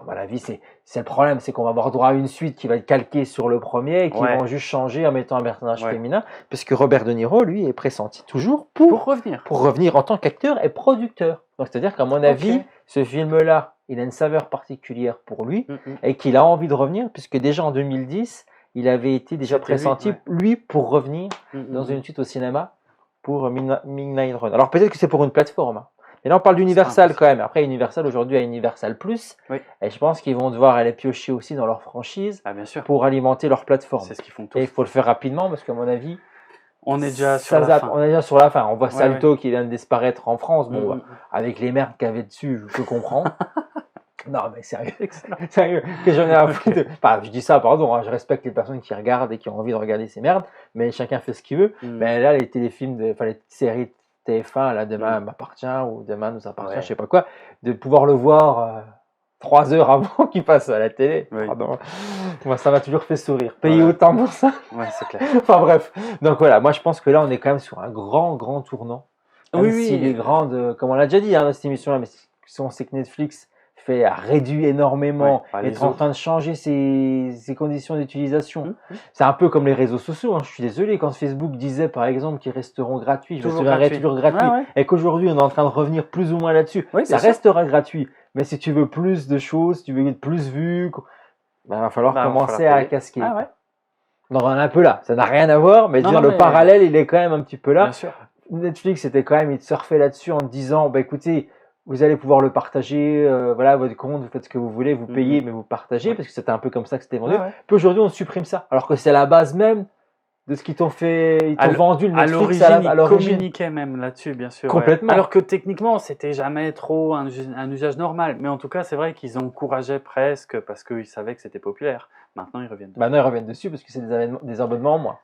À la vie, c'est le problème, c'est qu'on va avoir droit à une suite qui va être calquée sur le premier et qui vont juste changer en mettant un personnage féminin, parce que Robert De Niro, lui, est pressenti toujours pour revenir en tant qu'acteur et producteur. Donc c'est-à-dire qu'à mon avis, ce film-là, il a une saveur particulière pour lui et qu'il a envie de revenir, puisque déjà en 2010, il avait été déjà pressenti, lui, pour revenir dans une suite au cinéma pour Midnight Run. Alors peut-être que c'est pour une plateforme. Et là, on parle d'Universal quand même. Après, Universal, aujourd'hui, a Universal Plus. Et je pense qu'ils vont devoir aller piocher aussi dans leur franchise pour alimenter leur plateforme. C'est ce qu'ils font tous. Et il faut le faire rapidement parce qu'à mon avis, on est déjà sur la fin. On est déjà sur la fin. On voit Salto qui vient de disparaître en France. Bon, avec les merdes qu'il y avait dessus, je peux comprendre. Non, mais sérieux, que j'en ai à foutre. Je dis ça, pardon, je respecte les personnes qui regardent et qui ont envie de regarder ces merdes, mais chacun fait ce qu'il veut. Mais là, les téléfilms, les séries TF1, là, demain m'appartient ou demain nous appartient, je sais pas quoi, de pouvoir le voir 3 heures avant qu'il passe à la télé. Pardon. Moi, ça m'a toujours fait sourire. Payer autant pour ça. C'est clair. Enfin bref. Donc voilà, moi je pense que là, on est quand même sur un grand tournant. Même si les grandes, comme on l'a déjà dit dans cette émission-là, mais si on sait que Netflix a réduit énormément, est en train de changer ses conditions d'utilisation. C'est un peu comme les réseaux sociaux. Je suis désolé, quand Facebook disait par exemple qu'ils resteront gratuits, toujours gratuits, et qu'aujourd'hui on est en train de revenir plus ou moins là-dessus, ça restera gratuit. Mais si tu veux plus de choses, si tu veux être plus vu, il va falloir commencer à casquer. Donc on est un peu là. Ça n'a rien à voir, mais le parallèle il est quand même un petit peu là. Bien sûr. Netflix était quand même, il surfait là-dessus en disant, écoutez, vous allez pouvoir le partager, votre compte, vous faites ce que vous voulez, vous payez, mais vous partagez, parce que c'était un peu comme ça que c'était vendu. Puis aujourd'hui, on supprime ça, alors que c'est la base même de ce qu'ils t'ont fait, ils t'ont vendu le Netflix à l'origine. Ils communiquaient même là-dessus, bien sûr. Complètement. Alors que techniquement, c'était jamais trop un usage normal. Mais en tout cas, c'est vrai qu'ils encourageaient presque parce qu'ils savaient que c'était populaire. Maintenant, ils reviennent dessus. Maintenant, ils reviennent dessus parce que c'est des abonnements en moins.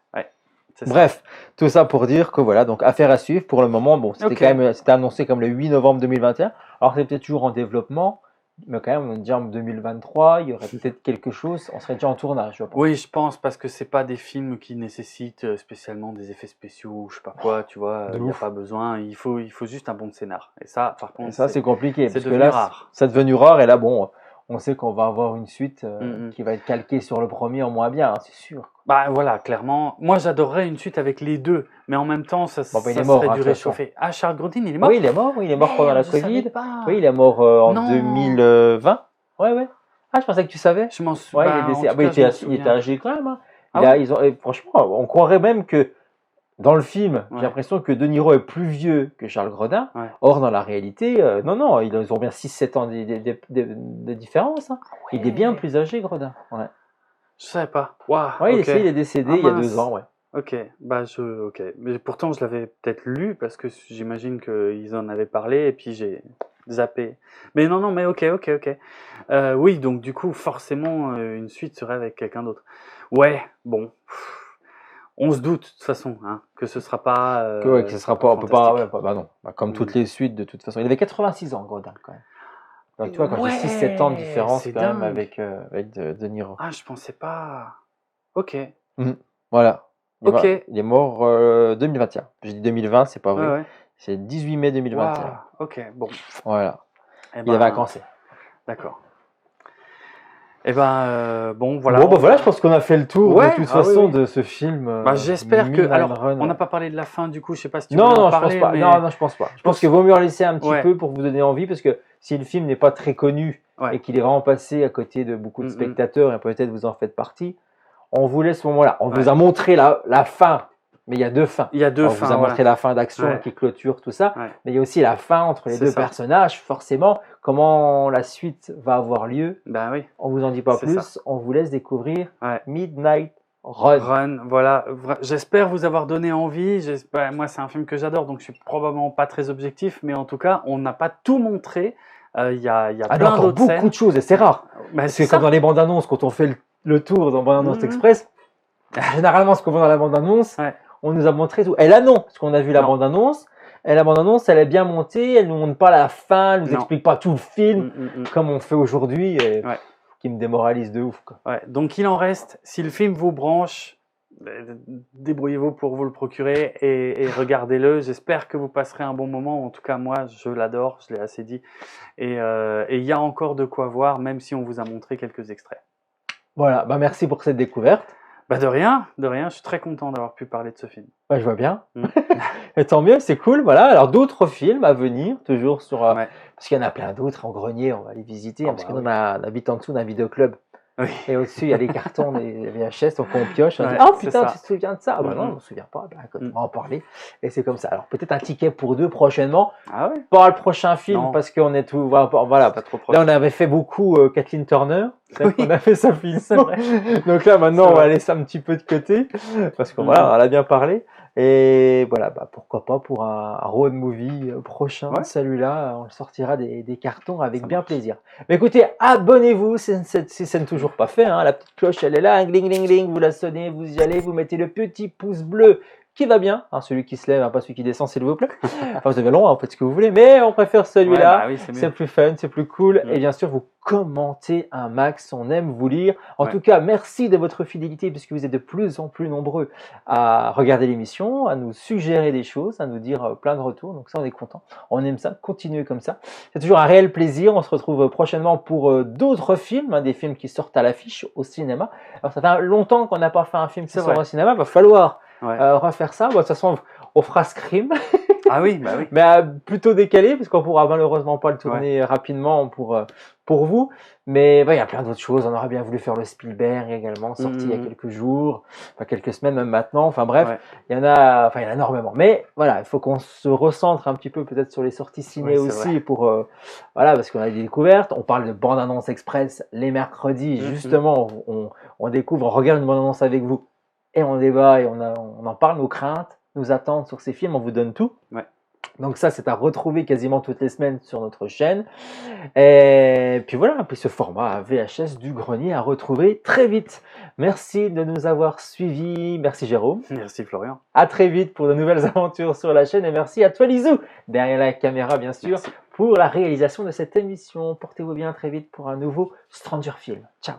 Bref, tout ça pour dire que voilà, donc affaire à suivre pour le moment. Bon, c'était annoncé comme le 8 novembre 2021. Alors c'est peut-être toujours en développement, mais quand même, on est déjà en 2023, il y aurait peut-être quelque chose, on serait déjà en tournage, je pense. Oui, je pense, parce que c'est pas des films qui nécessitent spécialement des effets spéciaux ou je sais pas quoi, tu vois, il n'y a pas besoin, il faut juste un bon scénar. Et ça, par contre, c'est compliqué, c'est devenu rare. C'est devenu rare, et là, bon, on sait qu'on va avoir une suite qui va être calquée sur le premier en moins bien, c'est sûr. Voilà, clairement. Moi, j'adorerais une suite avec les deux, mais en même temps, ça serait du réchauffé. Ah, Charles Grodin, il est mort? Oui, il est mort pendant la Covid. Oui, il est mort en 2020. Ouais. Ah, je pensais que tu savais. Je m'en souviens. Il est décédé. Il était âgé quand même. Franchement, on croirait même que dans le film, j'ai l'impression que De Niro est plus vieux que Charles Grodin. Or, dans la réalité, non, ils ont bien 6-7 ans de différence. Il est bien plus âgé, Grodin. Je savais pas. Wow, il est décédé il y a 2 ans, Ok, mais pourtant je l'avais peut-être lu parce que j'imagine qu'ils en avaient parlé et puis j'ai zappé. Mais non, mais ok. Oui, donc du coup, forcément, une suite serait avec quelqu'un d'autre. Ouais, bon. On se doute de toute façon hein, que ce sera pas. Que ce sera pas. On peut pas. Ouais, bah non. Bah, comme toutes les suites de toute façon. Il avait 86 ans, Grodin quand même. Donc, tu vois, quand j'ai 6-7 ans de différence quand même avec De Niro. Ah, je pensais pas. Ok. Voilà. Ok. Il est mort 2021. Je dis 2020, c'est pas vrai. Ouais. C'est 18 mai 2021. Wow. Ok, bon. Voilà. Eh Il avait un cancer. D'accord. Et bon, voilà. Bon, voilà, je pense qu'on a fait le tour de toute façon de ce film. J'espère que. Alors, on n'a pas parlé de la fin du coup, je sais pas si tu veux en en parler. Je pense pas. Mais... Non, je pense pas. Je pense qu'il vaut mieux en laisser un petit peu pour vous donner envie, parce que si le film n'est pas très connu et qu'il est vraiment passé à côté de beaucoup de spectateurs, et peut-être vous en faites partie, on vous laisse ce moment-là. On vous a montré la fin. Mais il y a deux fins. Il y a deux fins. On vous a montré la fin d'action qui clôture tout ça. Mais il y a aussi la fin entre les deux personnages, forcément. Comment la suite va avoir lieu. Ben oui. On vous en dit pas plus. On vous laisse découvrir Midnight Run. Voilà. J'espère vous avoir donné envie. Moi, c'est un film que j'adore, donc je suis probablement pas très objectif. Mais en tout cas, on n'a pas tout montré. Il y a plein d'autres scènes. Beaucoup de choses, et c'est rare. Parce que comme dans les bandes annonces, quand on fait le tour dans Bande Annonce Express, généralement, ce qu'on voit dans la bande annonce, on nous a montré tout. Et là, non, parce qu'on a vu la bande-annonce. Et la bande-annonce, elle est bien montée. Elle nous montre pas la fin, elle nous explique pas tout le film, comme on fait aujourd'hui, qui me démoralise de ouf. Quoi. Donc, il en reste. Si le film vous branche, débrouillez-vous pour vous le procurer et regardez-le. J'espère que vous passerez un bon moment. En tout cas, moi, je l'adore. Je l'ai assez dit. Et il y a encore de quoi voir, même si on vous a montré quelques extraits. Voilà. Merci pour cette découverte. De rien, je suis très content d'avoir pu parler de ce film. Je vois bien. Et tant mieux, c'est cool. Voilà. Alors d'autres films à venir, toujours sur... Parce qu'il y en a plein d'autres en grenier, on va les visiter. Parce que nous, on habite en dessous d'un vidéoclub. Oui. Et au-dessus, il y a les cartons des VHS, donc on pioche. On dit, oh putain, tu te souviens de ça? Non, je ne me souviens pas. On va en parler. Et c'est comme ça. Alors peut-être un ticket pour 2 prochainement. Pas le prochain film, parce qu'on est tout... Voilà. Pas trop proche. Là, on avait fait beaucoup Kathleen Turner. On a fait sa film. Donc là, maintenant, on va laisser un petit peu de côté. Parce qu'on on a bien parlé. Et voilà, pourquoi pas pour un road movie prochain. Celui-là, on le sortira des cartons avec bien plaisir. Mais écoutez, abonnez-vous si ce n'est toujours pas fait. La petite cloche, elle est là. Gling, gling, gling. Vous la sonnez, vous y allez, vous mettez le petit pouce bleu qui va bien. Celui qui se lève, pas celui qui descend, s'il vous plaît. Enfin, vous avez long, faites ce que vous voulez. Mais on préfère celui-là. C'est plus fun, c'est plus cool. Et bien sûr, vous commentez un max. On aime vous lire. En tout cas, merci de votre fidélité, puisque vous êtes de plus en plus nombreux à regarder l'émission, à nous suggérer des choses, à nous dire plein de retours. Donc ça, on est content. On aime ça. Continuez comme ça. C'est toujours un réel plaisir. On se retrouve prochainement pour d'autres films, des films qui sortent à l'affiche au cinéma. Alors, ça fait longtemps qu'on n'a pas fait un film qui sort au cinéma. Il va falloir refaire ça. De toute façon, on fera Scream. Ah oui, mais plutôt décalé, parce qu'on pourra malheureusement pas le tourner rapidement pour vous. Mais il y a plein d'autres choses. On aurait bien voulu faire le Spielberg également, sorti il y a quelques jours, quelques semaines, même maintenant. Enfin bref, il y en a énormément. Mais voilà, il faut qu'on se recentre un petit peu peut-être sur les sorties ciné aussi, parce qu'on a des découvertes. On parle de Bande Annonce Express les mercredis. Justement, on découvre, on regarde une bande annonce avec vous. Et on débat et on en parle, nos craintes, nos attentes sur ces films, on vous donne tout. Donc ça, c'est à retrouver quasiment toutes les semaines sur notre chaîne. Et puis voilà, puis ce format VHS du grenier à retrouver très vite. Merci de nous avoir suivis. Merci Jérôme. Merci Florian. À très vite pour de nouvelles aventures sur la chaîne. Et merci à toi Lizou, derrière la caméra bien sûr, pour la réalisation de cette émission. Portez-vous bien, très vite pour un nouveau Stranger Film. Ciao.